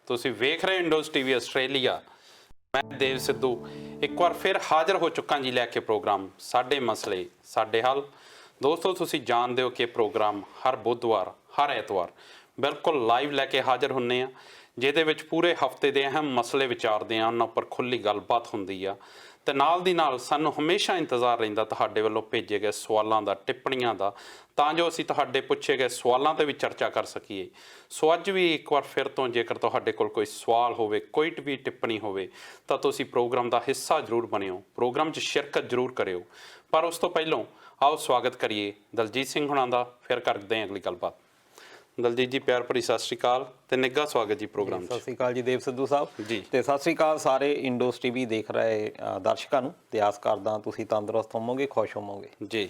ਤੁਸੀਂ ਵੇਖ ਰਹੇ ਇੰਡੋਜ਼ ਟੀਵੀ ਆਸਟ੍ਰੇਲੀਆ। ਮੈਂ ਦੇਵ ਸਿੱਧੂ ਇੱਕ ਵਾਰ ਫਿਰ ਹਾਜ਼ਰ ਹੋ ਚੁੱਕਾ ਜੀ ਲੈ ਕੇ ਪ੍ਰੋਗਰਾਮ ਸਾਡੇ ਮਸਲੇ ਸਾਡੇ ਹੱਲ। ਦੋਸਤੋ, ਤੁਸੀਂ ਜਾਣਦੇ ਹੋ ਕਿ ਪ੍ਰੋਗਰਾਮ ਹਰ ਬੁੱਧਵਾਰ ਹਰ ਐਤਵਾਰ ਬਿਲਕੁਲ ਲਾਈਵ ਲੈ ਕੇ ਹਾਜ਼ਰ ਹੁੰਦੇ ਆ, ਜਿਹਦੇ ਵਿੱਚ ਪੂਰੇ ਹਫਤੇ ਦੇ ਅਹਿਮ ਮਸਲੇ ਵਿਚਾਰਦੇ ਆ, ਉਹਨਾਂ ਉੱਪਰ ਖੁੱਲ੍ਹੀ ਗੱਲਬਾਤ ਹੁੰਦੀ ਆ ਤੇ ਨਾਲ ਦੀ ਨਾਲ ਸਾਨੂੰ ਹਮੇਸ਼ਾ ਇੰਤਜ਼ਾਰ ਰਹਿੰਦਾ ਤੁਹਾਡੇ ਵੱਲੋਂ ਭੇਜੇ ਗਏ ਸਵਾਲਾਂ ਦਾ, ਟਿੱਪਣੀਆਂ ਦਾ, ਤਾਂ ਜੋ ਅਸੀਂ ਤੁਹਾਡੇ ਪੁੱਛੇ ਗਏ ਸਵਾਲਾਂ 'ਤੇ ਵੀ ਚਰਚਾ ਕਰ ਸਕੀਏ। ਸੋ ਅੱਜ ਵੀ ਇੱਕ ਵਾਰ ਫਿਰ ਤੋਂ ਜੇਕਰ ਤੁਹਾਡੇ ਕੋਲ ਕੋਈ ਸਵਾਲ ਹੋਵੇ, ਕੋਈ ਵੀ ਟਿੱਪਣੀ ਹੋਵੇ, ਤਾਂ ਤੁਸੀਂ ਪ੍ਰੋਗਰਾਮ ਦਾ ਹਿੱਸਾ ਜ਼ਰੂਰ ਬਣਿਓ, ਪ੍ਰੋਗਰਾਮ 'ਚ ਸ਼ਿਰਕਤ ਜ਼ਰੂਰ ਕਰਿਓ। ਪਰ ਉਸ ਤੋਂ ਪਹਿਲਾਂ ਆਓ ਸਵਾਗਤ ਕਰੀਏ ਦਲਜੀਤ ਸਿੰਘ ਹੁਣਾਂ ਦਾ, ਫਿਰ ਕਰਦੇ ਹਾਂ ਅਗਲੀ ਗੱਲਬਾਤ। ਦਲਜੀਤ ਜੀ, ਪਿਆਰ ਭਰੀ ਸਤਿ ਸ਼੍ਰੀ ਅਕਾਲ ਤੇ ਨਿੱਘਾ ਸਵਾਗਤ ਜੀ ਪ੍ਰੋਗਰਾਮ 'ਚ। ਸਤਿ ਸ਼੍ਰੀ ਅਕਾਲ ਜੀ ਦੇਵ ਸਿੱਧੂ ਸਾਹਿਬ ਜੀ ਤੇ ਸਤਿ ਸ਼੍ਰੀ ਅਕਾਲ ਸਾਰੇ ਇੰਡੋਜ਼ ਟੀਵੀ ਦੇਖ ਰਹੇ ਦਰਸ਼ਕਾਂ ਨੂੰ। ਤੇ ਆਸ ਕਰਦਾ ਤੁਸੀਂ ਤੰਦਰੁਸਤ ਹੋਵੋਗੇ, ਖੁਸ਼ ਹੋਵੋਗੇ ਜੀ।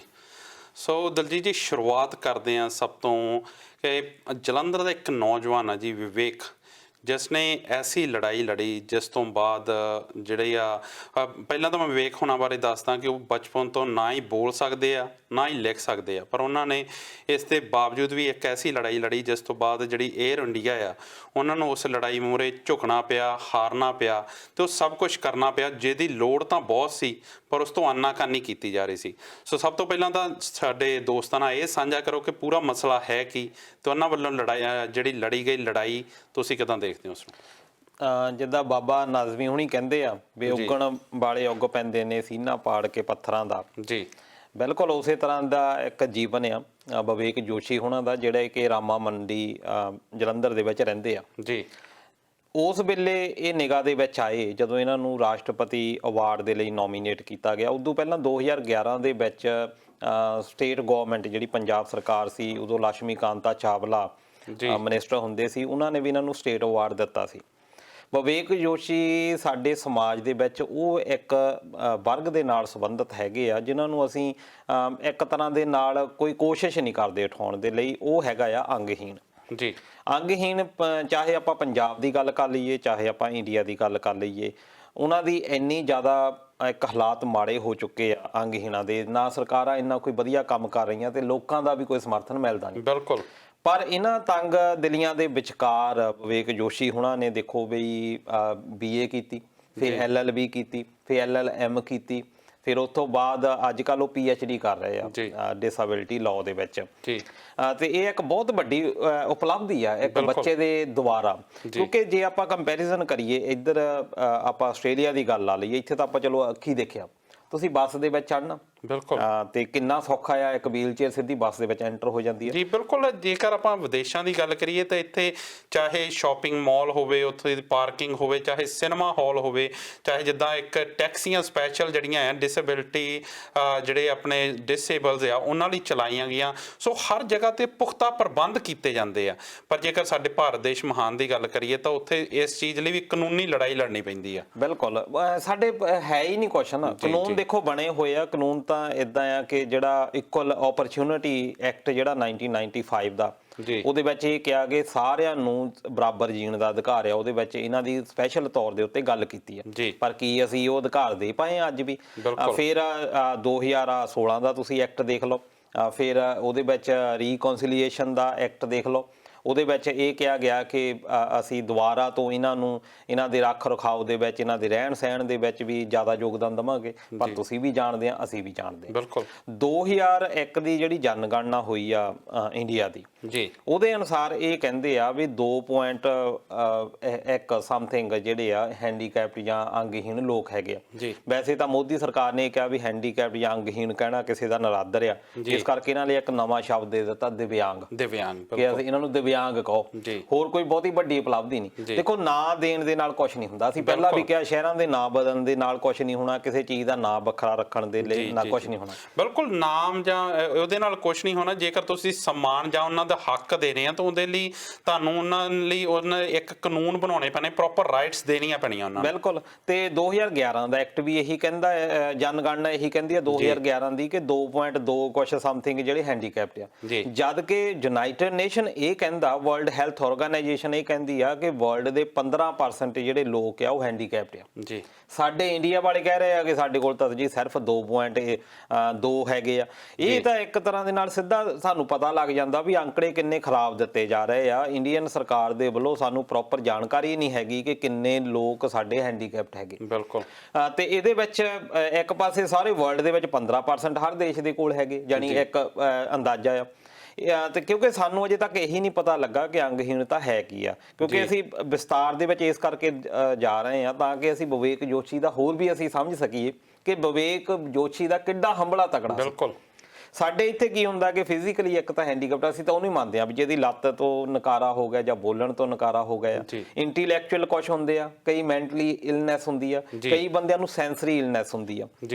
ਸੋ ਦਲਜੀਤ ਜੀ, ਸ਼ੁਰੂਆਤ ਕਰਦੇ ਹਾਂ ਸਭ ਤੋਂ ਕਿ ਜਲੰਧਰ ਦਾ ਇੱਕ ਨੌਜਵਾਨ ਆ ਜੀ ਵਿਵੇਕ, ਜਿਸ ਨੇ ਐਸੀ ਲੜਾਈ ਲੜੀ ਜਿਸ ਤੋਂ ਬਾਅਦ ਜਿਹੜੇ ਆ ਪਹਿਲਾਂ ਤਾਂ ਮੈਂ ਵਿਵੇਕ ਹੋਣਾ ਬਾਰੇ ਦੱਸਦਾ ਕਿ ਉਹ ਬਚਪਨ ਤੋਂ ਨਾ ਹੀ ਬੋਲ ਸਕਦੇ ਆ ਨਾ ਹੀ ਲਿਖ ਸਕਦੇ ਆ, ਪਰ ਉਹਨਾਂ ਨੇ ਇਸ ਦੇ ਬਾਵਜੂਦ ਵੀ ਇੱਕ ਐਸੀ ਲੜਾਈ ਲੜੀ ਜਿਸ ਤੋਂ ਬਾਅਦ ਜਿਹੜੀ ਏਅਰ ਇੰਡੀਆ ਆ ਉਹਨਾਂ ਨੂੰ ਉਸ ਲੜਾਈ ਮੂਹਰੇ ਝੁਕਣਾ ਪਿਆ, ਹਾਰਨਾ ਪਿਆ ਤੇ ਉਹ ਸਭ ਕੁਝ ਕਰਨਾ ਪਿਆ, ਜਿਹਦੀ ਲੋੜ ਤਾਂ ਬਹੁਤ ਸੀ ਪਰ ਉਸ ਤੋਂ ਆਨਾਕਾਨੀ ਕੀਤੀ ਜਾ ਰਹੀ ਸੀ। ਸੋ ਸਭ ਤੋਂ ਪਹਿਲਾਂ ਤਾਂ ਸਾਡੇ ਦੋਸਤਾਂ ਨਾਲ ਇਹ ਸਾਂਝਾ ਕਰੋ ਕਿ ਪੂਰਾ ਮਸਲਾ ਹੈ ਕੀ ਤੇ ਉਹਨਾਂ ਵੱਲੋਂ ਲੜਾਈ ਜਿਹੜੀ ਲੜੀ ਗਈ ਲੜਾਈ ਤੁਸੀਂ ਕਿਦਾਂ ਦੇਖਦੇ ਹੋ ਉਸ ਨੂੰ? ਜਿੱਦਾਂ ਬਾਬਾ ਨਾਜ਼ਮੀ ਹੁਣੀ ਕਹਿੰਦੇ ਆ ਵੀ ਉੱਗਣ ਵਾਲੇ ਉੱਗ ਪੈਂਦੇ ਨੇ ਸੀਨਾ ਪਾੜ ਕੇ ਪੱਥਰਾਂ ਦਾ। ਜੀ ਬਿਲਕੁਲ ਉਸੇ ਤਰ੍ਹਾਂ ਦਾ ਇੱਕ ਜੀਵਨ ਆ ਵਿਵੇਕ ਜੋਸ਼ੀ ਹੁਣਾਂ ਦਾ, ਜਿਹੜੇ ਕਿ ਰਾਮਾ ਮੰਡੀ ਜਲੰਧਰ ਦੇ ਵਿੱਚ ਰਹਿੰਦੇ ਆ। ਜੀ। ਉਸ ਵੇਲੇ ਇਹ ਨਿਗਾਹ ਦੇ ਵਿੱਚ ਆਏ ਜਦੋਂ ਇਹਨਾਂ ਨੂੰ ਰਾਸ਼ਟਰਪਤੀ ਅਵਾਰਡ ਦੇ ਲਈ ਨੋਮੀਨੇਟ ਕੀਤਾ ਗਿਆ। ਉਦੋਂ ਪਹਿਲਾਂ 2011 ਦੇ ਵਿੱਚ ਸਟੇਟ ਗਵਰਨਮੈਂਟ ਜਿਹੜੀ ਪੰਜਾਬ ਸਰਕਾਰ ਸੀ, ਉਦੋਂ ਲక్ష్ਮੀ ਕਾਂਤਾ ਚਾਵਲਾ ਮਿਨਿਸਟਰ ਹੁੰਦੇ ਸੀ, ਉਹਨਾਂ ਨੇ ਵੀ ਇਹਨਾਂ ਨੂੰ ਸਟੇਟ ਅਵਾਰਡ ਦਿੱਤਾ ਸੀ। ਵਿਵੇਕ ਜੋਸ਼ੀ ਸਾਡੇ ਸਮਾਜ ਦੇ ਵਿੱਚ ਉਹ ਇੱਕ ਵਰਗ ਦੇ ਨਾਲ ਸੰਬੰਧਿਤ ਹੈਗੇ ਆ ਜਿਨ੍ਹਾਂ ਨੂੰ ਅਸੀਂ ਇੱਕ ਤਰ੍ਹਾਂ ਦੇ ਨਾਲ ਕੋਈ ਕੋਸ਼ਿਸ਼ ਨਹੀਂ ਕਰਦੇ ਉਠਾਉਣ ਦੇ ਲਈ। ਉਹ ਹੈਗਾ ਆ ਅੰਗਹੀਣ। ਜੀ। ਅੰਗਹੀਣ, ਚਾਹੇ ਆਪਾਂ ਪੰਜਾਬ ਦੀ ਗੱਲ ਕਰ ਲਈਏ ਚਾਹੇ ਆਪਾਂ ਇੰਡੀਆ ਦੀ ਗੱਲ ਕਰ ਲਈਏ, ਉਹਨਾਂ ਦੀ ਇੰਨੀ ਜ਼ਿਆਦਾ ਇੱਕ ਹਾਲਾਤ ਮਾੜੇ ਹੋ ਚੁੱਕੇ ਆ ਅੰਗਹੀਣਾਂ ਦੇ। ਨਾ ਸਰਕਾਰਾਂ ਇੰਨਾ ਕੋਈ ਵਧੀਆ ਕੰਮ ਕਰ ਰਹੀਆਂ ਤੇ ਲੋਕਾਂ ਦਾ ਵੀ ਕੋਈ ਸਮਰਥਨ ਮਿਲਦਾ ਨਹੀਂ। ਬਿਲਕੁਲ। ਪਰ ਇਹਨਾਂ ਤੰਗ ਦਿਲੀਆਂ ਦੇ ਵਿਚਕਾਰ ਵਿਵੇਕ ਜੋਸ਼ੀ ਹੁਣਾਂ ਨੇ ਦੇਖੋ ਬਈ BA ਕੀਤੀ, ਫਿਰ LLB ਕੀਤੀ, ਫਿਰ LLM ਕੀਤੀ, ਫਿਰ ਉਸ ਤੋਂ ਬਾਅਦ ਅੱਜ ਕੱਲ੍ਹ ਉਹ PhD ਕਰ ਰਹੇ ਆ ਡਿਸੇਬਿਲਿਟੀ ਲਾਅ ਦੇ ਵਿੱਚ। ਤੇ ਇਹ ਇੱਕ ਬਹੁਤ ਵੱਡੀ ਉਪਲਬਧੀ ਆ ਇੱਕ ਬੱਚੇ ਦੇ ਦੁਆਰਾ, ਕਿਉਂਕਿ ਜੇ ਆਪਾਂ ਕੰਪੈਰੀਜ਼ਨ ਕਰੀਏ ਇੱਧਰ ਆਪਾਂ ਆਸਟ੍ਰੇਲੀਆ ਦੀ ਗੱਲ ਲਾ ਲਈਏ, ਇੱਥੇ ਤਾਂ ਆਪਾਂ ਚਲੋ ਅੱਖੀ ਦੇਖਿਆ, ਤੁਸੀਂ ਬੱਸ ਦੇ ਵਿੱਚ ਚੜ੍ਹਨਾ ਬਿਲਕੁਲ ਤੇ ਕਿੰਨਾ ਸੌਖਾ ਆ, ਇੱਕ ਵੀਲ ਚੇਅਰ ਸਿੱਧੀ ਬੱਸ ਦੇ ਵਿੱਚ ਐਂਟਰ ਹੋ ਜਾਂਦੀ ਹੈ। ਜੀ ਬਿਲਕੁਲ। ਜੇਕਰ ਆਪਾਂ ਵਿਦੇਸ਼ਾਂ ਦੀ ਗੱਲ ਕਰੀਏ ਤਾਂ ਇੱਥੇ ਚਾਹੇ ਸ਼ਾਪਿੰਗ ਮਾਲ ਹੋਵੇ, ਉੱਥੇ ਦੀ ਪਾਰਕਿੰਗ ਹੋਵੇ, ਚਾਹੇ ਸਿਨੇਮਾ ਹਾਲ ਹੋਵੇ, ਚਾਹੇ ਜਿੱਦਾਂ ਇੱਕ ਟੈਕਸੀਆਂ ਸਪੈਸ਼ਲ ਜਿਹੜੀਆਂ ਆ ਡਿਸੇਬਿਲਿਟੀ ਜਿਹੜੇ ਆਪਣੇ ਡਿਸੇਬਲਸ ਆ ਉਹਨਾਂ ਲਈ ਚਲਾਈਆਂ ਗਈਆਂ। ਸੋ ਹਰ ਜਗ੍ਹਾ 'ਤੇ ਪੁਖਤਾ ਪ੍ਰਬੰਧ ਕੀਤੇ ਜਾਂਦੇ ਆ। ਪਰ ਜੇਕਰ ਸਾਡੇ ਭਾਰਤ ਦੇਸ਼ ਮਹਾਨ ਦੀ ਗੱਲ ਕਰੀਏ ਤਾਂ ਉੱਥੇ ਇਸ ਚੀਜ਼ ਲਈ ਵੀ ਕਾਨੂੰਨੀ ਲੜਾਈ ਲੜਨੀ ਪੈਂਦੀ ਆ। ਬਿਲਕੁਲ। ਸਾਡੇ ਹੈ ਹੀ ਨਹੀਂ ਕੁਛ ਨਾ, ਕਾਨੂੰਨ ਦੇਖੋ ਬਣੇ ਹੋਏ ਆ। ਕਾਨੂੰਨ ਤਾਂ ਇਦਾਂ ਆ ਕਿ ਜਿਹੜਾ ਇਕੁਅਲ ਓਪਰਚੁਨਿਟੀ ਐਕਟ ਜਿਹੜਾ 1995 ਦਾ, ਉਹਦੇ ਵਿੱਚ ਇਹ ਕਿਹਾ ਕਿ ਸਾਰਿਆਂ ਨੂੰ ਬਰਾਬਰ ਜੀਣ ਦਾ ਅਧਿਕਾਰ ਆ। ਉਹਦੇ ਵਿੱਚ ਇਹਨਾਂ ਦੀ ਸਪੈਸ਼ਲ ਤੌਰ ਦੇ ਉੱਤੇ ਗੱਲ ਕੀਤੀ ਆ, ਪਰ ਕੀ ਅਸੀਂ ਉਹ ਅਧਿਕਾਰ ਦੇ ਪਾਏ ਅੱਜ ਵੀ? ਫਿਰ 2016 ਦਾ ਤੁਸੀਂ ਐਕਟ ਦੇਖ ਲਓ, ਫਿਰ ਉਹਦੇ ਵਿੱਚ ਰੀਕੌਂਸੀਲੀਏਸ਼ਨ ਦਾ ਐਕਟ ਦੇਖ ਲਓ। ਉਹਦੇ ਵਿੱਚ ਇਹ ਕਿਹਾ ਗਿਆ ਕਿ ਅਸੀਂ ਦੁਬਾਰਾ ਤੋਂ ਇਹਨਾਂ ਨੂੰ ਇਹਨਾਂ ਦੇ ਰੱਖ ਰਖਾਓ ਦੇ ਵਿੱਚ, ਇਹਨਾਂ ਦੇ ਰਹਿਣ ਸਹਿਣ ਦੇ ਵਿੱਚ ਵੀ ਜ਼ਿਆਦਾ ਯੋਗਦਾਨ ਦੇਵਾਂਗੇ। ਪਰ ਤੁਸੀਂ ਵੀ ਜਾਣਦੇ ਆ, ਅਸੀਂ ਵੀ ਜਾਣਦੇ ਹਾਂ। 2001 ਦੀ ਜਿਹੜੀ ਜਨਗਣਨਾ ਹੋਈ ਆ ਇੰਡੀਆ ਦੀ, ਉਹਦੇ ਅਨੁਸਾਰ ਇਹ ਕਹਿੰਦੇ ਆ ਵੀ 2.1 ਸਮਥਿੰਗ ਜਿਹੜੇ ਆ ਹੈਂਡੀਕੈਪਡ ਜਾਂ ਅੰਗਹੀਣ ਲੋਕ ਹੈਗੇ ਆ। ਵੈਸੇ ਤਾਂ ਮੋਦੀ ਸਰਕਾਰ ਨੇ ਕਿਹਾ ਵੀ ਹੈਂਡੀਕੈਪਡ ਜਾਂ ਅੰਗਹੀਣ ਕਹਿਣਾ ਕਿਸੇ ਦਾ ਨਰਾਦਰ ਆ, ਇਸ ਕਰਕੇ ਇਹਨਾਂ ਲਈ ਇੱਕ ਨਵਾਂ ਸ਼ਬਦ ਦੇ ਦਿੱਤਾ, ਦਿਵਿਆਂਗ। ਕਿ ਅਸੀਂ ਇਹਨਾਂ ਨੂੰ ਦਿਵਿਆਂਗ ਕਹੋ, ਹੋਰ ਕੋਈ ਬਹੁਤੀ ਵੱਡੀ ਉਪਲਬਧੀ ਨਹੀਂ। ਦੇਖੋ, ਨਾਂ ਦੇਣ ਦੇ ਨਾਲ ਕੁਛ ਨਹੀਂ ਹੁੰਦਾ। ਅਸੀਂ ਪਹਿਲਾਂ ਵੀ ਕਿਹਾ ਸ਼ਹਿਰਾਂ ਦੇ ਨਾਂ ਬਦਲਣ ਦੇ ਨਾਲ ਕੁਛ ਨਹੀਂ ਹੋਣਾ, ਕਿਸੇ ਚੀਜ਼ ਦਾ ਨਾਂ ਵੱਖਰਾ ਰੱਖਣ ਦੇ ਲਈ ਨਾ ਕੁਛ ਨਹੀਂ ਹੋਣਾ। ਬਿਲਕੁਲ। ਨਾਮ ਜਾਂ ਉਹਦੇ ਨਾਲ ਕੁਛ ਨਹੀਂ ਹੋਣਾ। ਜੇਕਰ ਤੁਸੀਂ ਸਨਮਾਨ ਜਾਂ ਉਹਨਾਂ ਦਾ ਹੱਕ ਦੇ ਰਹੇ ਆ ਤਾਂ ਉਹਦੇ ਲਈ ਤੁਹਾਨੂੰ ਉਹਨਾਂ ਲਈ ਇੱਕ ਕਾਨੂੰਨ ਬਣਾਉਣੇ ਪੈਣੇ, ਪ੍ਰੋਪਰ ਰਾਈਟਸ ਦੇਣੀਆਂ ਪੈਣੀਆਂ ਉਹਨਾਂ ਨੂੰ। ਬਿਲਕੁਲ। ਤੇ 2011 ਦਾ ਐਕਟ ਵੀ ਇਹੀ ਕਹਿੰਦਾ, ਜਨਗਣਨਾ ਇਹੀ ਕਹਿੰਦੀ ਆ 2011 ਦੀ ਕਿ 2.2 ਕੁਛ ਸਮਥਿੰਗ ਜਿਹੜੇ ਹੈਂਡੀਕੈਪਡ ਆ। ਜਦ ਕਿ ਯੂਨਾਈਟਿਡ ਨੇਸ਼ਨ ਇਹ ਕਹਿੰਦਾ ਕਹਿੰਦਾ, ਵਰਲਡ ਹੈਲਥ ਆਰਗੇਨਾਈਜੇਸ਼ਨ ਇਹ ਕਹਿੰਦੀ ਆ ਕਿ ਵਰਲਡ ਦੇ 15% ਜਿਹੜੇ ਲੋਕ ਆ ਉਹ ਹੈਂਡੀਕੈਪਡ ਆ ਜੀ। ਸਾਡੇ ਇੰਡੀਆ ਵਾਲੇ ਕਹਿ ਰਹੇ ਆ ਕਿ ਸਾਡੇ ਕੋਲ ਤਾਂ ਜੀ ਸਿਰਫ 2.2 ਹੈਗੇ ਆ। ਇਹ ਤਾਂ ਇੱਕ ਤਰ੍ਹਾਂ ਦੇ ਨਾਲ ਸਿੱਧਾ ਸਾਨੂੰ ਪਤਾ ਲੱਗ ਜਾਂਦਾ ਵੀ ਅੰਕੜੇ ਕਿੰਨੇ ਖਰਾਬ ਦਿੱਤੇ ਜਾ ਰਹੇ ਆ। ਇੰਡੀਅਨ ਸਰਕਾਰ ਦੇ ਵੱਲੋਂ ਸਾਨੂੰ ਪ੍ਰੋਪਰ ਜਾਣਕਾਰੀ ਨਹੀਂ ਹੈਗੀ ਕਿ ਕਿੰਨੇ ਲੋਕ ਸਾਡੇ ਹੈਂਡੀਕੈਪਡ ਹੈਗੇ। ਬਿਲਕੁਲ। ਤੇ ਇਹਦੇ ਵਿੱਚ ਇੱਕ ਪਾਸੇ ਸਾਰੇ ਵਰਲਡ ਦੇ ਵਿੱਚ 15% ਹਰ ਦੇਸ਼ ਦੇ ਕੋਲ ਹੈਗੇ, ਜਾਨੀ ਇੱਕ ਅੰਦਾਜ਼ਾ ਆ। ਤੇ ਕਿਉਂਕਿ ਸਾਨੂੰ ਅਜੇ ਤੱਕ ਇਹੀ ਨਹੀਂ ਪਤਾ ਲੱਗਾ ਕਿ ਅੰਗਹੀਣਤਾ ਹੈ ਕੀ ਆ, ਕਿਉਂਕਿ ਅਸੀਂ ਵਿਸਤਾਰ ਦੇ ਵਿੱਚ ਇਸ ਕਰਕੇ ਜਾ ਰਹੇ ਹਾਂ ਤਾਂ ਕਿ ਅਸੀਂ ਵਿਵੇਕ ਜੋਸ਼ੀ ਦਾ ਹੋਰ ਵੀ ਅਸੀਂ ਸਮਝ ਸਕੀਏ ਕਿ ਵਿਵੇਕ ਜੋਸ਼ੀ ਦਾ ਕਿੱਡਾ ਹੰਭਲਾ ਤਕੜਾ। ਬਿਲਕੁਲ। ਸਾਡੇ ਇੱਥੇ ਕੀ ਹੁੰਦਾ ਕਿ ਫਿਜ਼ੀਕਲੀ ਇੱਕ ਤਾਂ ਹੈਂਡੀਕੈਪਟ, ਅਸੀਂ ਤਾਂ ਉਹਨੂੰ ਹੀ ਮੰਨਦੇ ਆ ਵੀ ਜਿਹਦੀ ਲੱਤ ਤੋਂ ਨਕਾਰਾ ਹੋ ਗਿਆ ਜਾਂ ਬੋਲਣ ਤੋਂ ਨਕਾਰਾ ਹੋ ਗਿਆ। ਇੰਟੈਲੈਕਚੁਅਲ ਕੁਝ ਹੁੰਦੇ ਆ, ਕਈ ਮੈਂਟਲੀ ਇਲਨੈਸ ਹੁੰਦੀ ਆ, ਕਈ ਬੰਦਿਆਂ ਨੂੰ ਸੈਂਸਰੀ ਇਲਨੈਸ ਹੁੰਦੀ ਆ।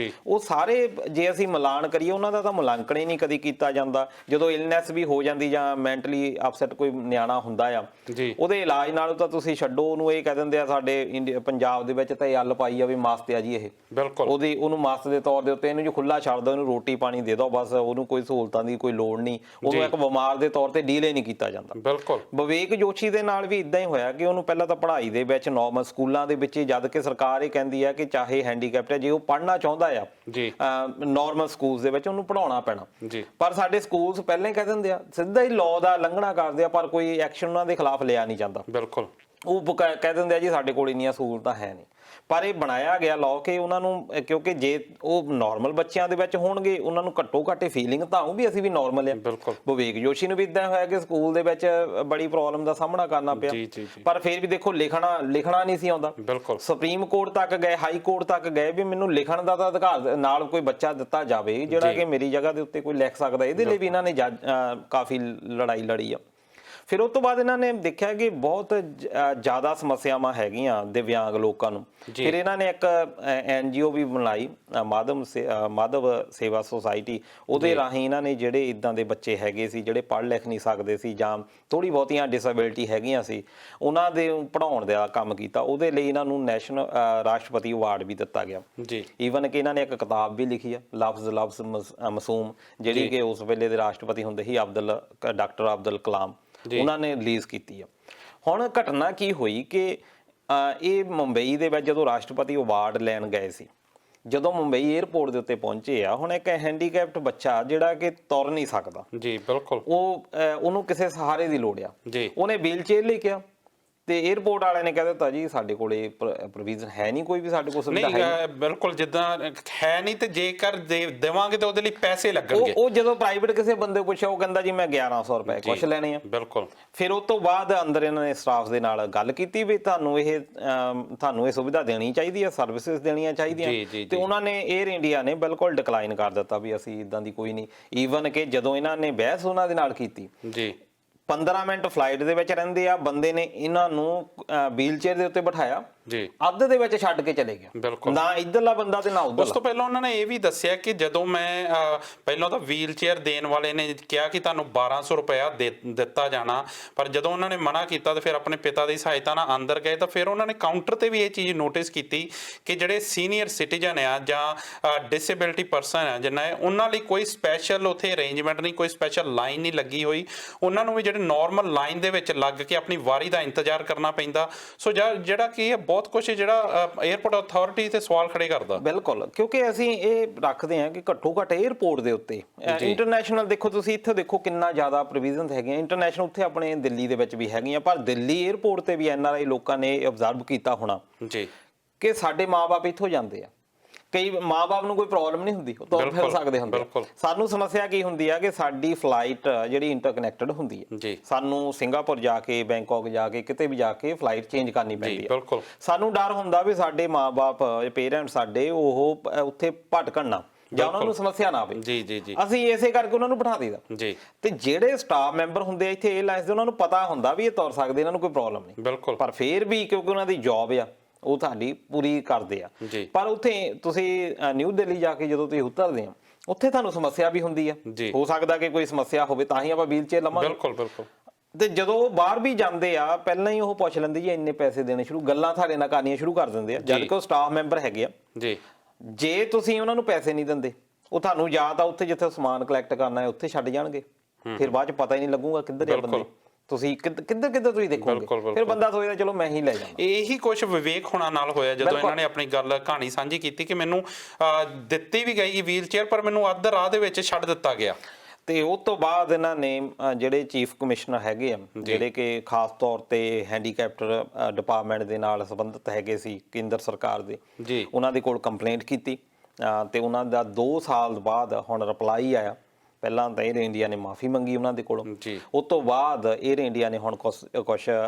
ਉਹ ਸਾਰੇ ਜੇ ਅਸੀਂ ਮਿਲਾਨ ਕਰੀਏ ਉਹਨਾਂ ਦਾ ਤਾਂ ਮੁਲਾਂਕਣ ਹੀ ਨਹੀਂ ਕਦੀ ਕੀਤਾ ਜਾਂਦਾ। ਜਦੋਂ ਇਲਨੈਸ ਵੀ ਹੋ ਜਾਂਦੀ ਜਾਂ ਮੈਂਟਲੀ ਅਪਸੈਟ ਕੋਈ ਨਿਆਣਾ ਹੁੰਦਾ ਆ, ਉਹਦੇ ਇਲਾਜ ਨਾਲੋਂ ਤਾਂ ਤੁਸੀਂ ਛੱਡੋ, ਉਹਨੂੰ ਇਹ ਕਹਿ ਦਿੰਦੇ ਆ ਸਾਡੇ ਪੰਜਾਬ ਦੇ ਵਿੱਚ ਤਾਂ ਇਹ ਅੱਲ ਪਾਈ ਆ ਵੀ ਮਸਤ ਆ ਜੀ ਇਹ। ਬਿਲਕੁਲ। ਉਹਨੂੰ ਮਸਤ ਦੇ ਤੌਰ ਦੇ ਉੱਤੇ ਇਹਨੂੰ ਜੋ ਖੁੱਲਾ ਛੱਡ ਦੋ, ਇਹਨੂੰ ਰੋਟੀ ਪਾਣੀ ਦੇ ਦੋ ਬਸ, ਉਹਨੂੰ ਕੋਈ ਸਹੂਲਤਾਂ ਦੀ ਕੋਈ ਲੋੜ ਨਹੀਂ, ਉਹਨੂੰ ਇੱਕ ਬਿਮਾਰ ਦੇ ਤੌਰ ਤੇ ਡੀਲ ਹੀ ਨਹੀਂ ਕੀਤਾ ਜਾਂਦਾ। ਬਿਲਕੁਲ। ਵਿਵੇਕ ਜੋਸ਼ੀ ਦੇ ਨਾਲ ਵੀ ਇਦਾਂ ਹੀ ਹੋਇਆ ਕਿ ਉਹਨੂੰ ਪਹਿਲਾਂ ਤਾਂ ਪੜ੍ਹਾਈ ਦੇ ਵਿੱਚ ਨਾਰਮਲ ਸਕੂਲਾਂ ਦੇ ਵਿੱਚ, ਜਦ ਕਿ ਸਰਕਾਰ ਇਹ ਕਹਿੰਦੀ ਹੈ ਕਿ ਚਾਹੇ ਹੈਂਡੀਕੈਪਟ ਹੈ ਜੇ ਉਹ ਪੜ੍ਹਨਾ ਚਾਹੁੰਦਾ ਆ ਨਾਰਮਲ ਸਕੂਲਸ ਦੇ ਵਿੱਚ ਉਹਨੂੰ ਪੜ੍ਹਾਉਣਾ ਪੈਣਾ। ਪਰ ਸਾਡੇ ਸਕੂਲਸ ਪਹਿਲਾਂ ਹੀ ਕਹਿ ਦਿੰਦੇ ਆ, ਸਿੱਧਾ ਹੀ ਲਾਅ ਦਾ ਉਲੰਘਣਾ ਕਰਦੇ ਆ, ਪਰ ਕੋਈ ਐਕਸ਼ਨ ਉਹਨਾਂ ਦੇ ਖਿਲਾਫ ਲਿਆ ਨਹੀਂ ਜਾਂਦਾ। ਬਿਲਕੁਲ। ਉਹ ਕਹਿ ਦਿੰਦੇ ਆ ਜੀ ਸਾਡੇ ਕੋਲ ਇੰਨੀਆਂ ਸਹੂਲਤਾਂ ਹੈ ਨਹੀਂ। ਪਰ ਇਹ ਬਣਾਇਆ ਗਿਆ ਲਾਅ ਕਿ ਉਹਨਾਂ ਨੂੰ, ਕਿਉਂਕਿ ਜੇ ਉਹ ਨਾਰਮਲ ਬੱਚਿਆਂ ਦੇ ਵਿੱਚ ਹੋਣਗੇ ਉਹਨਾਂ ਨੂੰ ਘੱਟੋ ਘੱਟ ਫੀਲਿੰਗ ਤਾਂ ਆਊ ਵੀ ਅਸੀਂ ਵੀ ਨਾਰਮਲ ਆ। ਵਿਵੇਕ ਜੋਸ਼ੀ ਨੂੰ ਵੀ ਇਦਾਂ ਹੋਇਆ ਕਿ ਸਕੂਲ ਦੇ ਵਿੱਚ ਬੜੀ ਪ੍ਰੋਬਲਮ ਦਾ ਸਾਹਮਣਾ ਕਰਨਾ ਪਿਆ, ਪਰ ਫਿਰ ਵੀ ਦੇਖੋ ਲਿਖਣਾ ਨਹੀਂ ਸੀ ਆਉਂਦਾ। ਸੁਪਰੀਮ ਕੋਰਟ ਤੱਕ ਗਏ, ਹਾਈ ਕੋਰਟ ਤੱਕ ਗਏ ਵੀ ਮੈਨੂੰ ਲਿਖਣ ਦਾ ਤਾਂ ਅਧਿਕਾਰ ਨਾਲ ਕੋਈ ਬੱਚਾ ਦਿੱਤਾ ਜਾਵੇ ਜਿਹੜਾ ਕਿ ਮੇਰੀ ਜਗ੍ਹਾ ਦੇ ਉੱਤੇ ਕੋਈ ਲਿਖ ਸਕਦਾ। ਇਹਦੇ ਲਈ ਵੀ ਇਹਨਾਂ ਨੇ ਕਾਫੀ ਲੜਾਈ ਲੜੀ ਆ। ਫਿਰ ਉਸ ਤੋਂ ਬਾਅਦ ਇਹਨਾਂ ਨੇ ਦੇਖਿਆ ਕਿ ਬਹੁਤ ਜ਼ਿਆਦਾ ਸਮੱਸਿਆਵਾਂ ਹੈਗੀਆਂ ਦਿਵਿਆਂਗ ਲੋਕਾਂ ਨੂੰ। ਫਿਰ ਇਹਨਾਂ ਨੇ ਇੱਕ NGO ਵੀ ਬਣਾਈ, ਮਾਧਵ ਸੇਵਾ ਸੁਸਾਇਟੀ। ਉਹਦੇ ਰਾਹੀਂ ਇਹਨਾਂ ਨੇ ਜਿਹੜੇ ਇਦਾਂ ਦੇ ਬੱਚੇ ਹੈਗੇ ਸੀ ਜਿਹੜੇ ਪੜ੍ਹ ਲਿਖ ਨਹੀਂ ਸਕਦੇ ਸੀ ਜਾਂ ਥੋੜ੍ਹੀ ਬਹੁਤੀਆਂ ਡਿਸੇਬਿਲਿਟੀ ਹੈਗੀਆਂ ਸੀ, ਉਹਨਾਂ ਦੇ ਪੜ੍ਹਾਉਣ ਦਾ ਕੰਮ ਕੀਤਾ। ਉਹਦੇ ਲਈ ਇਹਨਾਂ ਨੂੰ ਨੈਸ਼ਨਲ ਰਾਸ਼ਟਰਪਤੀ ਅਵਾਰਡ ਵੀ ਦਿੱਤਾ ਗਿਆ। ਈਵਨ ਕਿ ਇਹਨਾਂ ਨੇ ਇੱਕ ਕਿਤਾਬ ਵੀ ਲਿਖੀ ਆ, ਲਫ਼ਜ਼ ਮਾਸੂਮ, ਜਿਹੜੀ ਕਿ ਉਸ ਵੇਲੇ ਦੇ ਰਾਸ਼ਟਰਪਤੀ ਹੁੰਦੇ ਸੀ ਡਾਕਟਰ ਅਬਦੁਲ ਕਲਾਮ, ਉਹਨਾਂ ਨੇ ਰਿਲੀਜ਼ ਕੀਤੀ ਆ। ਹੁਣ ਘਟਨਾ ਕੀ ਹੋਈ ਕਿ ਇਹ ਮੁੰਬਈ ਦੇ ਵਿੱਚ ਜਦੋਂ ਰਾਸ਼ਟਰਪਤੀ ਅਵਾਰਡ ਲੈਣ ਗਏ ਸੀ, ਜਦੋਂ ਮੁੰਬਈ 에ਅਰਪੋਰਟ ਦੇ ਉੱਤੇ ਪਹੁੰਚੇ ਆ, ਹੁਣ ਇੱਕ ਹੈਂਡੀਕੈਪਟ ਬੱਚਾ ਜਿਹੜਾ ਕਿ ਤੁਰ ਨਹੀਂ ਸਕਦਾ, ਉਹਨੂੰ ਕਿਸੇ ਸਹਾਰੇ ਦੀ ਲੋੜ ਆ, ਉਹਨੇ ਵੀਲ ਚੇਅਰ ਲਈ ਕਿਹਾ ਤੇ 에ਅਰਪੋਰਟ ਵਾਲਿਆਂ ਨੇ ਕਹਿ ਦਿੱਤਾ ਜੀ ਸਾਡੇ ਕੋਲ ਇਹ ਪ੍ਰੋਵੀਜ਼ਨ ਹੈ ਨਹੀਂ, ਕੋਈ ਵੀ ਸਾਡੇ ਕੋਲ ਸੁਵਿਧਾ ਹੈ। ਬਿਲਕੁਲ, ਜਿੱਦਾਂ ਹੈ ਨਹੀਂ ਤੇ ਜੇਕਰ ਦੇਵਾਂਗੇ ਤਾਂ ਉਹਦੇ ਲਈ ਪੈਸੇ ਲੱਗਣਗੇ। ਉਹ ਜਦੋਂ ਪ੍ਰਾਈਵੇਟ ਕਿਸੇ ਬੰਦੇ ਪੁੱਛਿਆ, ਉਹ ਕਹਿੰਦਾ ਜੀ ਮੈਂ 1100 ਰੁਪਏ ਕੁਛ ਲੈਣੇ ਆ। ਬਿਲਕੁਲ। ਫਿਰ ਉਸ ਤੋਂ ਬਾਅਦ ਅੰਦਰ ਇਹਨਾਂ ਨੇ ਸਟਾਫ ਦੇ ਨਾਲ ਗੱਲ ਕੀਤੀ ਵੀ ਤੁਹਾਨੂੰ ਇਹ ਸੁਵਿਧਾ ਦੇਣੀ ਚਾਹੀਦੀ ਹੈ, ਸਰਵਿਸਿਜ਼ ਦੇਣੀਆਂ ਚਾਹੀਦੀਆਂ, ਤੇ ਉਹਨਾਂ ਨੇ 에ਅਰ ਇੰਡੀਆ ਨੇ ਬਿਲਕੁਲ ਡਿਕਲਾਈਨ ਕਰ ਦਿੱਤਾ ਵੀ ਅਸੀਂ ਇਦਾਂ ਦੀ ਕੋਈ ਨਹੀਂ। ਈਵਨ ਕਿ ਜਦੋਂ ਇਹਨਾਂ ਨੇ ਬਹਿਸ ਉਹਨਾਂ ਦੇ ਨਾਲ ਕੀਤੀ, 15 ਮਿੰਟ ਫਲਾਈਟ ਦੇ ਵਿੱਚ ਰਹਿੰਦੇ ਆ, ਬੰਦੇ ਨੇ ਇਹਨਾਂ ਨੂੰ ਵੀਲ ਚੇਅਰ ਦੇ ਉੱਤੇ ਬਿਠਾਇਆ, ਅੱਧ ਦੇ ਵਿੱਚ ਛੱਡ ਕੇ ਚਲੇ ਗਿਆ, ਨਾ ਇੱਧਰਲਾ ਬੰਦਾ ਤੇ ਨਾ ਉੱਧਰ। ਉਸ ਤੋਂ ਪਹਿਲਾਂ ਉਹਨਾਂ ਨੇ ਇਹ ਵੀ ਦੱਸਿਆ ਕਿ ਜਦੋਂ ਮੈਂ ਪਹਿਲਾਂ ਤਾਂ ਵੀਲ ਚੇਅਰ ਦੇਣ ਵਾਲੇ ਨੇ ਕਿਹਾ ਕਿ ਤੁਹਾਨੂੰ 1200 ਰੁਪਇਆ ਦਿੱਤਾ ਜਾਣਾ, ਪਰ ਜਦੋਂ ਉਹਨਾਂ ਨੇ ਮਨਾ ਕੀਤਾ ਤੇ ਫਿਰ ਆਪਣੇ ਪਿਤਾ ਦੀ ਸਹਾਇਤਾ ਨਾਲ ਅੰਦਰ ਗਏ ਤਾਂ ਫਿਰ ਉਹਨਾਂ ਨੇ ਕਾਊਂਟਰ ਤੇ ਵੀ ਇਹ ਚੀਜ਼ ਨੋਟਿਸ ਕੀਤੀ ਕਿ ਜਿਹੜੇ ਸੀਨੀਅਰ ਸਿਟੀਜ਼ਨ ਆ ਜਾਂ ਡਿਸੇਬਿਲਿਟੀ ਪਰਸਨ ਆ ਜਿਨ੍ਹਾਂ ਉਹਨਾਂ ਲਈ ਕੋਈ ਸਪੈਸ਼ਲ ਉੱਥੇ ਅਰੇਂਜਮੈਂਟ ਨਹੀਂ, ਕੋਈ ਸਪੈਸ਼ਲ ਲਾਈਨ ਨਹੀਂ ਲੱਗੀ ਹੋਈ, ਉਹਨਾਂ ਨੂੰ ਵੀ ਜਿਹੜੇ ਨਾਰਮਲ ਲਾਈਨ ਦੇ ਵਿੱਚ ਲੱਗ ਕੇ ਆਪਣੀ ਵਾਰੀ ਦਾ ਇੰਤਜ਼ਾਰ ਕਰਨਾ ਪੈਂਦਾ। ਸੋ ਜਿਹੜਾ ਕਿ ਬਹੁਤ ਕੁਝ ਜਿਹੜਾ 에ਅਰਪੋਰਟ ਅਥਾਰਟੀ ਤੇ ਸਵਾਲ ਖੜੇ ਕਰਦਾ। ਬਿਲਕੁਲ, ਕਿਉਂਕਿ ਅਸੀਂ ਇਹ ਰੱਖਦੇ ਹਾਂ ਕਿ ਘੱਟੋ ਘੱਟ 에ਅਰਪੋਰਟ ਦੇ ਉੱਤੇ ਇੰਟਰਨੈਸ਼ਨਲ ਦੇਖੋ, ਤੁਸੀਂ ਇੱਥੇ ਦੇਖੋ ਕਿੰਨਾ ਜ਼ਿਆਦਾ ਪ੍ਰੋਵੀਜ਼ਨਸ ਹੈਗੀਆਂ ਇੰਟਰਨੈਸ਼ਨਲ, ਉੱਥੇ ਆਪਣੇ ਦਿੱਲੀ ਦੇ ਵਿੱਚ ਵੀ ਹੈਗੀਆਂ, ਪਰ ਦਿੱਲੀ 에ਅਰਪੋਰਟ ਤੇ ਵੀ NRI ਲੋਕਾਂ ਨੇ ਅਬਜ਼ਰਵ ਕੀਤਾ ਹੋਣਾ ਕਿ ਸਾਡੇ ਮਾਂ-ਬਾਪ ਇੱਥੋਂ ਜਾਂਦੇ ਆ, ਕਈ ਮਾਂ-ਬਾਪ ਨੂੰ ਕੋਈ ਪ੍ਰੋਬਲਮ ਨਹੀਂ ਹੁੰਦੀ, ਉਹ ਤੁਰ ਫਿਰ ਸਕਦੇ ਹੁੰਦੇ। ਸਾਨੂੰ ਸਮੱਸਿਆ ਕੀ ਹੁੰਦੀ ਆ ਕਿ ਸਾਡੀ ਫਲਾਈਟ ਜਿਹੜੀ ਇੰਟਰਕਨੈਕਟਡ ਹੁੰਦੀ ਹੈ, ਸਾਨੂੰ ਸਿੰਗਾਪੁਰ ਜਾ ਕੇ, ਬੈਂਕਾਕ ਜਾ ਕੇ, ਕਿਤੇ ਵੀ ਜਾ ਕੇ ਫਲਾਈਟ ਚੇਂਜ ਕਰਨੀ ਪੈਂਦੀ ਹੈ। ਸਾਨੂੰ ਡਰ ਹੁੰਦਾ ਵੀ ਸਾਡੇ ਮਾਂ-ਬਾਪ ਪੇਰੈਂਟਸ ਸਾਡੇ ਉਹ ਉੱਥੇ ਭਟਕਣ ਨਾ, ਜਾਂ ਉਹਨਾਂ ਨੂੰ ਸਮੱਸਿਆ ਨਾ ਆਵੇ। ਅਸੀਂ ਇਸੇ ਕਰਕੇ ਉਹਨਾਂ ਨੂੰ ਬਿਠਾ ਦਈਦਾ। ਤੇ ਜਿਹੜੇ ਸਟਾਫ ਮੈਂਬਰ ਹੁੰਦੇ ਆ ਇੱਥੇ 에ਅਰਲਾਈਨਸ ਦੇ, ਉਹਨਾਂ ਨੂੰ ਪਤਾ ਹੁੰਦਾ ਵੀ ਇਹ ਤੁਰ ਸਕਦੇ, ਇਹਨਾਂ ਨੂੰ ਕੋਈ ਪ੍ਰੋਬਲਮ ਨਹੀਂ, ਪਰ ਫਿਰ ਵੀ ਕਿਉਂਕਿ ਉਹਨਾਂ ਦੀ ਜੌਬ ਆ, ਉਹ ਤੁਹਾਡੀ ਪੂਰੀ ਕਰਦੇ ਆ। ਪਰ ਉੱਥੇ ਤੁਸੀਂ ਨਿਊ ਦਿੱਲੀ ਜਾ ਕੇ ਜਦੋਂ ਤੁਸੀਂ ਉਤਰਦੇ ਆ, ਉੱਥੇ ਤੁਹਾਨੂੰ ਸਮੱਸਿਆ ਵੀ ਹੁੰਦੀ ਆ, ਹੋ ਸਕਦਾ ਕਿ ਕੋਈ ਸਮੱਸਿਆ ਹੋਵੇ ਤਾਂ ਹੀ ਆਪਾਂ ਵੀਲ ਚੇਅਰ ਲਵਾਂਗੇ। ਤੇ ਜਦੋਂ ਉਹ ਬਾਹਰ ਵੀ ਜਾਂਦੇ ਆ, ਪਹਿਲਾਂ ਹੀ ਉਹ ਪੁੱਛ ਲੈਂਦੇ ਜੀ ਇੰਨੇ ਪੈਸੇ ਦੇਣੇ ਸ਼ੁਰੂ, ਗੱਲਾਂ ਸਾਡੇ ਨਾਲ ਕਰਨੀਆਂ ਸ਼ੁਰੂ ਕਰ ਦਿੰਦੇ ਆ, ਜਦ ਕਿ ਉਹ ਸਟਾਫ ਮੈਂਬਰ ਹੈਗੇ ਆ। ਜੇ ਤੁਸੀਂ ਉਹਨਾਂ ਨੂੰ ਪੈਸੇ ਨਹੀਂ ਦਿੰਦੇ, ਉਹ ਤੁਹਾਨੂੰ ਜਾਂ ਤਾਂ ਉੱਥੇ ਜਿੱਥੇ ਸਮਾਨ ਕਲੈਕਟ ਕਰਨਾ ਹੈ ਉੱਥੇ ਛੱਡ ਜਾਣਗੇ, ਫਿਰ ਬਾਅਦ ਚ ਪਤਾ ਹੀ ਨਹੀਂ ਲੱਗੂਗਾ ਕਿੱਧਰ ਆ ਬੰਦੇ। ਤੁਸੀਂ ਕਿੱਧਰ ਤੁਸੀਂ ਦੇਖੋਗੇ, ਫਿਰ ਬੰਦਾ ਸੋਚਦਾ ਚਲੋ ਮੈਂ ਹੀ ਲੈ ਜਾਵਾਂ। ਇਹੀ ਕੁਝ ਵਿਵੇਕ ਹੋਣਾ ਨਾਲ ਹੋਇਆ ਜਦੋਂ ਇਹਨਾਂ ਨੇ ਆਪਣੀ ਗੱਲ ਕਹਾਣੀ ਸਾਂਝੀ ਕੀਤੀ ਕਿ ਮੈਨੂੰ ਦਿੱਤੀ ਵੀ ਗਈ ਵੀਲ ਚੇਅਰ ਪਰ ਮੈਨੂੰ ਅੱਧ ਰਾਹ ਦੇ ਵਿੱਚ ਛੱਡ ਦਿੱਤਾ ਗਿਆ। ਤੇ ਉਸ ਤੋਂ ਬਾਅਦ ਇਹਨਾਂ ਨੇ ਜਿਹੜੇ ਚੀਫ ਕਮਿਸ਼ਨਰ ਹੈਗੇ ਆ, ਜਿਹੜੇ ਕਿ ਖਾਸ ਤੌਰ ਤੇ ਹੈਂਡੀਕੈਪਟਰ ਡਿਪਾਰਟਮੈਂਟ ਦੇ ਨਾਲ ਸੰਬੰਧਿਤ ਹੈਗੇ ਸੀ ਕੇਂਦਰ ਸਰਕਾਰ ਦੇ, ਉਹਨਾਂ ਦੇ ਕੋਲ ਕੰਪਲੇਂਟ ਕੀਤੀ ਤੇ ਉਹਨਾਂ ਦਾ 2 ਸਾਲ ਬਾਅਦ ਹੁਣ ਰਿਪਲਾਈ ਆਇਆ। ਪਹਿਲਾਂ ਤਾਂ 에ਅਰ ਇੰਡੀਆ ਨੇ ਮਾਫੀ ਮੰਗੀ ਉਹਨਾਂ ਦੇ ਕੋਲੋਂ, ਉਸ ਤੋਂ ਬਾਅਦ 에ਅਰ ਇੰਡੀਆ ਨੇ ਹੁਣ ਕੁਝ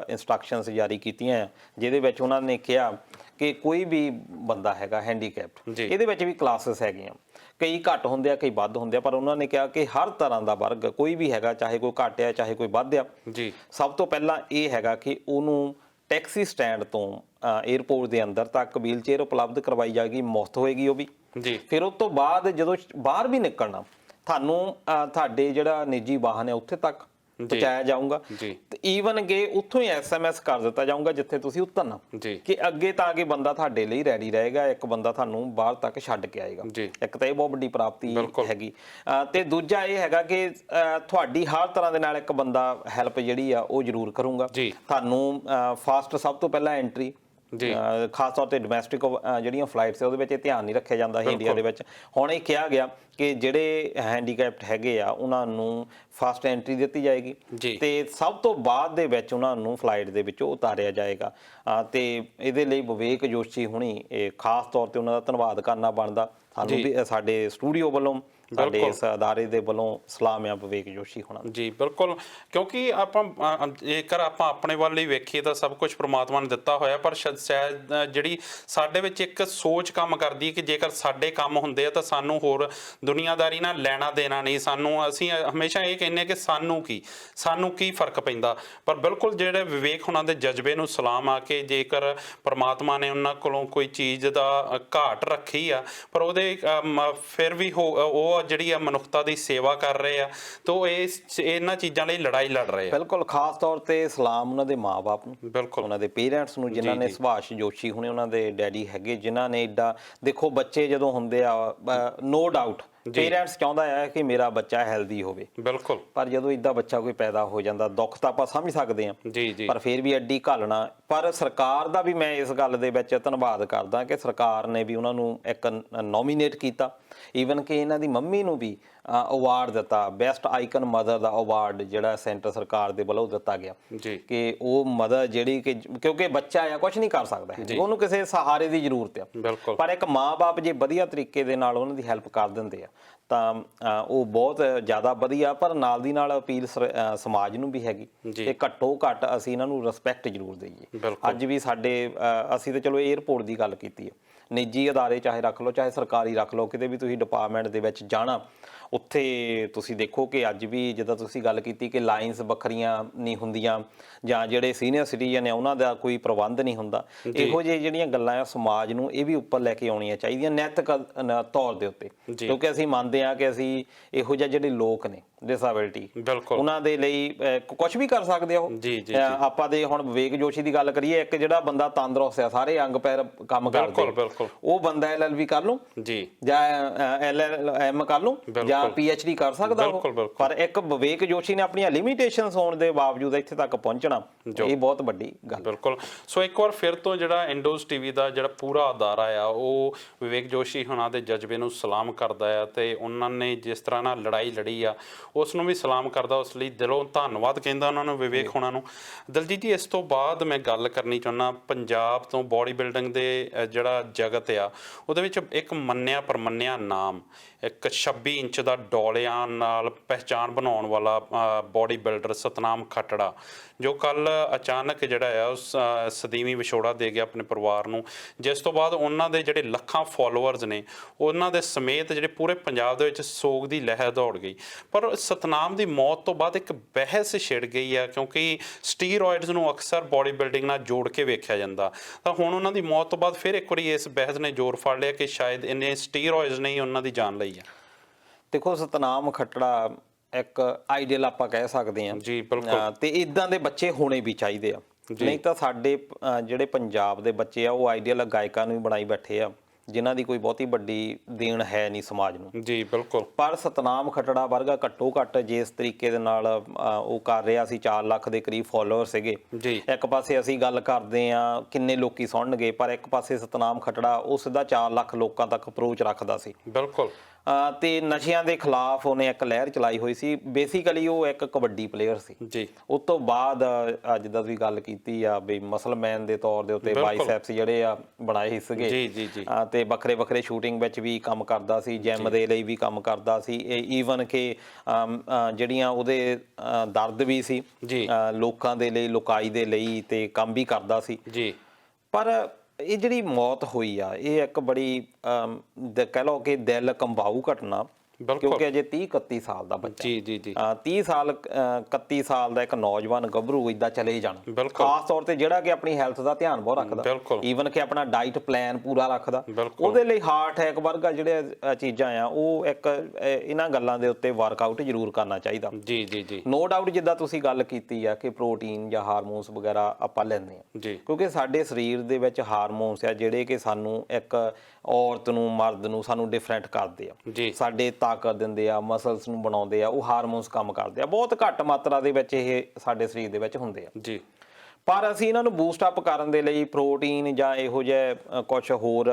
ਇੰਸਟਰਕਸ਼ਨਸ ਜਾਰੀ ਕੀਤੀਆਂ ਜਿਹਦੇ ਵਿੱਚ ਉਹਨਾਂ ਨੇ ਕਿਹਾ ਕਿ ਕੋਈ ਵੀ ਬੰਦਾ ਹੈਗਾ ਹੈਂਡੀਕੈਪਟ, ਇਹਦੇ ਵਿੱਚ ਵੀ ਕਲਾਸਿਸ ਹੈਗੀਆਂ, ਕਈ ਘੱਟ ਹੁੰਦੇ ਆ ਕਈ ਵੱਧ ਹੁੰਦੇ ਆ, ਪਰ ਉਹਨਾਂ ਨੇ ਕਿਹਾ ਕਿ ਹਰ ਤਰ੍ਹਾਂ ਦਾ ਵਰਗ ਕੋਈ ਵੀ ਹੈਗਾ, ਚਾਹੇ ਕੋਈ ਘੱਟ ਆ ਚਾਹੇ ਕੋਈ ਵੱਧ ਆ, ਸਭ ਤੋਂ ਪਹਿਲਾਂ ਇਹ ਹੈਗਾ ਕਿ ਉਹਨੂੰ ਟੈਕਸੀ ਸਟੈਂਡ ਤੋਂ 에ਅਰਪੋਰਟ ਦੇ ਅੰਦਰ ਤੱਕ ਵੀਲ ਚੇਅਰ ਉਪਲਬਧ ਕਰਵਾਈ ਜਾਏਗੀ, ਮੁਫਤ ਹੋਏਗੀ ਉਹ ਵੀ। ਫਿਰ ਉਸ ਤੋਂ ਬਾਅਦ ਜਦੋਂ ਬਾਹਰ ਵੀ ਨਿਕਲਣਾ ਤੁਹਾਨੂੰ ਤੁਹਾਡੇ ਜਿਹੜਾ ਨਿੱਜੀ ਵਾਹਨ ਹੈ ਉੱਥੇ ਤੱਕ ਪਹੁੰਚਾਇਆ ਜਾਊਗਾ ਤੇ ਈਵਨ ਕਿ ਉੱਥੋਂ ਹੀ SMS ਕਰ ਦਿੱਤਾ ਜਾਊਗਾ ਜਿੱਥੇ ਤੁਸੀਂ ਉਤਰਨਾ, ਕਿ ਅੱਗੇ ਤਾਂ ਕਿ ਬੰਦਾ ਤੁਹਾਡੇ ਲਈ ਰੈਡੀ ਰਹੇਗਾ, ਇੱਕ ਬੰਦਾ ਤੁਹਾਨੂੰ ਬਾਹਰ ਤੱਕ ਛੱਡ ਕੇ ਆਏਗਾ। ਇੱਕ ਤਾਂ ਇਹ ਬਹੁਤ ਵੱਡੀ ਪ੍ਰਾਪਤੀ ਹੈਗੀ ਤੇ ਦੂਜਾ ਇਹ ਹੈਗਾ ਕਿ ਤੁਹਾਡੀ ਹਰ ਤਰ੍ਹਾਂ ਦੇ ਨਾਲ ਇੱਕ ਬੰਦਾ ਹੈਲਪ ਜਿਹੜੀ ਆ ਉਹ ਜ਼ਰੂਰ ਕਰੂੰਗਾ ਤੁਹਾਨੂੰ। ਫਾਸਟ ਸਭ ਤੋਂ ਪਹਿਲਾਂ ਐਂਟਰੀ, ਖਾਸ ਤੌਰ ਤੇ ਡੋਮੈਸਟਿਕ ਜਿਹੜੀਆਂ ਫਲਾਈਟਸ ਉਹਦੇ ਵਿੱਚ ਇਹ ਧਿਆਨ ਨਹੀਂ ਰੱਖਿਆ ਜਾਂਦਾ ਇੰਡੀਆ ਦੇ ਵਿੱਚ। ਹੁਣ ਇਹ ਕਿਹਾ ਗਿਆ ਕਿ ਜਿਹੜੇ ਹੈਂਡੀਕੈਪਟ ਹੈਗੇ ਆ ਉਹਨਾਂ ਨੂੰ ਫਾਸਟ ਐਂਟਰੀ ਦਿੱਤੀ ਜਾਏਗੀ ਤੇ ਸਭ ਤੋਂ ਬਾਅਦ ਦੇ ਵਿੱਚ ਉਹਨਾਂ ਨੂੰ ਫਲਾਈਟ ਦੇ ਵਿੱਚੋਂ ਉਤਾਰਿਆ ਜਾਏਗਾ। ਤੇ ਇਹਦੇ ਲਈ ਵਿਵੇਕ ਜੋਸ਼ੀ ਹੁਣੀ ਇਹ ਖਾਸ ਤੌਰ ਤੇ ਉਹਨਾਂ ਦਾ ਧੰਨਵਾਦ ਕਰਨਾ ਬਣਦਾ। ਸਾਨੂੰ ਵੀ ਸਾਡੇ ਸਟੂਡੀਓ ਵੱਲੋਂ, ਸਾਡੇ ਇਸ ਅਦਾਰੇ ਦੇ ਵੱਲੋਂ ਸਲਾਮ ਆ ਵਿਵੇਕ ਜੋਸ਼ੀ ਹੋਣਾ। ਜੀ ਬਿਲਕੁਲ, ਕਿਉਂਕਿ ਆਪਾਂ ਜੇਕਰ ਆਪਾਂ ਆਪਣੇ ਵੱਲ ਹੀ ਵੇਖੀਏ ਤਾਂ ਸਭ ਕੁਝ ਪ੍ਰਮਾਤਮਾ ਨੇ ਦਿੱਤਾ ਹੋਇਆ, ਪਰ ਸ਼ਾਇਦ ਜਿਹੜੀ ਸਾਡੇ ਵਿੱਚ ਇੱਕ ਸੋਚ ਕੰਮ ਕਰਦੀ ਹੈ ਕਿ ਜੇਕਰ ਸਾਡੇ ਕੰਮ ਹੁੰਦੇ ਆ ਤਾਂ ਸਾਨੂੰ ਹੋਰ ਦੁਨੀਆਦਾਰੀ ਨਾਲ ਲੈਣਾ ਦੇਣਾ ਨਹੀਂ, ਅਸੀਂ ਹਮੇਸ਼ਾ ਇਹ ਕਹਿੰਦੇ ਕਿ ਸਾਨੂੰ ਕੀ ਫਰਕ ਪੈਂਦਾ। ਪਰ ਬਿਲਕੁਲ ਜਿਹੜੇ ਵਿਵੇਕ ਹੋਣਾ ਦੇ ਜਜ਼ਬੇ ਨੂੰ ਸਲਾਮ ਆ ਕਿ ਜੇਕਰ ਪ੍ਰਮਾਤਮਾ ਨੇ ਉਹਨਾਂ ਕੋਲੋਂ ਕੋਈ ਚੀਜ਼ ਦਾ ਘਾਟ ਰੱਖੀ ਆ ਪਰ ਉਹਦੇ ਫਿਰ ਵੀ ਉਹ ਜਿਹੜੀ ਆ ਮਨੁੱਖਤਾ ਦੀ ਸੇਵਾ ਕਰ ਰਹੇ ਆ ਤਾਂ ਇਹਨਾਂ ਚੀਜ਼ਾਂ ਲਈ ਲੜਾਈ ਲੜ ਰਹੇ ਆ। ਬਿਲਕੁਲ, ਖਾਸ ਤੌਰ ਤੇ ਸਲਾਮ ਉਹਨਾਂ ਦੇ ਮਾਂ-ਬਾਪ ਨੂੰ, ਬਿਲਕੁਲ ਉਹਨਾਂ ਦੇ ਪੇਰੈਂਟਸ ਨੂੰ, ਜਿਨ੍ਹਾਂ ਨੇ ਸੁਭਾਸ਼ ਜੋਸ਼ੀ ਹੁਣੇ ਉਹਨਾਂ ਦੇ ਡੈਡੀ ਹੈਗੇ, ਜਿਨ੍ਹਾਂ ਨੇ ਏਡਾ ਦੇਖੋ ਬੱਚੇ ਜਦੋਂ ਹੁੰਦੇ ਆ ਨੋ ਡਾਊਟ ਪੇਰੈਂਟਸ ਚਾਹੁੰਦਾ ਹੈ ਕਿ ਮੇਰਾ ਬੱਚਾ ਹੈਲਦੀ ਹੋਵੇ, ਬਿਲਕੁਲ, ਪਰ ਜਦੋਂ ਇੱਦਾਂ ਬੱਚਾ ਕੋਈ ਪੈਦਾ ਹੋ ਜਾਂਦਾ ਦੁੱਖ ਤਾਂ ਆਪਾਂ ਸਮਝ ਸਕਦੇ ਹਾਂ, ਪਰ ਫਿਰ ਵੀ ਐਡੀ ਘਾਲਣਾ। ਪਰ ਸਰਕਾਰ ਦਾ ਵੀ ਮੈਂ ਇਸ ਗੱਲ ਦੇ ਵਿੱਚ ਧੰਨਵਾਦ ਕਰਦਾ ਕਿ ਸਰਕਾਰ ਨੇ ਵੀ ਉਹਨਾਂ ਨੂੰ ਇੱਕ ਨੋਮੀਨੇਟ ਕੀਤਾ, ਈਵਨ ਕਿ ਇਹਨਾਂ ਦੀ ਮੰਮੀ ਨੂੰ ਵੀ ਅਵਾਰਡ ਦਿੱਤਾ, ਬੈਸਟ ਆਈਕਨ ਮਦਰ ਦਾ ਅਵਾਰਡ ਜਿਹੜਾ ਸੈਂਟਰ ਸਰਕਾਰ ਦੇ ਵੱਲੋਂ ਦਿੱਤਾ ਗਿਆ ਕਿ ਉਹ ਮਦਰ ਜਿਹੜੀ ਕਿ ਕਿਉਂਕਿ ਬੱਚਾ ਆ ਕੁਝ ਨਹੀਂ ਕਰ ਸਕਦਾ, ਉਹਨੂੰ ਕਿਸੇ ਸਹਾਰੇ ਦੀ ਜ਼ਰੂਰਤ ਆ, ਪਰ ਇੱਕ ਮਾਂ-ਬਾਪ ਜੇ ਵਧੀਆ ਤਰੀਕੇ ਦੇ ਨਾਲ ਉਹਨਾਂ ਦੀ ਹੈਲਪ ਕਰ ਦਿੰਦੇ ਆ ਤਾਂ ਉਹ ਬਹੁਤ ਜ਼ਿਆਦਾ ਵਧੀਆ। ਪਰ ਨਾਲ ਦੀ ਨਾਲ ਅਪੀਲ ਸਮਾਜ ਨੂੰ ਵੀ ਹੈਗੀ ਕਿ ਘੱਟੋ ਘੱਟ ਅਸੀਂ ਇਹਨਾਂ ਨੂੰ ਰਿਸਪੈਕਟ ਜ਼ਰੂਰ ਦੇਈਏ। ਅੱਜ ਵੀ ਸਾਡੇ ਅਸੀਂ ਤਾਂ ਚਲੋ 에ਅਰਪੋਰਟ ਦੀ ਗੱਲ ਕੀਤੀ ਹੈ, ਨਿੱਜੀ ਅਦਾਰੇ ਚਾਹੇ ਰੱਖ ਲਓ ਚਾਹੇ ਸਰਕਾਰੀ ਰੱਖ ਲਓ, ਕਿਤੇ ਵੀ ਤੁਸੀਂ ਡਿਪਾਰਟਮੈਂਟ ਦੇ ਵਿੱਚ ਜਾਣਾ ਉੱਥੇ ਤੁਸੀਂ ਦੇਖੋ ਕਿ ਅੱਜ ਵੀ ਜਿੱਦਾਂ ਤੁਸੀਂ ਗੱਲ ਕੀਤੀ ਕਿ ਲਾਈਨਸ ਵੱਖਰੀਆਂ ਨਹੀਂ ਹੁੰਦੀਆਂ ਜਾਂ ਜਿਹੜੇ ਸੀਨੀਅਰ ਸਿਟੀਜ਼ਨ ਆ ਉਹਨਾਂ ਦਾ ਕੋਈ ਪ੍ਰਬੰਧ ਨਹੀਂ ਹੁੰਦਾ। ਇਹੋ ਜਿਹੇ ਜਿਹੜੀਆਂ ਗੱਲਾਂ ਆ ਸਮਾਜ ਨੂੰ ਇਹ ਵੀ ਉੱਪਰ ਲੈ ਕੇ ਆਉਣੀਆਂ ਚਾਹੀਦੀਆਂ ਨੈਤਿਕ ਤੌਰ ਦੇ ਉੱਤੇ, ਕਿਉਂਕਿ ਅਸੀਂ ਮੰਨਦੇ ਹਾਂ ਕਿ ਅਸੀਂ ਇਹੋ ਜਿਹੇ ਜਿਹੜੇ ਲੋਕ ਨੇ ਡਿਸੇਬਿਲਟੀ ਉਹਨਾਂ ਦੇ ਲਈ ਕੁਝ ਵੀ ਕਰ ਸਕਦੇ ਆ ਉਹ। ਆਪਾਂ ਦੇ ਹੁਣ ਵਿਵੇਕ ਜੋਸ਼ੀ ਦੀ ਗੱਲ ਕਰੀਏ, ਇੱਕ ਜਿਹੜਾ ਬੰਦਾ ਤੰਦਰੁਸਤ ਆ, ਸਾਰੇ ਅੰਗ ਪੈਰ ਕੰਮ ਕਰਦੇ, ਉਹ ਬੰਦਾ LLB ਕਰ ਲਓ ਜਾਂ LLM ਕਰ ਲਓ ਜਾਂ PhD ਕਰ ਸਕਦਾ ਉਹ, ਪਰ ਇੱਕ ਵਿਵੇਕ ਜੋਸ਼ੀ ਨੇ ਆਪਣੀਆਂ ਲਿਮਿਟੇਸ਼ਨਸ ਹੋਣ ਦੇ ਬਾਵਜੂਦ ਇੱਥੇ ਤੱਕ ਪਹੁੰਚਣਾ ਇਹ ਬਹੁਤ ਵੱਡੀ ਗੱਲ। ਬਿਲਕੁਲ, ਸੋ ਇੱਕ ਵਾਰ ਫਿਰ ਤੋਂ ਜਿਹੜਾ ਇੰਡੋਜ਼ TV ਦਾ ਜਿਹੜਾ ਪੂਰਾ ਅਦਾਰਾ ਆ ਉਹ ਵਿਵੇਕ ਜੋਸ਼ੀ ਹੋਣਾ ਦੇ ਜਜ਼ਬੇ ਨੂੰ ਸਲਾਮ ਕਰਦਾ ਆ ਤੇ ਉਹਨਾਂ ਨੇ ਜਿਸ ਤਰ੍ਹਾਂ ਨਾਲ ਲੜਾਈ ਲੜੀ ਆ ਉਸ ਨੂੰ ਵੀ ਸਲਾਮ ਕਰਦਾ, ਉਸ ਲਈ ਦਿਲੋਂ ਧੰਨਵਾਦ ਕਹਿੰਦਾ ਉਹਨਾਂ ਨੂੰ, ਵਿਵੇਕ ਹੋਣਾ ਨੂੰ। ਦਲਜੀਤ ਜੀ, ਇਸ ਤੋਂ ਬਾਅਦ ਮੈਂ ਗੱਲ ਕਰਨੀ ਚਾਹੁੰਦਾ ਪੰਜਾਬ ਤੋਂ ਬੋਡੀ ਬਿਲਡਿੰਗ ਦੇ ਜਿਹੜਾ ਜਗਤ ਆ ਉਹਦੇ ਵਿੱਚ ਇੱਕ ਮੰਨਿਆ ਪ੍ਰਮੰਨਿਆ ਨਾਮ, ਇੱਕ 26 ਇੰਚ ਦਾ ਡੋਲਿਆਂ ਨਾਲ ਪਹਿਚਾਣ ਬਣਾਉਣ ਵਾਲਾ ਬੋਡੀ ਬਿਲਡਰ ਸਤਨਾਮ ਖੱਟੜਾ, ਜੋ ਕੱਲ ਅਚਾਨਕ ਜਿਹੜਾ ਆ ਉਸ ਸਦੀਵੀ ਵਿਛੋੜਾ ਦੇ ਗਿਆ ਆਪਣੇ ਪਰਿਵਾਰ ਨੂੰ, ਜਿਸ ਤੋਂ ਬਾਅਦ ਉਹਨਾਂ ਦੇ ਜਿਹੜੇ ਲੱਖਾਂ ਫੋਲੋਅਰਸ ਨੇ ਉਹਨਾਂ ਦੇ ਸਮੇਤ ਜਿਹੜੇ ਪੂਰੇ ਪੰਜਾਬ ਦੇ ਵਿੱਚ ਸੋਗ ਦੀ ਲਹਿਰ ਦੌੜ ਗਈ। ਪਰ ਸਤਨਾਮ ਦੀ ਮੌਤ ਤੋਂ ਬਾਅਦ ਇੱਕ ਬਹਿਸ ਛਿੜ ਗਈ ਆ, ਕਿਉਂਕਿ ਸਟੀਰੋਇਡਸ ਨੂੰ ਅਕਸਰ ਬੋਡੀ ਬਿਲਡਿੰਗ ਨਾਲ ਜੋੜ ਕੇ ਵੇਖਿਆ ਜਾਂਦਾ, ਤਾਂ ਹੁਣ ਉਹਨਾਂ ਦੀ ਮੌਤ ਤੋਂ ਬਾਅਦ ਫਿਰ ਇੱਕ ਵਾਰੀ ਇਸ ਬਹਿਸ ਨੇ ਜ਼ੋਰ ਫੜ ਲਿਆ ਕਿ ਸ਼ਾਇਦ ਇਹਨੇ ਸਟੀਰੋਇਡਸ ਨਹੀਂ ਉਹਨਾਂ ਦੀ ਜਾਨ ਲਈ ਆ। ਦੇਖੋ, ਸਤਨਾਮ ਖੱਟੜਾ ਇੱਕ ਆਈਡੀਅਲ ਆਪਾਂ ਕਹਿ ਸਕਦੇ ਹਾਂ ਜੀ, ਬਿਲਕੁਲ, ਤੇ ਇਦਾਂ ਦੇ ਬੱਚੇ ਹੋਣੇ ਵੀ ਚਾਹੀਦੇ ਆ, ਨਹੀਂ ਤਾਂ ਸਾਡੇ ਜਿਹੜੇ ਪੰਜਾਬ ਦੇ ਬੱਚੇ ਆ ਉਹ ਆਈਡੀਅਲ ਗਾਇਕਾਂ ਨੂੰ ਵੀ ਬਣਾਈ ਬੈਠੇ ਆ ਜਿਨ੍ਹਾਂ ਦੀ ਕੋਈ ਬਹੁਤੀ ਵੱਡੀ ਦੇਣ ਹੈ ਨਹੀਂ ਸਮਾਜ ਨੂੰ। ਜੀ ਬਿਲਕੁਲ। ਪਰ ਸਤਨਾਮ ਖੱਟੜਾ ਵਰਗਾ ਘੱਟੋ ਘੱਟ ਜਿਸ ਤਰੀਕੇ ਦੇ ਨਾਲ ਉਹ ਕਰ ਰਿਹਾ ਸੀ, 4 ਲੱਖ ਦੇ ਕਰੀਬ ਫਾਲੋਅਰ ਸੀਗੇ ਜੀ। ਇੱਕ ਪਾਸੇ ਅਸੀਂ ਗੱਲ ਕਰਦੇ ਆ ਕਿੰਨੇ ਲੋਕੀ ਸੁਣਨਗੇ, ਪਰ ਇੱਕ ਪਾਸੇ ਸਤਨਾਮ ਖੱਟੜਾ ਉਹ ਸਿੱਧਾ 4 ਲੱਖ ਲੋਕਾਂ ਤੱਕ ਅਪਰੋਚ ਰੱਖਦਾ ਸੀ। ਬਿਲਕੁਲ। ਤੇ ਨਸ਼ਿਆਂ ਦੇ ਖਿਲਾਫ ਉਹਨੇ ਇੱਕ ਲਹਿਰ ਚਲਾਈ ਹੋਈ ਸੀ। ਬੇਸਿਕਲੀ ਉਹ ਇੱਕ ਕਬੱਡੀ ਪਲੇਅਰ ਸੀ ਜੀ। ਉਸ ਤੋਂ ਬਾਅਦ ਅੱਜ ਦਾ ਵੀ ਗੱਲ ਕੀਤੀ ਆ ਵੀ ਮਸਲਮੈਨ ਦੇ ਤੌਰ ਦੇ ਉੱਤੇ ਬਾਈਸੈਪਸ ਜਿਹੜੇ ਆ ਬਣਾਏ ਸੀਗੇ। ਜੀ ਜੀ ਜੀ। ਤੇ ਵੱਖਰੇ ਵੱਖਰੇ ਸ਼ੂਟਿੰਗ ਵਿੱਚ ਵੀ ਕੰਮ ਕਰਦਾ ਸੀ, ਜਿਮ ਦੇ ਲਈ ਵੀ ਕੰਮ ਕਰਦਾ ਸੀ, ਈਵਨ ਕਿ ਜਿਹੜੀਆਂ ਉਹਦੇ ਦਰਦ ਵੀ ਸੀ ਲੋਕਾਂ ਦੇ ਲਈ, ਲੋਕਾਈ ਦੇ ਲਈ, ਤੇ ਕੰਮ ਵੀ ਕਰਦਾ ਸੀ ਜੀ। ਪਰ ਇਹ ਜਿਹੜੀ ਮੌਤ ਹੋਈ ਆ ਇਹ ਇੱਕ ਬੜੀ ਕਹਿ ਲਓ ਕਿ ਦਿਲ ਕੰਬਾਊ ਘਟਨਾ, ਕਿਉਂਕਿ ਅਜੇ 30-31 ਸਾਲ ਦਾ ਬੱਚਾ, ਜੀ ਜੀ ਜੀ, 30 ਸਾਲ 31 ਸਾਲ ਦਾ ਇੱਕ ਨੌਜਵਾਨ ਗੱਭਰੂ ਇਦਾਂ ਚਲੇ ਜਾਣ, ਖਾਸ ਤੌਰ ਤੇ ਜਿਹੜਾ ਕਿ ਆਪਣੀ ਹੈਲਥ ਦਾ ਧਿਆਨ ਬਹੁਤ ਰੱਖਦਾ, ਈਵਨ ਕਿ ਆਪਣਾ ਡਾਈਟ ਪਲਾਨ ਪੂਰਾ ਰੱਖਦਾ, ਉਹਦੇ ਲਈ ਹਾਰਟ ਅਟੈਕ ਵਰਗਾ ਜਿਹੜੇ ਚੀਜ਼ਾਂ ਆ ਉਹ ਇੱਕ ਇਹਨਾਂ ਗੱਲਾਂ ਦੇ ਉੱਤੇ ਵਰਕਆਊਟ ਜ਼ਰੂਰ ਕਰਨਾ ਚਾਹੀਦਾ। ਜੀ ਜੀ ਜੀ। ਨੋ ਡਾਊਟ ਜਿੱਦਾਂ ਤੁਸੀਂ ਗੱਲ ਕੀਤੀ ਆ ਕਿ ਪ੍ਰੋਟੀਨ ਜਾਂ ਹਾਰਮੋਨਸ ਵਗੈਰਾ ਆਪਾਂ ਲੈਂਦੇ ਆ, ਕਿਉਂਕਿ ਸਾਡੇ ਸਰੀਰ ਦੇ ਵਿੱਚ ਹਾਰਮੋਨਸ ਆ ਜਿਹੜੇ ਕਿ ਸਾਨੂੰ ਇੱਕ ਔਰਤ ਨੂੰ, ਮਰਦ ਨੂੰ ਸਾਨੂੰ ਡਿਫਰੈਂਟ ਕਰਦੇ ਆ, ਸਾਡੇ ਤਾਕਤ ਦਿੰਦੇ ਆ, ਮਸਲਸ ਨੂੰ ਬਣਾਉਂਦੇ ਆ, ਉਹ ਹਾਰਮੋਨਸ ਕੰਮ ਕਰਦੇ ਆ। ਬਹੁਤ ਘੱਟ ਮਾਤਰਾ ਦੇ ਵਿੱਚ ਇਹ ਸਾਡੇ ਸਰੀਰ ਦੇ ਵਿੱਚ ਹੁੰਦੇ ਆ ਜੀ, ਪਰ ਅਸੀਂ ਇਹਨਾਂ ਨੂੰ ਬੂਸਟ ਅਪ ਕਰਨ ਦੇ ਲਈ ਪ੍ਰੋਟੀਨ ਜਾਂ ਇਹੋ ਜਿਹੇ ਕੁਝ ਹੋਰ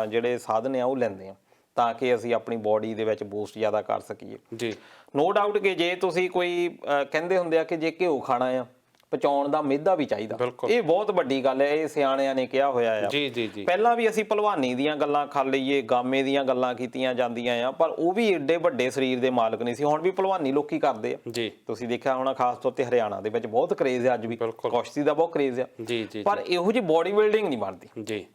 ਜਿਹੜੇ ਸਾਧਨ ਆ ਉਹ ਲੈਂਦੇ ਆ ਤਾਂ ਕਿ ਅਸੀਂ ਆਪਣੀ ਬੋਡੀ ਦੇ ਵਿੱਚ ਬੂਸਟ ਜ਼ਿਆਦਾ ਕਰ ਸਕੀਏ ਜੀ। ਨੋ ਡਾਊਟ ਕਿ ਜੇ ਤੁਸੀਂ ਕੋਈ ਕਹਿੰਦੇ ਹੁੰਦੇ ਆ ਕਿ ਜੇ ਘਿਓ ਖਾਣਾ ਆ, ਪਚਾਉਣ ਦਾ ਮਿਹਦਾ ਵੀ ਚਾਹੀਦਾ, ਇਹ ਬਹੁਤ ਵੱਡੀ ਗੱਲ ਹੈ, ਇਹ ਸਿਆਣਿਆਂ ਨੇ ਕਿਹਾ ਹੋਇਆ ਆ। ਜੀ ਜੀ ਜੀ। ਪਹਿਲਾਂ ਵੀ ਅਸੀਂ ਭਲਵਾਨੀ ਦੀਆਂ ਗੱਲਾਂ ਕਰ ਲਈਏ, ਗਾਮੇ ਦੀਆਂ ਗੱਲਾਂ ਕੀਤੀਆਂ ਜਾਂਦੀਆਂ ਆ, ਪਰ ਉਹ ਵੀ ਏਡੇ ਵੱਡੇ ਸਰੀਰ ਦੇ ਮਾਲਕ ਨਹੀਂ ਸੀ। ਹੁਣ ਵੀ ਭਲਵਾਨੀ ਲੋਕੀ ਕਰਦੇ ਆ ਜੀ, ਤੁਸੀਂ ਦੇਖਿਆ ਹੋਣਾ, ਖਾਸ ਤੌਰ ਤੇ ਹਰਿਆਣਾ ਦੇ ਵਿੱਚ ਬਹੁਤ ਕਰੇਜ਼ ਹੈ ਅੱਜ ਵੀ, ਕੁਸ਼ਤੀ ਦਾ ਬਹੁਤ ਕਰੇਜ਼ ਆ ਜੀ ਜੀ, ਪਰ ਇਹੋ ਜਿਹੀ ਬੋਡੀ ਬਿਲਡਿੰਗ ਨਹੀਂ ਬਣਦੀ ਜੀ,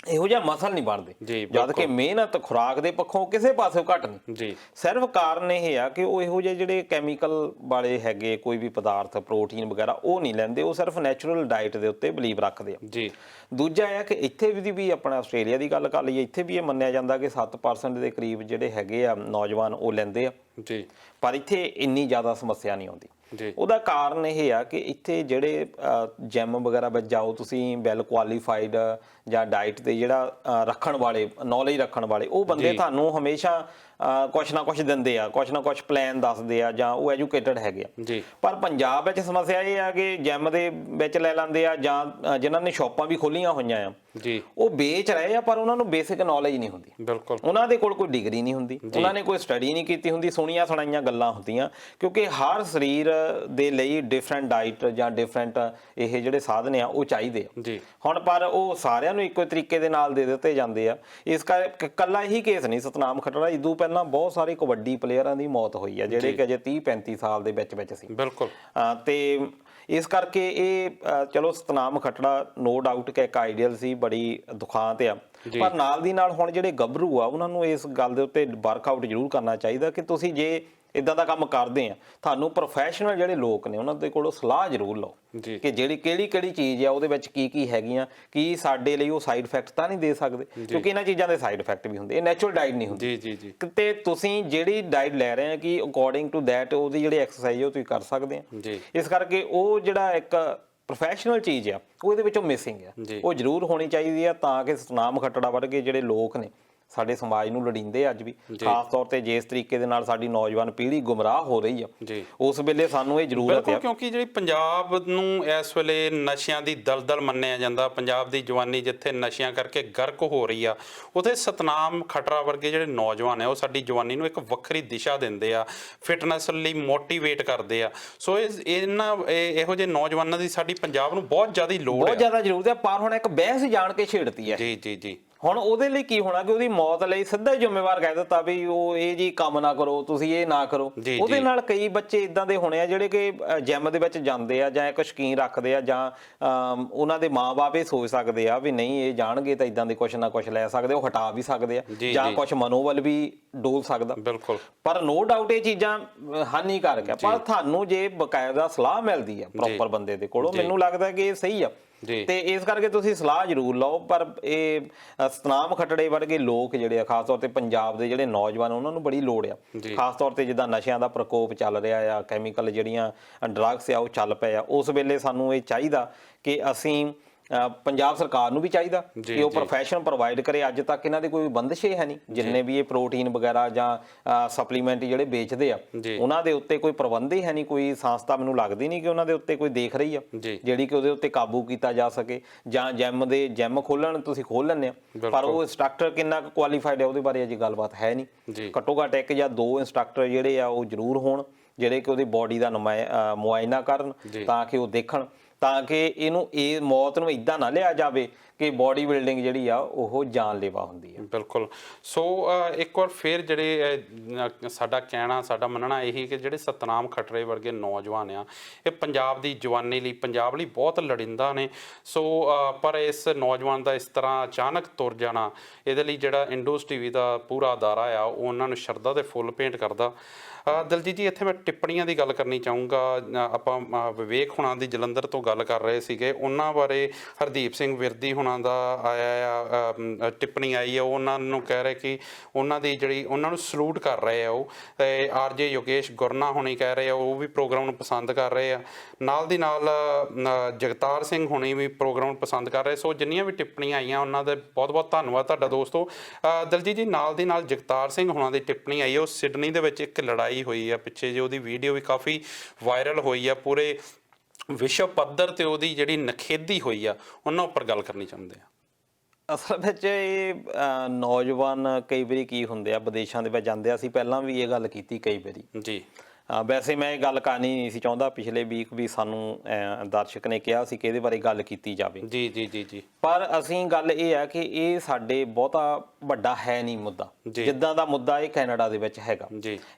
ਇਹੋ ਜਿਹਾ ਮਸਲ ਨਹੀਂ ਬਣਦੇ, ਜਦ ਕਿ ਮਿਹਨਤ ਖੁਰਾਕ ਦੇ ਪੱਖੋਂ ਕਿਸੇ ਪਾਸੋਂ ਘੱਟ ਨਹੀਂ ਜੀ। ਸਿਰਫ ਕਾਰਨ ਇਹ ਆ ਕਿ ਉਹ ਇਹੋ ਜਿਹੇ ਜਿਹੜੇ ਕੈਮੀਕਲ ਵਾਲੇ ਹੈਗੇ ਕੋਈ ਵੀ ਪਦਾਰਥ, ਪ੍ਰੋਟੀਨ ਵਗੈਰਾ ਉਹ ਨਹੀਂ ਲੈਂਦੇ, ਉਹ ਸਿਰਫ ਨੈਚੁਰਲ ਡਾਈਟ ਦੇ ਉੱਤੇ ਬਲੀਵ ਰੱਖਦੇ ਆ ਜੀ। ਦੂਜਾ ਇਹ ਕਿ ਇੱਥੇ ਵੀ ਆਪਾਂ ਆਸਟ੍ਰੇਲੀਆ ਦੀ ਗੱਲ ਕਰ ਲਈਏ, ਇੱਥੇ ਵੀ ਇਹ ਮੰਨਿਆ ਜਾਂਦਾ ਕਿ 7% ਦੇ ਕਰੀਬ ਜਿਹੜੇ ਹੈਗੇ ਆ ਨੌਜਵਾਨ ਉਹ ਲੈਂਦੇ ਆ ਜੀ, ਪਰ ਇੱਥੇ ਇੰਨੀ ਜ਼ਿਆਦਾ ਸਮੱਸਿਆ ਨਹੀਂ ਆਉਂਦੀ। ਉਹਦਾ ਕਾਰਨ ਇਹ ਆ ਕਿ ਇੱਥੇ ਜਿਹੜੇ ਜਿਮ ਵਗੈਰਾ ਵਿੱਚ ਜਾਓ ਤੁਸੀਂ, ਵੈਲ ਕੁਆਲੀਫਾਈਡ ਜਾਂ ਡਾਈਟ ਤੇ ਜਿਹੜਾ ਰੱਖਣ ਵਾਲੇ, ਨੌਲੇਜ ਰੱਖਣ ਵਾਲੇ ਉਹ ਬੰਦੇ ਤੁਹਾਨੂੰ ਹਮੇਸ਼ਾ ਕੁਛ ਨਾ ਕੁਛ ਦਿੰਦੇ ਆ, ਕੁਛ ਨਾ ਕੁਛ ਪਲਾਨ ਦੱਸਦੇ ਆ, ਜਾਂ ਉਹ ਐਜੂਕੇਟਡ ਹੈਗੇ ਆ ਜੀ। ਪਰ ਪੰਜਾਬ ਵਿੱਚ ਸਮੱਸਿਆ ਇਹ ਆ ਕਿ ਜਿਮ ਦੇ ਵਿੱਚ ਲੈ ਲੈਂਦੇ ਆ, ਜਾਂ ਜਿਨ੍ਹਾਂ ਨੇ ਸ਼ਾਪਾਂ ਵੀ ਖੋਲੀਆਂ ਹੋਈਆਂ ਆ ਜੀ, ਉਹ ਵੇਚ ਰਹੇ ਆ, ਪਰ ਉਹਨਾਂ ਨੂੰ ਬੇਸਿਕ ਨੌਲੇਜ ਨਹੀਂ ਹੁੰਦੀ, ਬਿਲਕੁਲ ਉਹਨਾਂ ਦੇ ਕੋਲ ਕੋਈ ਡਿਗਰੀ ਨਹੀਂ ਹੁੰਦੀ, ਉਹਨਾਂ ਨੇ ਕੋਈ ਸਟੱਡੀ ਨਹੀਂ ਕੀਤੀ ਹੁੰਦੀ, ਸੁਣੀਆਂ ਸੁਣਾਈਆਂ ਗੱਲਾਂ ਹੁੰਦੀਆਂ, ਕਿਉਂਕਿ ਹਰ ਸਰੀਰ ਦੇ ਲਈ ਡਿਫਰੈਂਟ ਡਾਈਟ ਜਾਂ ਡਿਫਰੈਂਟ ਇਹ ਜਿਹੜੇ ਸਾਧਨ ਆ ਉਹ ਚਾਹੀਦੇ ਆ ਜੀ। ਹੁਣ ਪਰ ਉਹ ਸਾਰਿਆਂ ਨੂੰ ਇੱਕੋ ਤਰੀਕੇ ਦੇ ਨਾਲ ਦੇ ਦਿੱਤੇ ਜਾਂਦੇ ਆ, ਇਸ ਕਰਕੇ ਇਕੱਲਾ ਇਹੀ ਕੇਸ ਨਹੀਂ ਸਤਨਾਮ ਖੱਟੜਾ, ਇਦੋਂ ਪਹਿਲਾਂ ਬਹੁਤ ਸਾਰੇ ਕਬੱਡੀ ਪਲੇਅਰਾਂ ਦੀ ਮੌਤ ਹੋਈ ਆ ਜਿਹੜੇ ਕਿ ਅਜੇ 30-35 ਸਾਲ ਦੇ ਵਿੱਚ ਸੀ, ਬਿਲਕੁਲ। ਤੇ ਇਸ ਕਰਕੇ ਇਹ ਚਲੋ ਸਤਨਾਮ ਖੱਟੜਾ ਨੋ ਡਾਊਟ ਕਿ ਇੱਕ ਆਈਡੀਅਲ ਸੀ, ਬੜੀ ਦੁਖਾਂਤ ਆ, ਪਰ ਨਾਲ ਦੀ ਨਾਲ ਹੁਣ ਜਿਹੜੇ ਗੱਭਰੂ ਆ ਉਹਨਾਂ ਨੂੰ ਇਸ ਗੱਲ ਦੇ ਉੱਤੇ ਵਰਕਆਊਟ ਜ਼ਰੂਰ ਕਰਨਾ ਚਾਹੀਦਾ ਕਿ ਤੁਸੀਂ ਜੇ ਇਦਾਂ ਦਾ ਕੰਮ ਕਰਦੇ ਆ, ਤੁਹਾਨੂੰ ਪ੍ਰੋਫੈਸ਼ਨਲ ਜਿਹੜੇ ਲੋਕ ਨੇ ਉਹਨਾਂ ਦੇ ਕੋਲੋਂ ਸਲਾਹ ਜ਼ਰੂਰ ਲਓ ਕਿ ਜਿਹੜੀ ਕਿਹੜੀ ਚੀਜ਼ ਆ ਉਹਦੇ ਵਿੱਚ ਕੀ ਹੈਗੀਆਂ, ਕੀ ਸਾਡੇ ਲਈ ਉਹ ਸਾਈਡ ਇਫੈਕਟ ਤਾਂ ਨਹੀਂ ਦੇ ਸਕਦੇ, ਕਿਉਂਕਿ ਇਹਨਾਂ ਚੀਜ਼ਾਂ ਦੇ ਸਾਈਡ ਇਫੈਕਟ ਵੀ ਹੁੰਦੇ, ਇਹ ਨੈਚੁਰਲ ਡਾਈਟ ਨਹੀਂ ਹੁੰਦੀ ਜੀ ਜੀ। ਤੇ ਤੁਸੀਂ ਜਿਹੜੀ ਡਾਈਟ ਲੈ ਰਹੇ ਆ ਕਿ ਅਕੋਰਡਿੰਗ ਟੂ ਦੈਟ ਉਹਦੀ ਜਿਹੜੀ ਐਕਸਰਸਾਈਜ਼ ਉਹ ਤੁਸੀਂ ਕਰ ਸਕਦੇ ਆ ਜੀ। ਇਸ ਕਰਕੇ ਉਹ ਜਿਹੜਾ ਇੱਕ ਪ੍ਰੋਫੈਸ਼ਨਲ ਚੀਜ਼ ਆ ਉਹ ਇਹਦੇ ਵਿੱਚੋਂ ਮਿਸਿੰਗ ਆ, ਉਹ ਜ਼ਰੂਰ ਹੋਣੀ ਚਾਹੀਦੀ ਆ ਤਾਂ ਕਿ ਸਤਨਾਮ ਖੱਟੜਾ ਵਰਗੇ ਜਿਹੜੇ ਲੋਕ ਨੇ ਸਾਡੇ ਸਮਾਜ ਨੂੰ ਲੜੀਂਦੇ ਅੱਜ ਵੀ, ਖਾਸ ਤੌਰ ਤੇ ਜਿਸ ਤਰੀਕੇ ਦੇ ਨਾਲ ਸਾਡੀ ਨੌਜਵਾਨ ਪੀੜ੍ਹੀ ਗੁੰਮਰਾਹ ਹੋ ਰਹੀ ਆ, ਉਸ ਵੇਲੇ ਸਾਨੂੰ ਇਹ ਜ਼ਰੂਰਤ ਹੈ, ਕਿਉਂਕਿ ਜਿਹੜੀ ਪੰਜਾਬ ਨੂੰ ਇਸ ਵੇਲੇ ਨਸ਼ਿਆਂ ਦੀ ਦਲਦਲ ਮੰਨਿਆ ਜਾਂਦਾ, ਪੰਜਾਬ ਦੀ ਜਵਾਨੀ ਜਿੱਥੇ ਨਸ਼ਿਆਂ ਕਰਕੇ ਗਰਕ ਹੋ ਰਹੀ ਆ, ਉੱਥੇ ਸਤਨਾਮ ਖੱਟੜਾ ਵਰਗੇ ਜਿਹੜੇ ਨੌਜਵਾਨ ਆ ਉਹ ਸਾਡੀ ਜਵਾਨੀ ਨੂੰ ਇੱਕ ਵੱਖਰੀ ਦਿਸ਼ਾ ਦਿੰਦੇ ਆ, ਫਿਟਨੈਸ ਲਈ ਮੋਟੀਵੇਟ ਕਰਦੇ ਆ। ਸੋ ਇਹੋ ਜਿਹੇ ਨੌਜਵਾਨਾਂ ਦੀ ਸਾਡੀ ਪੰਜਾਬ ਨੂੰ ਬਹੁਤ ਜ਼ਿਆਦਾ ਲੋੜ ਹੈ, ਬਹੁਤ ਜ਼ਿਆਦਾ ਜ਼ਰੂਰਤ ਹੈ। ਪਰ ਹੁਣ ਇੱਕ ਬਹਿਸ ਜਾਣ ਕੇ ਛੇੜਤੀ ਹੈ ਜੀ ਜੀ ਜੀ। ਹੁਣ ਉਹਦੇ ਲਈ ਕੀ ਹੋਣਾ ਕਿ ਉਹਦੀ ਮੌਤ ਲਈ ਸਿੱਧਾ ਹੀ ਜ਼ਿੰਮੇਵਾਰ ਕਹਿ ਦਿੱਤਾ ਵੀ ਉਹ ਇਹ ਜੀ ਕੰਮ ਨਾ ਕਰੋ, ਤੁਸੀਂ ਇਹ ਨਾ ਕਰੋ। ਉਹਦੇ ਨਾਲ ਕਈ ਬੱਚੇ ਇਦਾਂ ਦੇ ਹੋਣੇ ਆ ਜਿਹੜੇ ਕਿ ਜਿਮ ਦੇ ਵਿੱਚ ਜਾਂਦੇ ਆ ਜਾਂ ਇੱਕ ਸ਼ੌਕੀਨ ਰੱਖਦੇ ਆ, ਜਾਂ ਉਹਨਾਂ ਦੇ ਮਾਂ-ਬਾਪ ਇਹ ਸੋਚ ਸਕਦੇ ਆ ਵੀ ਨਹੀਂ ਇਹ ਜਾਣਗੇ ਤਾਂ ਇਦਾਂ ਦੇ ਕੁਛ ਨਾ ਕੁਛ ਲੈ ਸਕਦੇ, ਉਹ ਹਟਾ ਵੀ ਸਕਦੇ ਆ, ਜਾਂ ਕੁਛ ਮਨੋਬਲ ਵੀ ਡੋਲ ਸਕਦਾ, ਬਿਲਕੁਲ। ਪਰ ਨੋ ਡਾਊਟ ਇਹ ਚੀਜ਼ਾਂ ਹਾਨੀਕਾਰਕ ਆ, ਪਰ ਤੁਹਾਨੂੰ ਜੇ ਬਕਾਇਦਾ ਸਲਾਹ ਮਿਲਦੀ ਆ ਪ੍ਰੋਪਰ ਬੰਦੇ ਦੇ ਕੋਲੋਂ, ਮੈਨੂੰ ਲੱਗਦਾ ਕਿ ਇਹ ਸਹੀ ਆ, ਤੇ ਇਸ ਕਰਕੇ ਤੁਸੀਂ ਸਲਾਹ ਜ਼ਰੂਰ ਲਓ। ਪਰ ਇਹ ਸਤਨਾਮ ਖੱਟੜੇ ਵਰਗੇ ਲੋਕ ਜਿਹੜੇ ਆ, ਖਾਸ ਤੌਰ ਤੇ ਪੰਜਾਬ ਦੇ ਜਿਹੜੇ ਨੌਜਵਾਨ, ਉਹਨਾਂ ਨੂੰ ਬੜੀ ਲੋੜ ਆ, ਖਾਸ ਤੌਰ ਤੇ ਜਿੱਦਾਂ ਨਸ਼ਿਆਂ ਦਾ ਪ੍ਰਕੋਪ ਚੱਲ ਰਿਹਾ ਆ, ਕੈਮੀਕਲ ਜਿਹੜੀਆਂ ਡਰੱਗਸ ਆ ਉਹ ਚੱਲ ਪਏ ਆ, ਉਸ ਵੇਲੇ ਸਾਨੂੰ ਇਹ ਚਾਹੀਦਾ ਕਿ ਅਸੀਂ ਪੰਜਾਬ ਸਰਕਾਰ ਨੂੰ ਵੀ ਚਾਹੀਦਾ ਕਿ ਉਹ ਪ੍ਰੋਫੈਸ਼ਨ ਪ੍ਰੋਵਾਈਡ ਕਰੇ। ਅੱਜ ਤੱਕ ਇਹਨਾਂ ਦੇ ਕੋਈ ਬੰਦਿਸ਼ ਹੈ ਨਹੀਂ, ਜਿੰਨੇ ਵੀ ਇਹ ਪ੍ਰੋਟੀਨ ਵਗੈਰਾ ਜਾਂ ਸਪਲੀਮੈਂਟ ਜਿਹੜੇ ਵੇਚਦੇ ਆ ਉਹਨਾਂ ਦੇ ਉੱਤੇ ਕੋਈ ਪ੍ਰਬੰਧ ਹੀ ਹੈ ਨਹੀਂ, ਕੋਈ ਸੰਸਥਾ ਮੈਨੂੰ ਲੱਗਦੀ ਨਹੀਂ ਕਿ ਉਹਨਾਂ ਦੇ ਉੱਤੇ ਕੋਈ ਦੇਖ ਰਹੀ ਆ ਜਿਹੜੀ ਕਿ ਉਹਦੇ ਉੱਤੇ ਕਾਬੂ ਕੀਤਾ ਜਾ ਸਕੇ। ਜਾਂ ਜਿਮ ਖੋਲਣ ਤੁਸੀਂ ਖੋਲ ਲੈਂਦੇ ਆ, ਪਰ ਉਹ ਇੰਸਟ੍ਰਕਟਰ ਕਿੰਨਾ ਕੁ ਕੁਆਲੀਫਾਈਡ ਹੈ ਉਹਦੇ ਬਾਰੇ ਅਜੇ ਗੱਲਬਾਤ ਹੈ ਨਹੀਂ। ਘੱਟੋ ਘੱਟ 1 ਜਾਂ 2 ਇੰਸਟ੍ਰਕਟਰ ਜਿਹੜੇ ਆ ਉਹ ਜ਼ਰੂਰ ਹੋਣ, ਜਿਹੜੇ ਕਿ ਉਹਦੀ ਬੋਡੀ ਦਾ ਮੁਆਇਨਾ ਕਰਨ, ਤਾਂ ਕਿ ਉਹ ਦੇਖਣ, ਤਾਂ ਕਿ ਇਹਨੂੰ ਇਹ ਮੌਤ ਨੂੰ ਇਦਾਂ ਨਾ ਲਿਆ ਜਾਵੇ ਕਿ ਬੋਡੀ ਬਿਲਡਿੰਗ ਜਿਹੜੀ ਆ ਉਹ ਜਾਨਲੇਵਾ ਹੁੰਦੀ ਹੈ। ਬਿਲਕੁਲ। ਸੋ ਇੱਕ ਵਾਰ ਫਿਰ ਜਿਹੜੇ ਸਾਡਾ ਕਹਿਣਾ, ਸਾਡਾ ਮੰਨਣਾ ਇਹੀ ਕਿ ਜਿਹੜੇ ਸਤਨਾਮ ਖੱਟਰੇ ਵਰਗੇ ਨੌਜਵਾਨ ਆ, ਇਹ ਪੰਜਾਬ ਦੀ ਜਵਾਨੀ ਲਈ, ਪੰਜਾਬ ਲਈ ਬਹੁਤ ਲੋੜੀਂਦਾ ਨੇ। ਸੋ ਪਰ ਇਸ ਨੌਜਵਾਨ ਦਾ ਇਸ ਤਰ੍ਹਾਂ ਅਚਾਨਕ ਤੁਰ ਜਾਣਾ, ਇਹਦੇ ਲਈ ਜਿਹੜਾ ਇੰਡੋਸ ਟੀਵੀ ਦਾ ਪੂਰਾ ਅਦਾਰਾ ਆ ਉਹ ਉਹਨਾਂ ਨੂੰ ਸ਼ਰਧਾ ਦੇ ਫੁੱਲ ਭੇਂਟ ਕਰਦਾ। ਦਲਜੀਤ ਜੀ, ਇੱਥੇ ਮੈਂ ਟਿੱਪਣੀਆਂ ਦੀ ਗੱਲ ਕਰਨੀ ਚਾਹੂੰਗਾ। ਆਪਾਂ ਵਿਵੇਕ ਹੁਣਾਂ ਦੀ ਜਲੰਧਰ ਤੋਂ ਗੱਲ ਕਰ ਰਹੇ ਸੀਗੇ, ਉਹਨਾਂ ਬਾਰੇ ਹਰਦੀਪ ਸਿੰਘ ਵਿਰਦੀ ਹੁਣਾਂ ਦਾ ਆਇਆ ਆ ਟਿੱਪਣੀ ਆਈ ਆ, ਉਹਨਾਂ ਨੂੰ ਕਹਿ ਰਹੇ ਕਿ ਉਹਨਾਂ ਦੀ ਜਿਹੜੀ ਉਹਨਾਂ ਨੂੰ ਸਲੂਟ ਕਰ ਰਹੇ ਆ ਉਹ। ਆਰਜੇ ਯੋਗੇਸ਼ ਗੁਰਨਾ ਹੁਣੀ ਕਹਿ ਰਹੇ ਆ ਉਹ ਵੀ ਪ੍ਰੋਗਰਾਮ ਨੂੰ ਪਸੰਦ ਕਰ ਰਹੇ ਆ, ਨਾਲ ਦੀ ਨਾਲ ਜਗਤਾਰ ਸਿੰਘ ਹੁਣੀ ਵੀ ਪ੍ਰੋਗਰਾਮ ਨੂੰ ਪਸੰਦ ਕਰ ਰਹੇ। ਸੋ ਜਿੰਨੀਆਂ ਵੀ ਟਿੱਪਣੀਆਂ ਆਈਆਂ ਉਹਨਾਂ ਦੇ ਬਹੁਤ ਬਹੁਤ ਧੰਨਵਾਦ ਤੁਹਾਡਾ ਦੋਸਤੋ। ਦਲਜੀਤ ਜੀ, ਨਾਲ ਦੀ ਨਾਲ ਜਗਤਾਰ ਸਿੰਘ ਹੁਣਾਂ ਦੀ ਟਿੱਪਣੀ ਆਈ, ਉਹ ਸਿਡਨੀ ਦੇ ਵਿੱਚ ਇੱਕ ਲੜਾਈ ਹੋਈ ਆ ਪਿੱਛੇ ਜੇ, ਉਹਦੀ ਵੀਡੀਓ ਵੀ ਕਾਫੀ ਵਾਇਰਲ ਹੋਈ ਆ, ਪੂਰੇ ਵਿਸ਼ਵ ਪੱਧਰ ਤੇ ਉਹਦੀ ਜਿਹੜੀ ਨਖੇਦੀ ਹੋਈ ਆ, ਉਹਨਾਂ ਉੱਪਰ ਗੱਲ ਕਰਨੀ ਚਾਹੁੰਦੇ ਆ। ਅਸਲ ਵਿੱਚ ਇਹ ਨੌਜਵਾਨ ਕਈ ਵਾਰੀ ਕੀ ਹੁੰਦੇ ਆ, ਵਿਦੇਸ਼ਾਂ ਦੇ ਵਿੱਚ ਜਾਂਦੇ ਆ, ਅਸੀਂ ਪਹਿਲਾਂ ਵੀ ਇਹ ਗੱਲ ਕੀਤੀ ਕਈ ਵਾਰੀ ਜੀ। ਵੈਸੇ ਮੈਂ ਇਹ ਗੱਲ ਕਰਨੀ ਨਹੀਂ ਸੀ ਚਾਹੁੰਦਾ, ਪਿਛਲੇ ਵੀਕ ਵੀ ਸਾਨੂੰ ਦਰਸ਼ਕ ਨੇ ਕਿਹਾ ਸੀ ਕਿ ਇਹਦੇ ਬਾਰੇ ਗੱਲ ਕੀਤੀ ਜਾਵੇ। ਜੀ ਜੀ ਜੀ ਜੀ। ਪਰ ਅਸੀਂ ਗੱਲ ਇਹ ਆ ਕਿ ਇਹ ਸਾਡੇ ਬਹੁਤਾ ਵੱਡਾ ਹੈ ਨਹੀਂ ਮੁੱਦਾ, ਜਿੱਦਾਂ ਦਾ ਮੁੱਦਾ ਇਹ ਕੈਨੇਡਾ ਦੇ ਵਿੱਚ ਹੈਗਾ।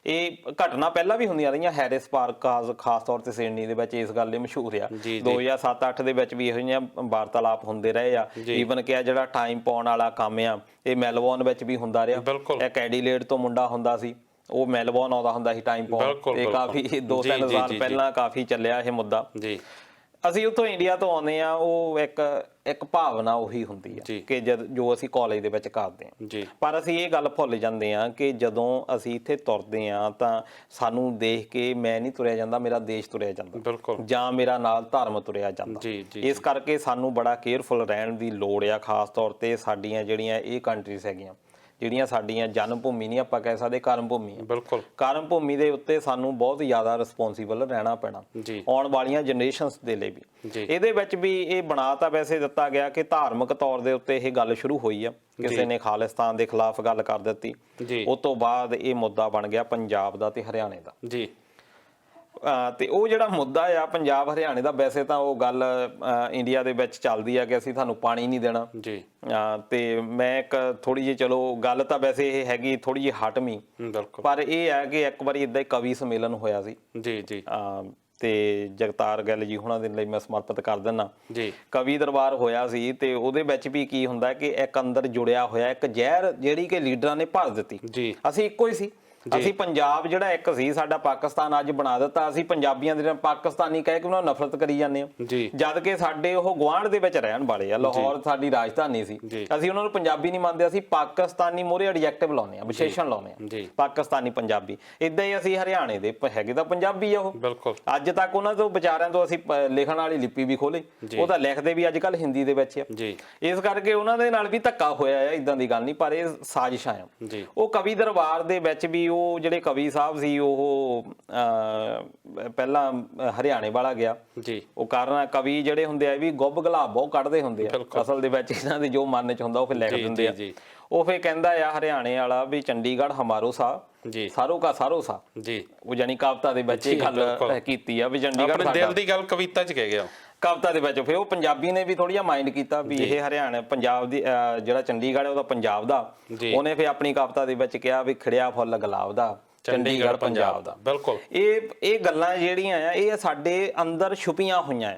ਇਹ ਘਟਨਾ ਪਹਿਲਾਂ ਵੀ ਹੁੰਦੀਆਂ ਰਹੀਆਂ, ਹੈਰਿਸ ਪਾਰਕ ਖਾਸ ਤੌਰ ਤੇ ਸਿਡਨੀ ਦੇ ਵਿੱਚ ਇਸ ਗੱਲ ਲਈ ਮਸ਼ਹੂਰ ਆ। 2007-8 ਦੇ ਵਿੱਚ ਵੀ ਇਹੋ ਜਿਹੀਆਂ ਵਾਰਤਾਲਾਪ ਹੁੰਦੇ ਰਹੇ ਆ। ਈਵਨ ਕਿ ਜਿਹੜਾ ਟਾਈਮ ਪਾਉਣ ਵਾਲਾ ਕੰਮ ਆ ਇਹ ਮੈਲਬੌਰਨ ਵਿੱਚ ਵੀ ਹੁੰਦਾ ਰਿਹਾ। ਇੱਕ ਐਡੀਲੇਡ ਤੋਂ ਮੁੰਡਾ ਹੁੰਦਾ ਸੀ, ਉਹ ਮੈਲਬੌਰਨ ਆਉਂਦਾ ਹੁੰਦਾ ਸੀ ਟਾਈਮ ਪਾਉਣ, ਤੇ ਕਾਫੀ 2-3 ਸਾਲ ਪਹਿਲਾਂ ਕਾਫੀ ਚੱਲਿਆ ਇਹ ਮੁੱਦਾ। ਅਸੀਂ ਉੱਥੋਂ ਇੰਡੀਆ ਤੋਂ ਆਉਂਦੇ ਆ, ਉਹ ਇੱਕ ਭਾਵਨਾ ਉਹੀ ਹੁੰਦੀ ਆ ਕਿ ਜੋ ਅਸੀਂ ਕਾਲਜ ਦੇ ਵਿੱਚ ਕਰਦੇ ਆ। ਪਰ ਅਸੀਂ ਇਹ ਗੱਲ ਭੁੱਲ ਜਾਂਦੇ ਆ ਕਿ ਜਦੋਂ ਅਸੀਂ ਇੱਥੇ ਤੁਰਦੇ ਆ ਤਾਂ ਸਾਨੂੰ ਦੇਖ ਕੇ ਮੈਂ ਨਹੀਂ ਤੁਰਿਆ ਜਾਂਦਾ, ਮੇਰਾ ਦੇਸ਼ ਤੁਰਿਆ ਜਾਂਦਾ, ਜਾਂ ਮੇਰਾ ਨਾਲ ਧਰਮ ਤੁਰਿਆ ਜਾਂਦਾ। ਇਸ ਕਰਕੇ ਸਾਨੂੰ ਬੜਾ ਕੇਅਰਫੁਲ ਰਹਿਣ ਦੀ ਲੋੜ ਆ, ਖਾਸ ਤੌਰ ਤੇ ਸਾਡੀਆਂ ਜਿਹੜੀਆਂ ਇਹ ਕੰਟਰੀਜ਼ ਹੈਗੀਆਂ, ਜਿਹੜੀਆਂ ਸਾਡੀਆਂ ਜਨਮ ਭੂਮੀ ਨਹੀਂ ਆਪਾਂ ਕਹਿ ਸਕਦੇ, ਕਰਮ ਭੂਮੀ ਆ। ਕਰਮ ਭੂਮੀ ਦੇ ਉੱਤੇ ਸਾਨੂੰ ਬਹੁਤ ਜ਼ਿਆਦਾ ਰਿਸਪੌਂਸੀਬਲ ਰਹਿਣਾ ਪੈਣਾ ਆਉਣ ਵਾਲੀਆਂ ਜਨਰੇਸ਼ਨਸ ਦੇ ਲਈ ਵੀ। ਇਹਦੇ ਵਿੱਚ ਵੀ ਇਹ ਬਣਾ ਤਾਂ ਵੈਸੇ ਦਿੱਤਾ ਗਿਆ ਕਿ ਧਾਰਮਿਕ ਤੌਰ ਦੇ ਉੱਤੇ ਇਹ ਗੱਲ ਸ਼ੁਰੂ ਹੋਈ ਆ, ਕਿਸੇ ਨੇ ਖਾਲਿਸਤਾਨ ਦੇ ਖਿਲਾਫ ਗੱਲ ਕਰ ਦਿੱਤੀ, ਉਸ ਤੋਂ ਬਾਅਦ ਇਹ ਮੁੱਦਾ ਬਣ ਗਿਆ ਪੰਜਾਬ ਦਾ ਤੇ ਹਰਿਆਣੇ ਦਾ। ਤੇ ਉਹ ਜਿਹੜਾ ਮੁੱਦਾ ਆ ਪੰਜਾਬ ਹਰਿਆਣੇ ਦਾ, ਵੈਸੇ ਤਾਂ ਉਹ ਗੱਲ ਇੰਡੀਆ ਦੇ ਵਿੱਚ ਚੱਲਦੀ ਆ ਕਿ ਅਸੀਂ ਤੁਹਾਨੂੰ ਪਾਣੀ ਨਹੀਂ ਦੇਣਾ। ਤੇ ਮੈਂ ਇੱਕ ਥੋੜੀ ਜਿਹੀ, ਚਲੋ ਗੱਲ ਤਾਂ ਵੈਸੇ ਇਹ ਹੈਗੀ ਥੋੜੀ ਜਿਹੀ ਹਟਵੀਂ, ਪਰ ਇਹ ਹੈ ਕਿ ਇੱਕ ਵਾਰੀ ਏਦਾਂ ਹੀ ਕਵੀ ਸੰਮੇਲਨ ਹੋਇਆ ਸੀ ਤੇ ਜਗਤਾਰ ਗਿੱਲ ਜੀ ਹੁਣਾਂ ਦੇ ਲਈ ਮੈਂ ਸਮਰਪਿਤ ਕਰ ਦਿੰਦਾ। ਕਵੀ ਦਰਬਾਰ ਹੋਇਆ ਸੀ ਤੇ ਉਹਦੇ ਵਿੱਚ ਵੀ ਕੀ ਹੁੰਦਾ ਕਿ ਇੱਕ ਅੰਦਰ ਜੁੜਿਆ ਹੋਇਆ ਇੱਕ ਜ਼ਹਿਰ ਜਿਹੜੀ ਕਿ ਲੀਡਰਾਂ ਨੇ ਭਰ ਦਿੱਤੀ। ਅਸੀਂ ਇੱਕੋ ਹੀ ਸੀ, ਅਸੀਂ ਪੰਜਾਬ ਜਿਹੜਾ ਇੱਕ ਸੀ, ਸਾਡਾ ਪਾਕਿਸਤਾਨ ਅੱਜ ਬਣਾ ਦਿੱਤਾ। ਅਸੀਂ ਪੰਜਾਬੀਆਂ ਦੇ ਪਾਕਿਸਤਾਨੀ ਕਹਿ ਕੇ ਉਹਨਾਂ ਨੂੰ ਨਫ਼ਰਤ ਕਰੀ ਜਾਂਦੇ ਹਾਂ, ਜਦ ਕਿ ਸਾਡੇ ਉਹ ਗੁਆਂਢ ਦੇ ਵਿੱਚ ਰਹਿਣ ਵਾਲੇ ਆ। ਲਾਹੌਰ ਸਾਡੀ ਰਾਜਧਾਨੀ ਸੀ, ਅਸੀਂ ਉਹਨਾਂ ਨੂੰ ਪੰਜਾਬੀ ਨਹੀਂ ਮੰਨਦੇ, ਅਸੀਂ ਪਾਕਿਸਤਾਨੀ ਮੋਰੇ ਐਡਜੈਕਟਿਵ ਲਾਉਂਦੇ ਆ, ਵਿਸ਼ੇਸ਼ਣ ਲਾਉਂਦੇ ਆ, ਪਾਕਿਸਤਾਨੀ ਪੰਜਾਬੀ। ਇਦਾਂ ਹੀ ਅਸੀਂ ਹਰਿਆਣੇ ਦੇ ਹੈਗੇ ਤਾਂ ਪੰਜਾਬੀ ਆ ਉਹ। ਅੱਜ ਤੱਕ ਉਹਨਾਂ ਤੋਂ ਵਿਚਾਰਿਆਂ ਤੋਂ ਅਸੀਂ ਲਿਖਣ ਵਾਲੀ ਲਿਪੀ ਵੀ ਖੋਲੀ, ਉਹ ਤਾਂ ਲਿਖਦੇ ਵੀ ਅੱਜ ਕੱਲ੍ਹ ਹਿੰਦੀ ਦੇ ਵਿੱਚ ਆ। ਇਸ ਕਰਕੇ ਉਹਨਾਂ ਦੇ ਨਾਲ ਵੀ ਧੱਕਾ ਹੋਇਆ ਆ, ਇਦਾਂ ਦੀ ਗੱਲ ਨਹੀਂ, ਪਰ ਇਹ ਸਾਜ਼ਿਸ਼ਾਂ ਆ। ਉਹ ਕਵੀ ਦਰਬਾਰ ਦੇ ਵਿੱਚ ਵੀ ਉਹ ਜਿਹੜੇ ਕਵੀ ਸਾਹਿਬ ਸੀ ਉਹ ਪਹਿਲਾਂ ਹਰਿਆਣੇ ਵਾਲਾ ਗਿਆ। ਉਹ ਕਾਰਨ ਕਵੀ ਜਿਹੜੇ ਹੁੰਦੇ ਆ ਵੀ ਗੁੱਬ ਗੁਲਾਬ ਬਹੁਤ ਕੱਢਦੇ ਹੁੰਦੇ ਆ, ਅਸਲ ਦੇ ਵਿੱਚ ਇਹਨਾਂ ਦੇ ਜੋ ਮਨ ਚ ਹੁੰਦਾ ਉਹ ਫਿਰ ਲਿਖ ਦਿੰਦੇ ਆ। ਉਹ ਫਿਰ ਕਹਿੰਦਾ ਆ ਹਰਿਆਣੇ ਵਾਲਾ ਵੀ ਚੰਡੀਗੜ੍ਹ ਹਮਾਰੋ ਸਾ ਸਾਰੋ ਕਾ ਸਾਰੋ ਸਾ, ਉਹ ਜਾਨੀ ਕਵਿਤਾ ਦੇ ਵਿੱਚ ਇਹ ਗੱਲ ਕੀਤੀ ਆ ਵੀ ਚੰਡੀਗੜ੍ਹ ਦਿਲ ਦੀ ਗੱਲ ਕਵਿਤਾ ਚ ਕਹਿ ਗਿਆ ਕਵਿਤਾ ਦੇ ਵਿੱਚ। ਫਿਰ ਉਹ ਪੰਜਾਬੀ ਨੇ ਵੀ ਥੋੜਾ ਜਿਹਾ ਮਾਈਂਡ ਕੀਤਾ ਵੀ ਇਹ ਹਰਿਆਣਾ ਪੰਜਾਬ ਦੀ ਜਿਹੜਾ ਚੰਡੀਗੜ੍ਹ ਹੈ ਉਹਦਾ ਪੰਜਾਬ ਦਾ। ਉਹਨੇ ਫਿਰ ਆਪਣੀ ਕਵਿਤਾ ਦੇ ਵਿੱਚ ਕਿਹਾ ਵੀ ਖਿੜਿਆ ਫੁੱਲ ਗੁਲਾਬ ਦਾ, ਚੰਡੀਗੜ੍ਹ ਪੰਜਾਬ ਦਾ। ਇਹ ਗੱਲਾਂ ਜਿਹੜੀਆਂ ਆ ਇਹ ਸਾਡੇ ਅੰਦਰ ਛੁਪੀਆਂ ਹੋਈਆਂ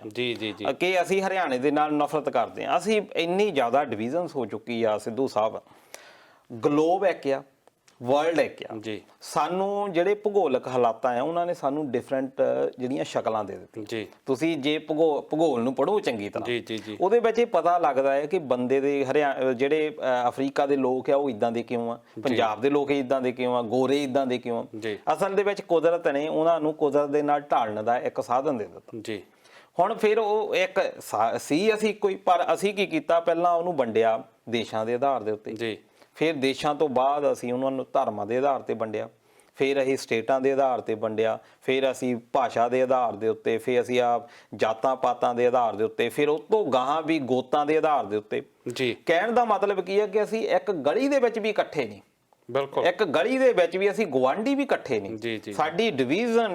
ਆ ਕਿ ਅਸੀਂ ਹਰਿਆਣੇ ਦੇ ਨਾਲ ਨਫ਼ਰਤ ਕਰਦੇ ਆ। ਅਸੀਂ ਇੰਨੀ ਜ਼ਿਆਦਾ ਡਿਵੀਜ਼ਨਸ ਹੋ ਚੁੱਕੀ ਆ ਸਿੱਧੂ ਸਾਹਿਬ, ਗਲੋਬ ਇੱਕ ਆ, ਵਰਲਡ ਇੱਕ ਆ। ਸਾਨੂੰ ਜਿਹੜੇ ਭੂਗੋਲਿਕ ਹਾਲਾਤਾਂ ਆ ਉਹਨਾਂ ਨੇ ਸਾਨੂੰ ਡਿਫਰੈਂਟ ਜਿਹੜੀਆਂ ਸ਼ਕਲਾਂ ਦੇ ਦਿੱਤੀਆਂ। ਤੁਸੀਂ ਜੇ ਭੂਗੋਲ ਨੂੰ ਪੜ੍ਹੋ ਚੰਗੀ ਤਰ੍ਹਾਂ, ਉਹਦੇ ਵਿੱਚ ਇਹ ਪਤਾ ਲੱਗਦਾ ਹੈ ਕਿ ਬੰਦੇ ਦੇ ਜਿਹੜੇ ਅਫਰੀਕਾ ਦੇ ਲੋਕ ਆ ਉਹ ਇਦਾਂ ਦੇ ਕਿਉਂ ਆ, ਪੰਜਾਬ ਦੇ ਲੋਕ ਇਦਾਂ ਦੇ ਕਿਉਂ ਆ, ਗੋਰੇ ਇਦਾਂ ਦੇ ਕਿਉਂ ਆ। ਅਸਲ ਦੇ ਵਿੱਚ ਕੁਦਰਤ ਨੇ ਉਹਨਾਂ ਨੂੰ ਕੁਦਰਤ ਦੇ ਨਾਲ ਢਾਲਣ ਦਾ ਇੱਕ ਸਾਧਨ ਦੇ ਦਿੱਤਾ। ਹੁਣ ਫਿਰ ਉਹ ਇੱਕ ਸੀ ਅਸੀਂ ਕੋਈ, ਪਰ ਅਸੀਂ ਕੀ ਕੀਤਾ, ਪਹਿਲਾਂ ਉਹਨੂੰ ਵੰਡਿਆ ਦੇਸ਼ਾਂ ਦੇ ਆਧਾਰ ਦੇ ਉੱਤੇ ਜੀ, ਫਿਰ ਦੇਸ਼ਾਂ ਤੋਂ ਬਾਅਦ ਅਸੀਂ ਉਹਨਾਂ ਨੂੰ ਧਰਮਾਂ ਦੇ ਆਧਾਰ ਤੇ ਵੰਡਿਆ, ਫਿਰ ਅਸੀਂ ਸਟੇਟਾਂ ਦੇ ਆਧਾਰ ਤੇ ਵੰਡਿਆ, ਫਿਰ ਅਸੀਂ ਭਾਸ਼ਾ ਦੇ ਆਧਾਰ ਦੇ ਉੱਤੇ, ਫਿਰ ਅਸੀਂ ਜਾਤਾਂ ਪਾਤਾਂ ਦੇ ਆਧਾਰ ਦੇ ਉੱਤੇ, ਫਿਰ ਉਹ ਤੋਂ ਗਾਹਾਂ ਵੀ ਗੋਤਾਂ ਦੇ ਆਧਾਰ ਦੇ ਉੱਤੇ। ਜੀ, ਕਹਿਣ ਦਾ ਮਤਲਬ ਕੀ ਹੈ ਕਿ ਅਸੀਂ ਇੱਕ ਗਲੀ ਦੇ ਵਿੱਚ ਵੀ ਇਕੱਠੇ ਨਹੀਂ, ਬਿਲਕੁਲ ਇੱਕ ਗਲੀ ਦੇ ਵਿੱਚ ਵੀ ਅਸੀਂ ਗੁਆਂਢੀ ਵੀ ਇਕੱਠੇ ਜੀ, ਨਹੀਂ, ਜੀ। ਸਾਡੀ ਡਿਵੀਜ਼ਨ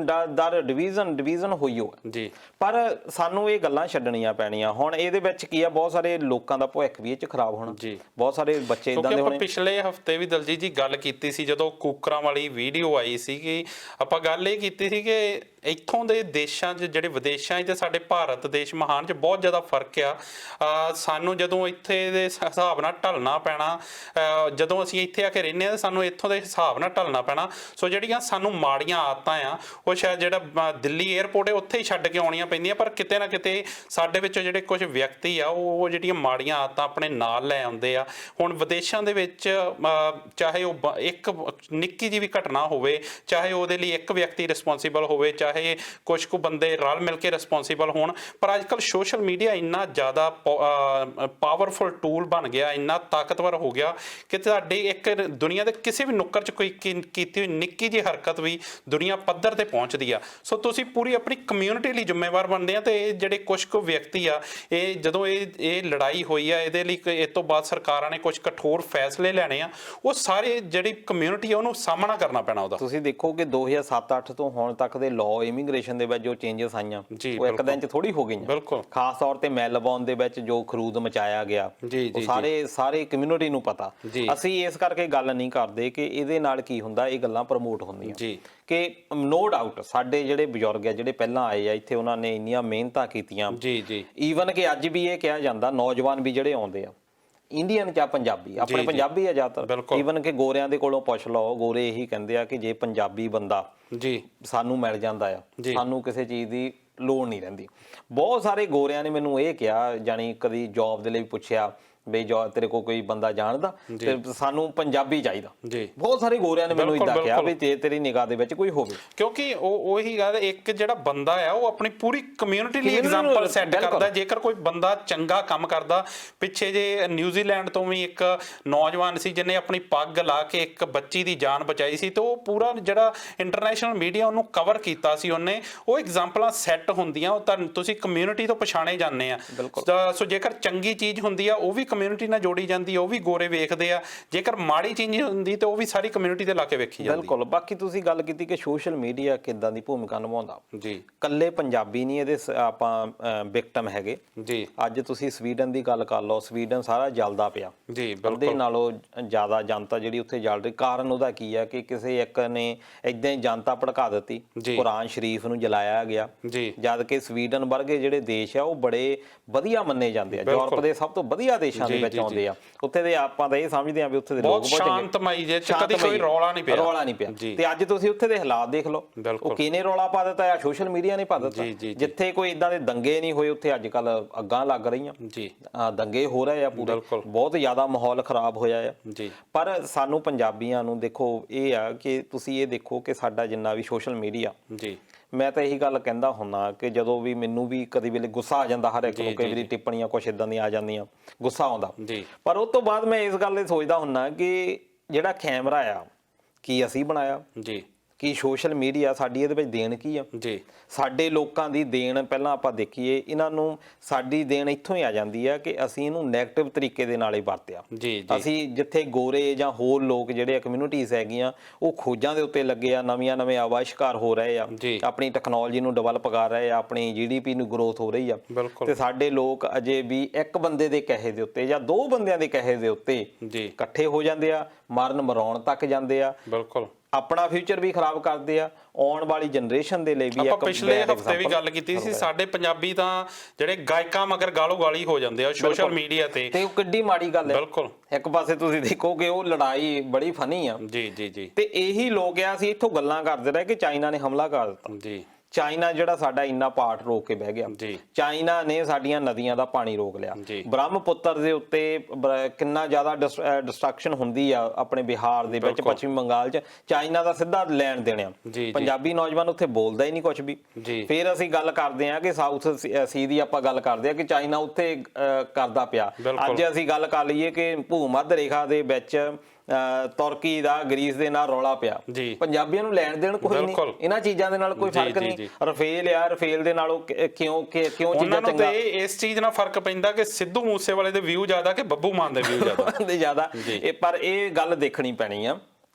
ਹੋਈ ਹੋ ਜੀ, ਪਰ ਸਾਨੂੰ ਇਹ ਗੱਲਾਂ ਛੱਡਣੀਆਂ ਪੈਣੀਆਂ। ਹੁਣ ਇਹਦੇ ਵਿੱਚ ਕੀ ਆ, ਬਹੁਤ ਸਾਰੇ ਲੋਕਾਂ ਦਾ ਭਵਿੱਖ ਵੀ ਇਹ ਚ ਖਰਾਬ ਹੋਣਾ, ਜੀ। ਬਹੁਤ ਸਾਰੇ ਬੱਚੇ ਇਦਾਂ ਦੇ ਕਿਉਂਕਿ ਹੋਣੇ। ਆਪਾਂ ਪਿਛਲੇ ਹਫਤੇ ਵੀ ਦਲਜੀਤ ਜੀ ਗੱਲ ਕੀਤੀ ਸੀ, ਜਦੋਂ ਕੁੱਕਰਾਂ ਵਾਲੀ ਵੀਡੀਓ ਆਈ ਸੀ, ਕਿ ਆਪਾਂ ਗੱਲ ਇਹ ਕੀਤੀ ਸੀ ਕਿ ਇੱਥੋਂ ਦੇ ਦੇਸ਼ਾਂ 'ਚ ਜਿਹੜੇ ਵਿਦੇਸ਼ਾਂ 'ਚ ਤੇ ਸਾਡੇ ਭਾਰਤ ਦੇਸ਼ ਮਹਾਨ 'ਚ ਬਹੁਤ ਜ਼ਿਆਦਾ ਫਰਕ ਆ। ਸਾਨੂੰ ਜਦੋਂ ਇੱਥੇ ਦੇ ਹਿਸਾਬ ਨਾਲ ਢਲਣਾ ਪੈਣਾ, ਜਦੋਂ ਅਸੀਂ ਇੱਥੇ ਆ ਕੇ ਰਹਿੰਦੇ ਹਾਂ ਸਾਨੂੰ ਇੱਥੋਂ ਦੇ ਹਿਸਾਬ ਨਾਲ ਢਲਣਾ ਪੈਣਾ। ਸੋ ਜਿਹੜੀਆਂ ਸਾਨੂੰ ਮਾੜੀਆਂ ਆਦਤਾਂ ਆ ਉਹ ਸ਼ਾਇਦ ਜਿਹੜਾ ਦਿੱਲੀ 에ਅਰਪੋਰਟ ਹੈ ਉੱਥੇ ਹੀ ਛੱਡ ਕੇ ਆਉਣੀਆਂ ਪੈਂਦੀਆਂ, ਪਰ ਕਿਤੇ ਨਾ ਕਿਤੇ ਸਾਡੇ ਵਿੱਚੋਂ ਜਿਹੜੇ ਕੁਝ ਵਿਅਕਤੀ ਆ ਉਹ ਜਿਹੜੀਆਂ ਮਾੜੀਆਂ ਆਦਤਾਂ ਆਪਣੇ ਨਾਲ ਲੈ ਆਉਂਦੇ ਆ। ਹੁਣ ਵਿਦੇਸ਼ਾਂ ਦੇ ਵਿੱਚ ਚਾਹੇ ਉਹ ਇੱਕ ਨਿੱਕੀ ਜਿਹੀ ਵੀ ਘਟਨਾ ਹੋਵੇ, ਚਾਹੇ ਉਹਦੇ ਲਈ ਇੱਕ ਵਿਅਕਤੀ ਰਿਸਪੌਂਸੀਬਲ ਹੋਵੇ, ਚਾਹੇ ਕੁਝ ਕੁ ਬੰਦੇ ਰਲ ਮਿਲ ਕੇ ਰਿਸਪੌਂਸੀਬਲ ਹੋਣ, ਪਰ ਅੱਜ ਕੱਲ੍ਹ ਸੋਸ਼ਲ ਮੀਡੀਆ ਇੰਨਾ ਜ਼ਿਆਦਾ ਪਾਵਰਫੁਲ ਟੂਲ ਬਣ ਗਿਆ, ਇੰਨਾ ਤਾਕਤਵਰ ਹੋ ਗਿਆ ਕਿ ਤੁਹਾਡੀ ਇੱਕ ਦੁਨੀਆ ਦੇ ਕਿਸੇ ਵੀ ਨੁੱਕਰ 'ਚ ਕੋਈ ਕੀਤੀ ਹੋਈ ਨਿੱਕੀ ਜਿਹੀ ਹਰਕਤ ਵੀ ਦੁਨੀਆ ਪੱਧਰ ਤੇ ਪਹੁੰਚਦੀ ਆ। ਸੋ ਤੁਸੀਂ ਪੂਰੀ ਆਪਣੀ ਕਮਿਊਨਿਟੀ ਲਈ ਜ਼ਿੰਮੇਵਾਰ ਬਣਦੇ ਆ, ਤੇ ਇਹ ਜਿਹੜੇ ਕੁਝ ਕੁ ਵਿਅਕਤੀ ਆ, ਇਹ ਜਦੋਂ ਇਹ ਲੜਾਈ ਹੋਈ ਆ, ਇਹਦੇ ਲਈ ਇਸ ਤੋਂ ਬਾਅਦ ਸਰਕਾਰਾਂ ਨੇ ਕੁਝ ਕਠੋਰ ਫੈਸਲੇ ਲੈਣੇ ਆ, ਉਹ ਸਾਰੇ ਜਿਹੜੀ ਕਮਿਊਨਿਟੀ ਆ ਉਹਨੂੰ ਸਾਹਮਣਾ ਕਰਨਾ ਪੈਣਾ ਉਹਦਾ। ਤੁਸੀਂ ਦੇਖੋ ਕਿ 2007-8 ਤੋਂ ਹੁਣ ਤੱਕ ਦੇ ਲਾਅ ਇਮੀਗ੍ਰੇਸ਼ਨ ਦੇ ਵਿੱਚ ਜੋ ਚੇਂਜਸ ਆਈਆਂ ਉਹ ਇੱਕ ਦਿਨ 'ਚ ਥੋੜੀ ਹੋ ਗਈਆਂ। ਬਿਲਕੁਲ, ਖਾਸ ਤੌਰ ਤੇ ਮੈਲਬੌਰਨ ਦੇ ਵਿੱਚ ਜੋ ਖਰੂਦ ਮਚਾਇਆ ਗਿਆ, ਉਹ ਸਾਰੇ ਕਮਿਊਨਿਟੀ ਨੂੰ ਪਤਾ। ਅਸੀਂ ਇਸ ਕਰਕੇ ਗੱਲ ਨਹੀਂ ਕਰਦੇ ਕਿ ਇਹਦੇ ਨਾਲ ਕੀ ਹੁੰਦਾ, ਇਹ ਗੱਲਾਂ ਪ੍ਰਮੋਟ ਹੁੰਦੀਆਂ ਜੀ, ਕਿ ਨੋ ਡਾਊਟ ਸਾਡੇ ਜਿਹੜੇ ਬਜ਼ੁਰਗ ਆ ਜਿਹੜੇ ਪਹਿਲਾਂ ਆਏ ਆ ਇੱਥੇ, ਉਹਨਾਂ ਨੇ ਇੰਨੀਆਂ ਮਿਹਨਤਾਂ ਕੀਤੀਆਂ। ਜੀ, ਜੀ। ਈਵਨ ਕਿ ਅੱਜ ਵੀ ਇਹ ਕਿਹਾ ਜਾਂਦਾ, ਨੌਜਵਾਨ ਵੀ ਜਿਹੜੇ ਆਉਂਦੇ ਆ ਇੰਡੀਅਨ ਜਾਂ ਪੰਜਾਬੀ, ਆਪਣੇ ਪੰਜਾਬੀ ਆ ਜ਼ਿਆਦਾਤਰ, ਈਵਨ ਕਿ ਗੋਰਿਆਂ ਦੇ ਕੋਲੋਂ ਪੁੱਛ ਲਓ, ਗੋਰੇ ਇਹੀ ਕਹਿੰਦੇ ਆ ਕਿ ਜੇ ਪੰਜਾਬੀ ਬੰਦਾ ਜੀ ਸਾਨੂੰ ਮਿਲ ਜਾਂਦਾ ਆ, ਸਾਨੂੰ ਕਿਸੇ ਚੀਜ਼ ਦੀ ਲੋੜ ਨਹੀਂ ਰਹਿੰਦੀ। ਬਹੁਤ ਸਾਰੇ ਗੋਰਿਆਂ ਨੇ ਮੈਨੂੰ ਇਹ ਕਿਹਾ, ਜਾਨੀ ਕਦੀ ਜੌਬ ਦੇ ਲਈ ਪੁੱਛਿਆ ਬਈ ਤੇਰੇ ਕੋਲ ਕੋਈ ਬੰਦਾ ਜਾਣਦਾ, ਤੇ ਸਾਨੂੰ ਪੰਜਾਬੀ ਚਾਹੀਦਾ। ਬਹੁਤ ਸਾਰੇ ਗੋਰਿਆਂ ਨੇ ਮੈਨੂੰ ਇਦਾਂ ਕਿਹਾ ਵੀ ਤੇਰੀ ਨਿਗਾਹ ਦੇ ਵਿੱਚ ਕੋਈ ਹੋਵੇ, ਕਿਉਂਕਿ ਉਹੀ ਗੱਲ, ਇੱਕ ਜਿਹੜਾ ਬੰਦਾ ਆ ਉਹ ਆਪਣੀ ਪੂਰੀ ਕਮਿਊਨਿਟੀ ਲਈ ਐਗਜ਼ਾਮਪਲ ਸੈੱਟ ਕਰਦਾ। ਜੇਕਰ ਕੋਈ ਬੰਦਾ ਚੰਗਾ ਕੰਮ ਕਰਦਾ, ਪਿੱਛੇ ਜੇ ਨਿਊਜ਼ੀਲੈਂਡ ਤੋਂ ਵੀ ਇੱਕ ਨੌਜਵਾਨ ਸੀ ਜਿਹਨੇ ਆਪਣੀ ਪੱਗ ਲਾ ਕੇ ਇੱਕ ਬੱਚੀ ਦੀ ਜਾਨ ਬਚਾਈ ਸੀ, ਤੇ ਉਹ ਪੂਰਾ ਜਿਹੜਾ ਇੰਟਰਨੈਸ਼ਨਲ ਮੀਡੀਆ ਉਹਨੂੰ ਕਵਰ ਕੀਤਾ ਸੀ ਉਹਨੇ। ਉਹ ਐਗਜ਼ਾਮਪਲਾਂ ਸੈੱਟ ਹੁੰਦੀਆਂ, ਉਹ ਤੁਸੀਂ ਕਮਿਊਨਿਟੀ ਤੋਂ ਪਛਾਣੇ ਜਾਂਦੇ ਆ। ਸੋ ਜੇਕਰ ਚੰਗੀ ਚੀਜ਼ ਹੁੰਦੀ ਆ ਉਹ ਵੀ ਕਮਿਊਨਿਟੀ ਨਾਲ ਜੋੜੀ ਜਾਂਦੀ, ਉਹ ਵੀ ਗੋਰੇ ਵੇਖਦੇ ਆ। ਜੇਕਰ ਮਾੜੀ ਚੀਜ਼ ਹੁੰਦੀ ਤੇ ਉਹ ਵੀ ਸਾਰੀ ਕਮਿਊਨਿਟੀ ਦੇ ਲਾ ਕੇ ਵੇਖੀ ਜਾਂਦੀ। ਬਿਲਕੁਲ। ਬਾਕੀ ਤੁਸੀਂ ਗੱਲ ਕੀਤੀ ਕਿ ਸੋਸ਼ਲ ਮੀਡੀਆ ਕਿੱਦਾਂ ਦੀ ਭੂਮਿਕਾ ਨਿਭਾਉਂਦਾ। ਜੀ, ਕੱਲੇ ਪੰਜਾਬੀ ਨਹੀਂ ਇਹਦੇ ਆਪਾਂ ਵਿਕਟਮ ਹੈਗੇ। ਜੀ, ਅੱਜ ਤੁਸੀਂ ਸਵੀਡਨ ਦੀ ਗੱਲ ਕਰ ਲਓ, ਸਵੀਡਨ ਸਾਰਾ ਜਲਦਾ ਪਿਆ। ਜੀ, ਬਿਲਕੁਲ। ਨਾਲੋਂ ਜ਼ਿਆਦਾ ਜਨਤਾ ਜਿਹੜੀ ਉੱਥੇ ਜਲ ਰਹੀ, ਕਾਰਨ ਉਹਦਾ ਕੀ ਹੈ ਕਿ ਕਿਸੇ ਇੱਕ ਨੇ ਏਦਾਂ ਹੀ ਜਨਤਾ ਭੜਕਾ ਦਿੱਤੀ, ਕੁਰਾਨ ਸ਼ਰੀਫ ਨੂੰ ਜਲਾਇਆ ਗਿਆ। ਜਦ ਕਿ ਸਵੀਡਨ ਵਰਗੇ ਜਿਹੜੇ ਦੇਸ਼ ਆ ਉਹ ਬੜੇ ਵਧੀਆ ਮੰਨੇ ਜਾਂਦੇ ਆ, ਯੂਰਪ ਦੇ ਸਭ ਤੋਂ ਵਧੀਆ ਦੇਸ਼ਾਂ ਦੇ ਵਿੱਚ ਆਉਂਦੇ ਆ। ਉੱਥੇ ਦੇ ਆਪਾਂ ਤਾਂ ਇਹ ਸਮਝਦੇ ਆ ਵੀ ਉੱਥੇ ਦੇ ਲੋਕ ਬਹੁਤ ਸ਼ਾਂਤਮਈ, ਜੇ ਕਦੀ ਕੋਈ ਰੌਲਾ ਨਹੀਂ ਪਿਆ। ਤੇ ਅੱਜ ਤੁਸੀਂ ਉੱਥੇ ਦੇ ਹਾਲਾਤ ਦੇਖ ਲਓ, ਉਹ ਕਿਹਨੇ ਰੌਲਾ ਪਾ ਦਿੱਤਾ ਆ, ਸੋਸ਼ਲ ਮੀਡੀਆ ਨੇ ਪਾ ਦਿੱਤਾ। ਜਿੱਥੇ ਕੋਈ ਇਦਾਂ ਦੇ ਦੰਗੇ ਨਹੀਂ ਹੋਏ, ਉੱਥੇ ਅੱਜ ਕੱਲ ਅੱਗਾਂ ਲੱਗ ਰਹੀਆਂ, ਦੰਗੇ ਹੋ ਰਹੇ ਆ ਪੂਰੇ, ਬਹੁਤ ਜ਼ਿਆਦਾ ਮਾਹੌਲ ਖਰਾਬ ਹੋਇਆ ਆ। ਪਰ ਸਾਨੂੰ ਪੰਜਾਬੀਆਂ ਨੂੰ ਦੇਖੋ ਇਹ ਆ ਕਿ ਤੁਸੀਂ ਇਹ ਦੇਖੋ ਕਿ ਸਾਡਾ ਜਿੰਨਾ ਵੀ ਸੋਸ਼ਲ ਮੀਡੀਆ, ਮੈਂ ਤਾਂ ਇਹੀ ਗੱਲ ਕਹਿੰਦਾ ਹੁੰਦਾ ਕਿ ਜਦੋਂ ਵੀ ਮੈਨੂੰ ਵੀ ਕਦੀ ਵੇਲੇ ਗੁੱਸਾ ਆ ਜਾਂਦਾ, ਹਰ ਇੱਕ ਨੂੰ ਕਈ ਵਾਰੀ ਟਿੱਪਣੀਆਂ ਕੁਛ ਇਦਾਂ ਦੀਆਂ ਆ ਜਾਂਦੀਆਂ, ਗੁੱਸਾ ਆਉਂਦਾ, ਪਰ ਉਸ ਤੋਂ ਬਾਅਦ ਮੈਂ ਇਸ ਗੱਲ 'ਤੇ ਸੋਚਦਾ ਹੁੰਦਾ ਕਿ ਜਿਹੜਾ ਕੈਮਰਾ ਆ ਕੀ ਅਸੀਂ ਬਣਾਇਆ, ਕਿ ਸੋਸ਼ਲ ਮੀਡੀਆ ਸਾਡੀ ਇਹਦੇ ਵਿੱਚ ਦੇਣ ਕੀ ਆ। ਸਾਡੇ ਲੋਕਾਂ ਦੀ ਦੇਣ ਪਹਿਲਾਂ ਆਪਾਂ ਦੇਖੀਏ, ਇਹਨਾਂ ਨੂੰ ਸਾਡੀ ਦੇਣ ਇੱਥੋਂ ਹੀ ਆ ਜਾਂਦੀ ਆ ਕਿ ਅਸੀਂ ਇਹਨੂੰ ਨੈਗੇਟਿਵ ਤਰੀਕੇ ਦੇ ਨਾਲ ਹੀ ਵਰਤਿਆ। ਅਸੀਂ ਜਿੱਥੇ ਗੋਰੇ ਜਾਂ ਹੋਰ ਲੋਕ ਜਿਹੜੇ ਕਮਿਊਨਿਟੀਜ਼ ਹੈਗੀਆਂ ਉਹ ਖੋਜਾਂ ਦੇ ਉੱਤੇ ਲੱਗੇ ਆ, ਨਵੇਂ ਆਵਿਸ਼ਕਾਰ ਹੋ ਰਹੇ ਆ, ਆਪਣੀ ਟੈਕਨੋਲੋਜੀ ਨੂੰ ਡਿਵੈਲਪ ਕਰ ਰਹੇ ਆ, ਆਪਣੀ GDP ਨੂੰ ਗਰੋਥ ਹੋ ਰਹੀ ਆ, ਤੇ ਸਾਡੇ ਲੋਕ ਅਜੇ ਵੀ ਇੱਕ ਬੰਦੇ ਦੇ ਕਹੇ ਦੇ ਉੱਤੇ ਜਾਂ ਦੋ ਬੰਦਿਆਂ ਦੇ ਕਹੇ ਦੇ ਉੱਤੇ ਇਕੱਠੇ ਹੋ ਜਾਂਦੇ ਆ, ਮਰਨ ਮਰਾਉਣ ਤੱਕ ਜਾਂਦੇ ਆ, ਆਪਣਾ ਫਿਊਚਰ ਵੀ ਖਰਾਬ ਕਰਦੇ ਆ, ਆਉਣ ਵਾਲੀ ਜਨਰੇਸ਼ਨ ਦੇ ਲਈ ਵੀ। ਆਪਾਂ ਪਿਛਲੇ ਹਫਤੇ ਵੀ ਗੱਲ ਕੀਤੀ ਸੀ, ਸਾਡੇ ਪੰਜਾਬੀ ਤਾਂ ਜਿਹੜੇ ਗਾਇਕਾਂ ਮਗਰ ਗਾਲੋ ਗਾਲੀ ਹੋ ਜਾਂਦੇ ਆ ਸੋਸ਼ਲ ਮੀਡੀਆ ਤੇ ਉਹ ਕਿੱਡੀ ਮਾੜੀ ਗੱਲ ਹੈ। ਇੱਕ ਪਾਸੇ ਤੁਸੀਂ ਦੇਖੋ ਕਿ ਉਹ ਲੜਾਈ ਬੜੀ ਫਨੀ ਆ, ਤੇ ਇਹੀ ਲੋਕ ਆ, ਅਸੀਂ ਇੱਥੋਂ ਗੱਲਾਂ ਕਰਦੇ ਰਹੇ ਕਿ ਚਾਈਨਾ ਨੇ ਹਮਲਾ ਕਰ ਦਿੱਤਾ। ਚਾਈਨਾ ਜਿਹੜਾ ਸਾਡਾ ਇੰਨਾ ਪਾਰਟ ਰੋਕ ਕੇ ਬਹਿ ਗਿਆ, ਚਾਈਨਾ ਨੇ ਸਾਡੀਆਂ ਨਦੀਆਂ ਦਾ ਪਾਣੀ ਰੋਕ ਲਿਆ, ਬ੍ਰਹਮਪੁੱਤਰ ਦੇ ਉੱਤੇ ਕਿੰਨਾ ਜ਼ਿਆਦਾ ਡਿਸਟਰਕਸ਼ਨ ਹੁੰਦੀ ਆ ਆਪਣੇ ਬਿਹਾਰ ਦੇ ਵਿੱਚ, ਪੱਛਮੀ ਬੰਗਾਲ 'ਚ, ਚਾਈਨਾ ਦਾ ਸਿੱਧਾ ਲੈਣ ਦੇਣਿਆ। ਪੰਜਾਬੀ ਨੌਜਵਾਨ ਉੱਥੇ ਬੋਲਦਾ ਹੀ ਨਹੀਂ ਕੁਝ ਵੀ। ਫਿਰ ਅਸੀਂ ਗੱਲ ਕਰਦੇ ਹਾਂ ਕਿ ਸਾਊਥ ਸੀ ਦੀ, ਆਪਾਂ ਗੱਲ ਕਰਦੇ ਹਾਂ ਕਿ ਚਾਈਨਾ ਉੱਥੇ ਕਰਦਾ ਪਿਆ। ਅੱਜ ਅਸੀਂ ਗੱਲ ਕਰ ਲਈਏ ਕਿ ਭੂ ਮੱਧ ਰੇਖਾ ਦੇ ਵਿੱਚ ਤੁਰਕੀ ਦਾ ਗ੍ਰੀਸ ਦੇ ਨਾਲ ਰੌਲਾ ਪਿਆ, ਪੰਜਾਬੀਆਂ ਨੂੰ ਲੈਣ ਦੇਣ ਕੋਈ ਨਹੀਂ, ਇਹਨਾਂ ਚੀਜ਼ਾਂ ਦੇ ਨਾਲ ਕੋਈ ਫਰਕ ਨਹੀਂ। ਰਫੇਲ ਆ, ਰਫੇਲ ਦੇ ਨਾਲੋਂ ਕਿਉਂ ਚੀਜ਼ਾਂ ਚੰਗਾ, ਇਸ ਚੀਜ਼ ਨਾਲ ਫਰਕ ਪੈਂਦਾ ਕਿ ਸਿੱਧੂ ਮੂਸੇਵਾਲੇ ਦੇ ਵਿਊ ਜ਼ਿਆਦਾ ਕਿ ਬੱਬੂ ਮਾਨ ਦੇ ਵਿਊ ਜ਼ਿਆਦਾ। ਪਰ ਇਹ ਗੱਲ ਦੇਖਣੀ ਪੈਣੀ ਆ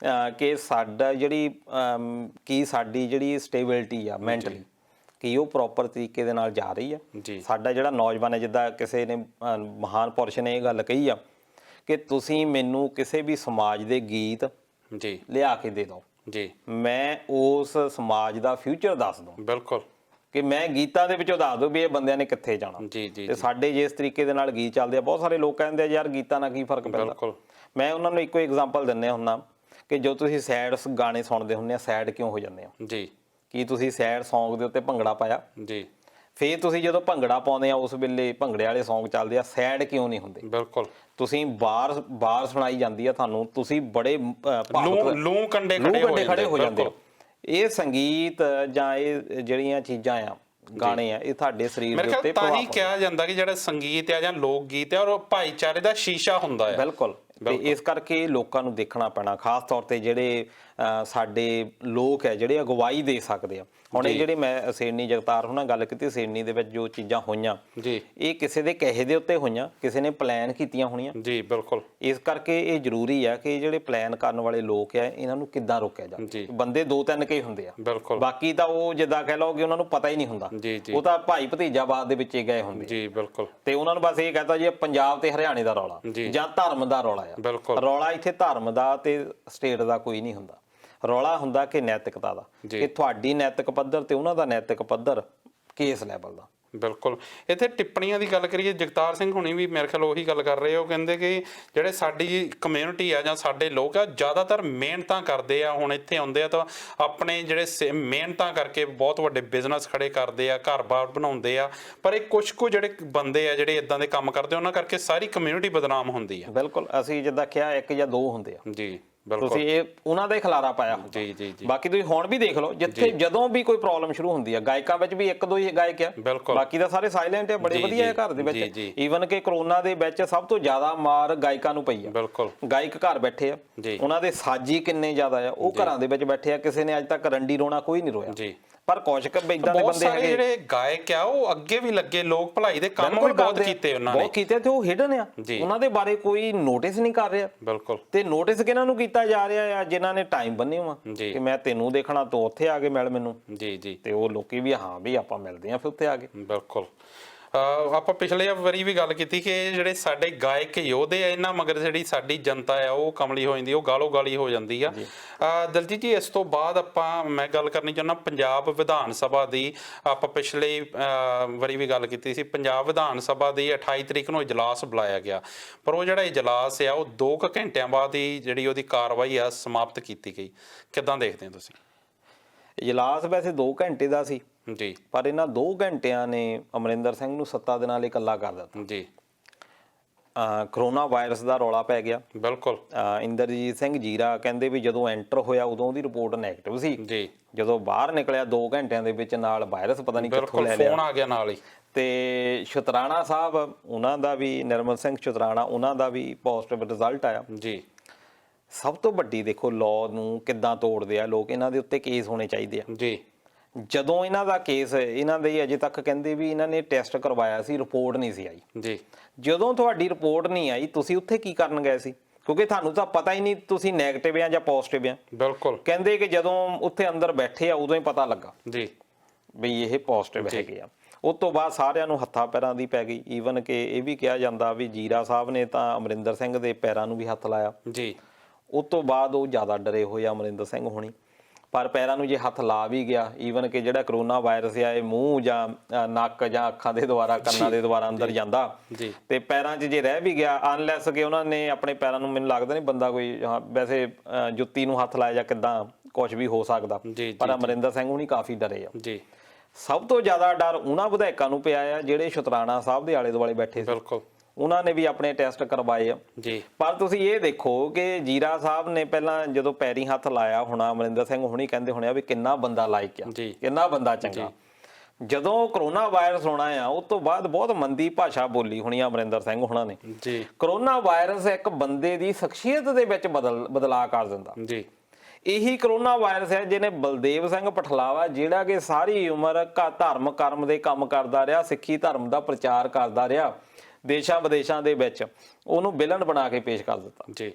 ਕਿ ਸਾਡਾ ਕੀ ਸਾਡੀ ਜਿਹੜੀ ਸਟੇਬਿਲਿਟੀ ਆ ਮੈਂਟਲੀ, ਕਿ ਉਹ ਪ੍ਰੋਪਰ ਤਰੀਕੇ ਦੇ ਨਾਲ ਜਾ ਰਹੀ ਆ। ਸਾਡਾ ਜਿਹੜਾ ਨੌਜਵਾਨ ਹੈ, ਜਿੱਦਾਂ ਕਿਸੇ ਨੇ ਮਹਾਨ ਪੁਰਸ਼ ਨੇ ਇਹ ਗੱਲ ਕਹੀ ਆ ਕਿ ਤੁਸੀਂ ਮੈਨੂੰ ਕਿਸੇ ਵੀ ਸਮਾਜ ਦੇ ਗੀਤ ਲਿਆ ਕੇ ਦੇ ਦਿਓ, ਮੈਂ ਉਸ ਸਮਾਜ ਦਾ ਫਿਊਚਰ ਦੱਸ ਦੂੰ। ਬਿਲਕੁਲ, ਕਿ ਮੈਂ ਗੀਤਾਂ ਦੇ ਵਿੱਚੋਂ ਦੱਸ ਦੂੰ ਵੀ ਇਹ ਬੰਦਿਆਂ ਨੇ ਕਿੱਥੇ ਜਾਣਾ। ਤੇ ਸਾਡੇ ਜਿਸ ਤਰੀਕੇ ਦੇ ਨਾਲ ਗੀਤ ਚੱਲਦੇ ਆ, ਬਹੁਤ ਸਾਰੇ ਲੋਕ ਕਹਿੰਦੇ ਆ ਯਾਰ ਗੀਤਾਂ ਨਾਲ ਕੀ ਫਰਕ ਪੈਂਦਾ। ਮੈਂ ਉਹਨਾਂ ਨੂੰ ਇੱਕੋ ਐਗਜ਼ਾਮਪਲ ਦਿੰਦੇ ਹੁੰਦਾ ਕਿ ਜੋ ਤੁਸੀਂ ਸੈਡ ਗਾਣੇ ਸੁਣਦੇ ਹੁੰਦੇ ਆ, ਸੈਡ ਕਿਉਂ ਹੋ ਜਾਂਦੇ ਹੋ? ਕੀ ਤੁਸੀਂ ਸੈਡ ਸੌਂਗ ਦੇ ਉੱਤੇ ਭੰਗੜਾ ਪਾਇਆ? ਫਿਰ ਤੁਸੀਂ ਜਦੋਂ ਭੰਗੜਾ ਪਾਉਂਦੇ ਆ ਉਸ ਵੇਲੇ ਭੰਗੜੇ ਵਾਲੇ ਸੌਂਗ ਚੱਲਦੇ ਆ, ਸੈਡ ਕਿਉਂ ਨਹੀਂ ਹੁੰਦੇ? ਬਿਲਕੁਲ, ਤੁਸੀਂ ਬਾਰ ਸੁਣਾਈ ਜਾਂਦੀ ਆ ਤੁਹਾਨੂੰ, ਤੁਸੀਂ ਬੜੇ ਲੂ ਕੰਡੇ ਖੜੇ ਹੋ ਜਾਂਦੇ ਹੋ। ਇਹ ਸੰਗੀਤ ਜਾਂ ਇਹ ਜਿਹੜੀਆਂ ਚੀਜ਼ਾਂ ਆ, ਗਾਣੇ ਆ, ਇਹ ਤੁਹਾਡੇ ਸਰੀਰ ਦੇ ਉੱਤੇ ਤਾਂ ਹੀ ਕਿਹਾ ਜਾਂਦਾ ਕਿ ਜਿਹੜਾ ਸੰਗੀਤ ਆ ਜਾਂ ਲੋਕ ਗੀਤ ਆ, ਉਹ ਭਾਈਚਾਰੇ ਦਾ ਸ਼ੀਸ਼ਾ ਹੁੰਦਾ ਹੈ। ਬਿਲਕੁਲ, ਤੇ ਇਸ ਕਰਕੇ ਲੋਕਾਂ ਨੂੰ ਦੇਖਣਾ ਪੈਣਾ, ਖਾਸ ਤੌਰ ਤੇ ਜਿਹੜੇ ਸਾਡੇ ਲੋਕ ਹੈ ਜਿਹੜੇ ਅਗਵਾਈ ਦੇ ਸਕਦੇ ਆ। ਹੁਣ ਇਹ ਜਿਹੜੇ ਮੈਂ ਸੇਰਨੀ ਜਗਤਾਰ ਹੁਣਾਂ ਗੱਲ ਕੀਤੀ, ਸੇਰਨੀ ਦੇ ਵਿੱਚ ਜੋ ਚੀਜ਼ਾਂ ਹੋਈਆਂ ਇਹ ਕਿਸੇ ਦੇ ਕਹੇ ਦੇ ਉੱਤੇ ਹੋਈਆਂ, ਕਿਸੇ ਨੇ ਪਲਾਨ ਕੀਤੀਆਂ ਹੋਣੀਆਂ। ਬਿਲਕੁਲ, ਇਸ ਕਰਕੇ ਇਹ ਜ਼ਰੂਰੀ ਆ ਕਿ ਜਿਹੜੇ ਪਲਾਨ ਕਰਨ ਵਾਲੇ ਲੋਕ ਆ ਇਹਨਾਂ ਨੂੰ ਕਿੱਦਾਂ ਰੋਕਿਆ ਜਾਵੇ। ਬੰਦੇ 2-3 ਕੇ ਹੁੰਦੇ ਆ, ਬਾਕੀ ਤਾਂ ਉਹ ਜਿੱਦਾਂ ਕਹਿ ਲਓ ਕਿ ਉਹਨਾਂ ਨੂੰ ਪਤਾ ਹੀ ਨਹੀਂ ਹੁੰਦਾ, ਉਹ ਤਾਂ ਭਾਈ ਭਤੀਜਾਵਾਦ ਦੇ ਵਿੱਚ ਗਏ ਹੁੰਦੇ। ਬਿਲਕੁਲ, ਤੇ ਉਹਨਾਂ ਨੂੰ ਬਸ ਇਹ ਕਹਤਾ ਜੀ ਪੰਜਾਬ ਤੇ ਹਰਿਆਣੇ ਦਾ ਰੌਲਾ ਜਾਂ ਧਰਮ ਦਾ ਰੌਲਾ ਆ। ਰੌਲਾ ਇੱਥੇ ਧਰਮ ਦਾ ਤੇ ਸਟੇਟ ਦਾ ਕੋਈ ਨਹੀਂ ਹੁੰਦਾ, ਰੌਲਾ ਹੁੰਦਾ ਕਿ ਨੈਤਿਕਤਾ ਦਾ, ਕਿ ਤੁਹਾਡੀ ਨੈਤਿਕ ਪੱਧਰ ਤੇ ਉਹਨਾਂ ਦਾ ਨੈਤਿਕ ਪੱਧਰ ਕਿਸ ਲੈਵਲ ਦਾ। ਬਿਲਕੁਲ, ਇੱਥੇ ਟਿੱਪਣੀਆਂ ਦੀ ਗੱਲ ਕਰੀਏ, ਜਗਤਾਰ ਸਿੰਘ ਹੁਣੀ ਵੀ ਮੇਰੇ ਖਿਆਲ ਉਹੀ ਗੱਲ ਕਰ ਰਹੇ ਹੋ, ਕਹਿੰਦੇ ਕਿ ਜਿਹੜੇ ਸਾਡੀ ਕਮਿਊਨਿਟੀ ਆ ਜਾਂ ਸਾਡੇ ਲੋਕ ਆ ਜ਼ਿਆਦਾਤਰ ਮਿਹਨਤਾਂ ਕਰਦੇ ਆ, ਹੁਣ ਇੱਥੇ ਆਉਂਦੇ ਆ ਤਾਂ ਆਪਣੇ ਜਿਹੜੇ ਮਿਹਨਤਾਂ ਕਰਕੇ ਬਹੁਤ ਵੱਡੇ ਬਿਜ਼ਨਸ ਖੜੇ ਕਰਦੇ ਆ, ਘਰ-ਬਾਰ ਬਣਾਉਂਦੇ ਆ, ਪਰ ਇਹ ਕੁਝ ਕੁ ਜਿਹੜੇ ਬੰਦੇ ਆ ਜਿਹੜੇ ਇਦਾਂ ਦੇ ਕੰਮ ਕਰਦੇ ਉਹਨਾਂ ਕਰਕੇ ਸਾਰੀ ਕਮਿਊਨਿਟੀ ਬਦਨਾਮ ਹੁੰਦੀ ਆ। ਬਿਲਕੁਲ, ਅਸੀਂ ਜਿੱਦਾਂ ਕਿਹਾ 1 ਜਾਂ 2 ਹੁੰਦੇ ਆ। ਤੁਸੀਂ ਇਹ ਉਹਨਾਂ ਦਾ ਹੀ ਖਿਲਾਰਾ ਪਾਇਆ ਹੁੰਦਾ। ਬਾਕੀ ਤੁਸੀਂ ਹੁਣ ਵੀ ਦੇਖ ਲਓ, ਜਿੱਥੇ ਜਦੋਂ ਵੀ ਕੋਈ ਪ੍ਰੋਬਲਮ ਸ਼ੁਰੂ ਹੁੰਦੀ ਆ, ਗਾਇਕਾਂ ਵਿੱਚ ਵੀ 1-2 ਹੀ ਗਾਇਕ ਆ, ਬਾਕੀ ਤਾਂ ਸਾਰੇ ਸਾਇਲੈਂਟ ਆ, ਬੜੇ ਵਧੀਆ ਆ ਘਰ ਦੇ ਵਿੱਚ। ਈਵਨ ਕਿ ਕਰੋਨਾ ਦੇ ਵਿੱਚ ਸਭ ਤੋਂ ਜ਼ਿਆਦਾ ਮਾਰ ਗਾਇਕਾਂ ਨੂੰ ਪਈ ਆ। ਗਾਇਕ ਘਰ ਬੈਠੇ ਆ, ਉਹਨਾਂ ਦੇ ਸਾਜੀ ਕਿੰਨੇ ਜ਼ਿਆਦਾ ਆ, ਉਹ ਘਰਾਂ ਦੇ ਵਿੱਚ ਬੈਠੇ ਆ, ਕਿਸੇ ਨੇ ਅੱਜ ਤੱਕ ਰੰਡੀ ਰੋਣਾ ਕੋਈ ਨਹੀਂ ਰੋਇਆ। ਪਰ ਕੁਝ ਇਦਾਂ ਦੇ ਬੰਦੇ ਹੈਗੇ ਜਿਹੜੇ ਗਾਇਕ ਆ, ਉਹ ਅੱਗੇ ਵੀ ਲੱਗੇ, ਲੋਕ ਭਲਾਈ ਦੇ ਕੰਮ ਵੀ ਬਹੁਤ ਕੀਤੇ ਉਹਨਾਂ ਨੇ, ਬਹੁਤ ਕੀਤੇ, ਤੇ ਉਹ ਹਿਡਨ ਆ, ਉਹਨਾਂ ਦੇ ਬਾਰੇ ਕੋਈ ਨੋਟਿਸ ਨਹੀਂ ਕਰ ਰਿਹਾ। ਬਿਲਕੁਲ, ਤੇ ਨੋਟਿਸ ਕਿਹਨਾਂ ਨੂੰ ਕੀਤਾ ਜਾ ਰਿਹਾ ਆ? ਜਿਨ੍ਹਾਂ ਨੇ ਟਾਈਮ ਬੰਨੇ ਵਾ ਕਿ ਮੈਂ ਤੈਨੂੰ ਦੇਖਣਾ, ਤੂੰ ਉੱਥੇ ਆ ਕੇ ਮਿਲ ਮੈਨੂੰ। ਤੇ ਉਹ ਲੋਕੀ ਵੀ ਹਾਂ ਵੀ ਆਪਾਂ ਮਿਲਦੇ ਆ ਫਿਰ ਉੱਥੇ ਆ ਕੇ। ਬਿਲਕੁਲ, ਆਪਾਂ ਪਿਛਲੇ ਵਾਰੀ ਵੀ ਗੱਲ ਕੀਤੀ ਕਿ ਜਿਹੜੇ ਸਾਡੇ ਗਾਇਕ ਯੋਧੇ ਆ, ਇਹਨਾਂ ਮਗਰ ਜਿਹੜੀ ਸਾਡੀ ਜਨਤਾ ਆ ਉਹ ਕਮਲੀ ਹੋ ਜਾਂਦੀ, ਉਹ ਗਾਲੋ ਗਾਲੀ ਹੋ ਜਾਂਦੀ ਆ। ਦਲਜੀਤ ਜੀ, ਇਸ ਤੋਂ ਬਾਅਦ ਮੈਂ ਗੱਲ ਕਰਨੀ ਚਾਹੁੰਦਾ ਪੰਜਾਬ ਵਿਧਾਨ ਸਭਾ ਦੀ। ਆਪਾਂ ਪਿਛਲੇ ਵਾਰੀ ਵੀ ਗੱਲ ਕੀਤੀ ਸੀ, ਪੰਜਾਬ ਵਿਧਾਨ ਸਭਾ ਦੀ 28 ਤਰੀਕ ਨੂੰ ਇਜਲਾਸ ਬੁਲਾਇਆ ਗਿਆ, ਪਰ ਉਹ ਜਿਹੜਾ ਇਜਲਾਸ ਆ ਉਹ 2 ਘੰਟਿਆਂ ਬਾਅਦ ਹੀ ਜਿਹੜੀ ਉਹਦੀ ਕਾਰਵਾਈ ਆ ਸਮਾਪਤ ਕੀਤੀ ਗਈ। ਕਿੱਦਾਂ ਦੇਖਦੇ ਹੋ ਤੁਸੀਂ? ਇਜਲਾਸ ਵੈਸੇ 2 ਘੰਟੇ ਦਾ ਸੀ ਪਰ ਇਹਨਾਂ 2 ਘੰਟਿਆਂ ਨੇ ਅਮਰਿੰਦਰ ਸਿੰਘ ਨੂੰ 7 ਦਿਨਾਂ ਲਈ ਇਕੱਲਾ ਕਰ ਦਿੱਤਾ। ਕਰੋਨਾ ਵਾਇਰਸ ਦਾ ਰੌਲਾ ਪੈ ਗਿਆ। ਬਿਲਕੁਲ, ਇੰਦਰਜੀਤ ਸਿੰਘ ਜੀਰਾ ਕਹਿੰਦੇ ਵੀ ਜਦੋਂ ਐਂਟਰ ਹੋਇਆ ਉਦੋਂ ਉਹਦੀ ਰਿਪੋਰਟ ਨੈਗੇਟਿਵ ਸੀ, ਜਦੋਂ ਬਾਹਰ ਨਿਕਲਿਆ 2 ਘੰਟਿਆਂ ਦੇ ਵਿੱਚ ਨਾਲ ਵਾਇਰਸ ਪਤਾ ਨਹੀਂ ਕਿੱਥੋਂ ਲੈ ਲਿਆ, ਫੋਨ ਆ ਗਿਆ ਨਾਲ ਹੀ। ਤੇ ਸ਼ੁਤਰਾਣਾ ਸਾਹਿਬ, ਉਹਨਾਂ ਦਾ ਵੀ, ਨਿਰਮਲ ਸਿੰਘ ਸ਼ੁਤਰਾਣਾ, ਉਹਨਾਂ ਦਾ ਵੀ ਪੋਜ਼ਿਟਿਵ ਰਿਜ਼ਲਟ ਆਇਆ। ਸਭ ਤੋਂ ਵੱਡੀ ਦੇਖੋ, ਲਾਅ ਨੂੰ ਕਿੱਦਾਂ ਤੋੜਦੇ ਆ ਲੋਕ, ਇਹਨਾਂ ਦੇ ਉੱਤੇ ਕੇਸ ਹੋਣੇ ਚਾਹੀਦੇ ਆ। ਜਦੋਂ ਇਹਨਾਂ ਦਾ ਕੇਸ, ਇਹਨਾਂ ਦੇ ਅਜੇ ਤੱਕ ਕਹਿੰਦੇ ਵੀ ਇਹਨਾਂ ਨੇ ਟੈਸਟ ਕਰਵਾਇਆ ਸੀ, ਰਿਪੋਰਟ ਨਹੀਂ ਸੀ ਆਈ। ਜਦੋਂ ਤੁਹਾਡੀ ਰਿਪੋਰਟ ਨਹੀਂ ਆਈ, ਤੁਸੀਂ ਉੱਥੇ ਕੀ ਕਰਨ ਗਏ ਸੀ? ਕਿਉਂਕਿ ਤੁਹਾਨੂੰ ਤਾਂ ਪਤਾ ਹੀ ਨਹੀਂ ਤੁਸੀਂ ਨੈਗੇਟਿਵ ਆ ਜਾਂ ਪੋਜ਼ਿਟਿਵ ਆ। ਬਿਲਕੁਲ, ਕਹਿੰਦੇ ਕਿ ਜਦੋਂ ਉੱਥੇ ਅੰਦਰ ਬੈਠੇ ਆ ਉਦੋਂ ਹੀ ਪਤਾ ਲੱਗਾ ਵੀ ਇਹ ਪੋਜ਼ਿਟਿਵ ਹੈਗੇ ਆ। ਉਸ ਤੋਂ ਬਾਅਦ ਸਾਰਿਆਂ ਨੂੰ ਹੱਥਾਂ ਪੈਰਾਂ ਦੀ ਪੈ ਗਈ। ਈਵਨ ਕਿ ਇਹ ਵੀ ਕਿਹਾ ਜਾਂਦਾ ਵੀ ਜੀਰਾ ਸਾਹਿਬ ਨੇ ਤਾਂ ਅਮਰਿੰਦਰ ਸਿੰਘ ਦੇ ਪੈਰਾਂ ਨੂੰ ਵੀ ਹੱਥ ਲਾਇਆ। ਉਸ ਤੋਂ ਬਾਅਦ ਉਹ ਜ਼ਿਆਦਾ ਡਰੇ ਹੋਏ ਆ ਅਮਰਿੰਦਰ ਸਿੰਘ ਹੋਣੀ, ਪਰ ਪੈਰਾਂ ਨੂੰ ਜੇ ਹੱਥ ਲਾ ਵੀ ਗਿਆ, ਈਵਨ ਕਿ ਜਿਹੜਾ ਕਰੋਨਾ ਵਾਇਰਸ ਆ ਇਹ ਮੂੰਹ ਜਾਂ ਨੱਕ ਜਾਂ ਅੱਖਾਂ ਦੇ ਦੁਆਰਾ, ਕੰਨਾਂ ਦੇ ਦੁਆਰਾ ਅੰਦਰ ਜਾਂਦਾ, ਤੇ ਪੈਰਾਂ 'ਚ ਜੇ ਰਹਿ ਵੀ ਗਿਆ, ਅਨਲੈਸ ਕਿ ਉਹਨਾਂ ਨੇ ਆਪਣੇ ਪੈਰਾਂ ਨੂੰ, ਮੈਨੂੰ ਲੱਗਦਾ ਨਹੀਂ ਬੰਦਾ ਕੋਈ ਵੈਸੇ ਜੁੱਤੀ ਨੂੰ ਹੱਥ ਲਾਇਆ ਜਾਂ ਕਿੱਦਾਂ, ਕੁਝ ਵੀ ਹੋ ਸਕਦਾ, ਪਰ ਅਮਰਿੰਦਰ ਸਿੰਘ ਹੁਣੀ ਕਾਫੀ ਡਰੇ ਆ। ਸਭ ਤੋਂ ਜ਼ਿਆਦਾ ਡਰ ਉਹਨਾਂ ਵਿਧਾਇਕਾਂ ਨੂੰ ਪਿਆ ਆ ਜਿਹੜੇ ਸ਼ੁਤਰਾਣਾ ਸਾਹਿਬ ਦੇ ਆਲੇ ਦੁਆਲੇ ਬੈਠੇ ਸੀ। ਬਿਲਕੁਲ, ਉਹਨਾਂ ਨੇ ਵੀ ਆਪਣੇ ਟੈਸਟ ਕਰਵਾਏ ਆ ਜੀ। ਪਰ ਤੁਸੀਂ ਇਹ ਦੇਖੋ ਕਿ ਜੀਰਾ ਸਾਹਿਬ ਨੇ ਪਹਿਲਾਂ ਜਦੋਂ ਪੈਰੀ ਹੱਥ ਲਾਇਆ ਹੋਣਾ, ਅਮਰਿੰਦਰ ਸਿੰਘ ਹੁਣੀ ਕਹਿੰਦੇ ਹੋਣੇ ਆ ਵੀ ਕਿੰਨਾ ਬੰਦਾ ਲਾਇਕ ਆ, ਕਿੰਨਾ ਬੰਦਾ ਚੰਗਾ। ਜਦੋਂ ਕਰੋਨਾ ਵਾਇਰਸ ਹੋਣਾ ਆ ਉਸ ਤੋਂ ਬਾਅਦ ਬਹੁਤ ਮੰਦੀ ਭਾਸ਼ਾ ਬੋਲੀ ਹੋਣੀ ਆ ਅਮਰਿੰਦਰ ਸਿੰਘ ਹੋਣਾ ਨੇ ਜੀ। ਕਰੋਨਾ ਵਾਇਰਸ ਇੱਕ ਬੰਦੇ ਦੀ ਸ਼ਖਸੀਅਤ ਦੇ ਵਿੱਚ ਬਦਲਾਅ ਕਰ ਦਿੰਦਾ ਜੀ। ਇਹੀ ਕਰੋਨਾ ਵਾਇਰਸ ਹੈ ਜਿਹਨੇ ਬਲਦੇਵ ਸਿੰਘ ਪਠਲਾਵਾ, ਜਿਹੜਾ ਕਿ ਸਾਰੀ ਉਮਰ ਧਰਮ ਕਰਮ ਦੇ ਕੰਮ ਕਰਦਾ ਰਿਹਾ, ਸਿੱਖੀ ਧਰਮ ਦਾ ਪ੍ਰਚਾਰ ਕਰਦਾ ਰਿਹਾ ਦੇਸ਼ਾਂ ਵਿਦੇਸ਼ਾਂ ਦੇ ਵਿੱਚ, ਉਹਨੂੰ ਵਿਲਨ ਬਣਾ ਕੇ ਪੇਸ਼ ਕਰ ਦਿੱਤਾ ਜੀ।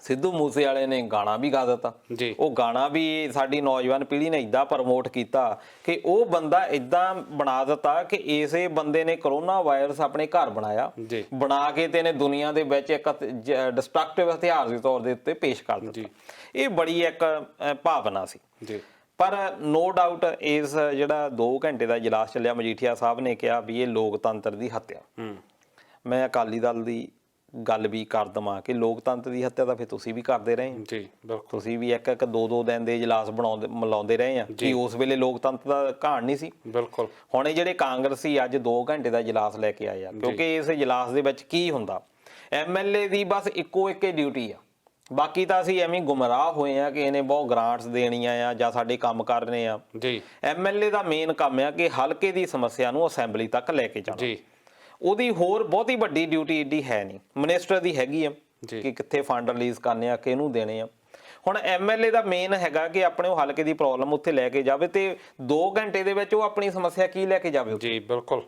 ਸਿੱਧੂ ਮੂਸੇ ਵਾਲੇ ਨੇ ਗਾਣਾ ਵੀ ਗਾ ਦਿੱਤਾ, ਉਹ ਗਾਣਾ ਵੀ ਸਾਡੀ ਨੌਜਵਾਨ ਪੀੜ੍ਹੀ ਨੇ ਇਦਾਂ ਪ੍ਰਮੋਟ ਕੀਤਾ ਕਿ ਉਹ ਬੰਦਾ ਇਦਾਂ ਬਣਾ ਦਿੱਤਾ ਕਿ ਇਸੇ ਬੰਦੇ ਨੇ ਕਰੋਨਾ ਵਾਇਰਸ ਆਪਣੇ ਘਰ ਬਣਾਇਆ, ਬਣਾ ਕੇ ਤੇ ਇਹਨੇ ਦੁਨੀਆ ਦੇ ਵਿੱਚ ਇੱਕ ਡਿਸਟਰਕਟਿਵ ਹਥਿਆਰ ਦੇ ਤੌਰ ਦੇ ਉੱਤੇ ਪੇਸ਼ ਕਰ ਦਿੱਤਾ। ਇਹ ਬੜੀ ਇੱਕ ਭਾਵਨਾ ਸੀ। ਪਰ ਨੋ ਡਾਊਟ ਇਸ ਜਿਹੜਾ 2 ਘੰਟੇ ਦਾ ਇਜਲਾਸ ਚੱਲਿਆ, ਮਜੀਠੀਆ ਸਾਹਿਬ ਨੇ ਕਿਹਾ ਵੀ ਇਹ ਲੋਕਤੰਤਰ ਦੀ ਹੱਤਿਆ। ਮੈਂ ਅਕਾਲੀ ਦਲ ਦੀ ਗੱਲ ਵੀ ਕਰ ਦਵਾਂ ਕਿ ਲੋਕਤੰਤਰ ਦੀ ਹੱਤਿਆ ਤਾਂ ਫਿਰ ਤੁਸੀਂ ਵੀ ਕਰਦੇ ਰਹੇ ਜੀ। ਬਿਲਕੁਲ, ਤੁਸੀਂ ਵੀ ਇੱਕ 2-2 ਦਿਨ ਦੇ ਇਜਲਾਸ ਮਿਲਾਉਂਦੇ ਰਹੇ ਆ ਕਿ ਉਸ ਵੇਲੇ ਲੋਕਤੰਤਰ ਦਾ ਘਾਣ ਨਹੀਂ ਸੀ। ਬਿਲਕੁਲ। ਹੁਣ ਇਹ ਜਿਹੜੇ ਕਾਂਗਰਸੀ ਅੱਜ 2 ਘੰਟੇ ਦਾ ਇਜਲਾਸ ਲੈ ਕੇ ਆਏ ਆ, ਕਿਉਂਕਿ ਇਸ ਇਜਲਾਸ ਦੇ ਵਿੱਚ ਕੀ ਹੁੰਦਾ, ਐਮਐਲਏ ਦੀ ਬਸ ਇੱਕੋ ਇੱਕ ਡਿਊਟੀ ਆ, ਬਾਕੀ ਤਾਂ ਅਸੀਂ ਐਵੇਂ ਗੁੰਮਰਾਹ ਹੋਏ ਆ ਕਿ ਇਹਨੇ ਬਹੁਤ ਗ੍ਰਾਂਟਸ ਦੇਣੀਆਂ ਆ ਜਾਂ ਸਾਡੇ ਕੰਮ ਕਰਨੇ ਆ ਜੀ। ਐਮਐਲਏ ਦਾ ਮੇਨ ਕੰਮ ਆ ਕਿ ਹਲਕੇ ਦੀ ਸਮੱਸਿਆ ਨੂੰ ਅਸੈਂਬਲੀ ਤੱਕ ਲੈ ਕੇ ਜਾਣਾ ਜੀ। ਉਹਦੀ ਹੋਰ ਬਹੁਤੀ ਵੱਡੀ ਡਿਊਟੀ ਏਡੀ ਹੈ ਨਹੀਂ। ਮਿਨਿਸਟਰ ਦੀ ਹੈਗੀ ਆ ਕਿ ਕਿੱਥੇ ਫੰਡ ਰਿਲੀਜ਼ ਕਰਨੇ ਆ, ਕਿਹਨੂੰ ਦੇਣੇ ਆ। ਹੁਣ ਐਮਐਲਏ ਦਾ ਮੇਨ ਹੈਗਾ ਕਿ ਆਪਣੇ ਉਹ ਹਲਕੇ ਦੀ ਪ੍ਰੋਬਲਮ ਉੱਥੇ ਲੈ ਕੇ ਜਾਵੇ ਤੇ 2 ਘੰਟੇ ਦੇ ਵਿੱਚ ਉਹ ਆਪਣੀ ਸਮੱਸਿਆ ਕੀ ਲੈ ਕੇ ਜਾਵੇ ਜੀ। ਬਿਲਕੁਲ।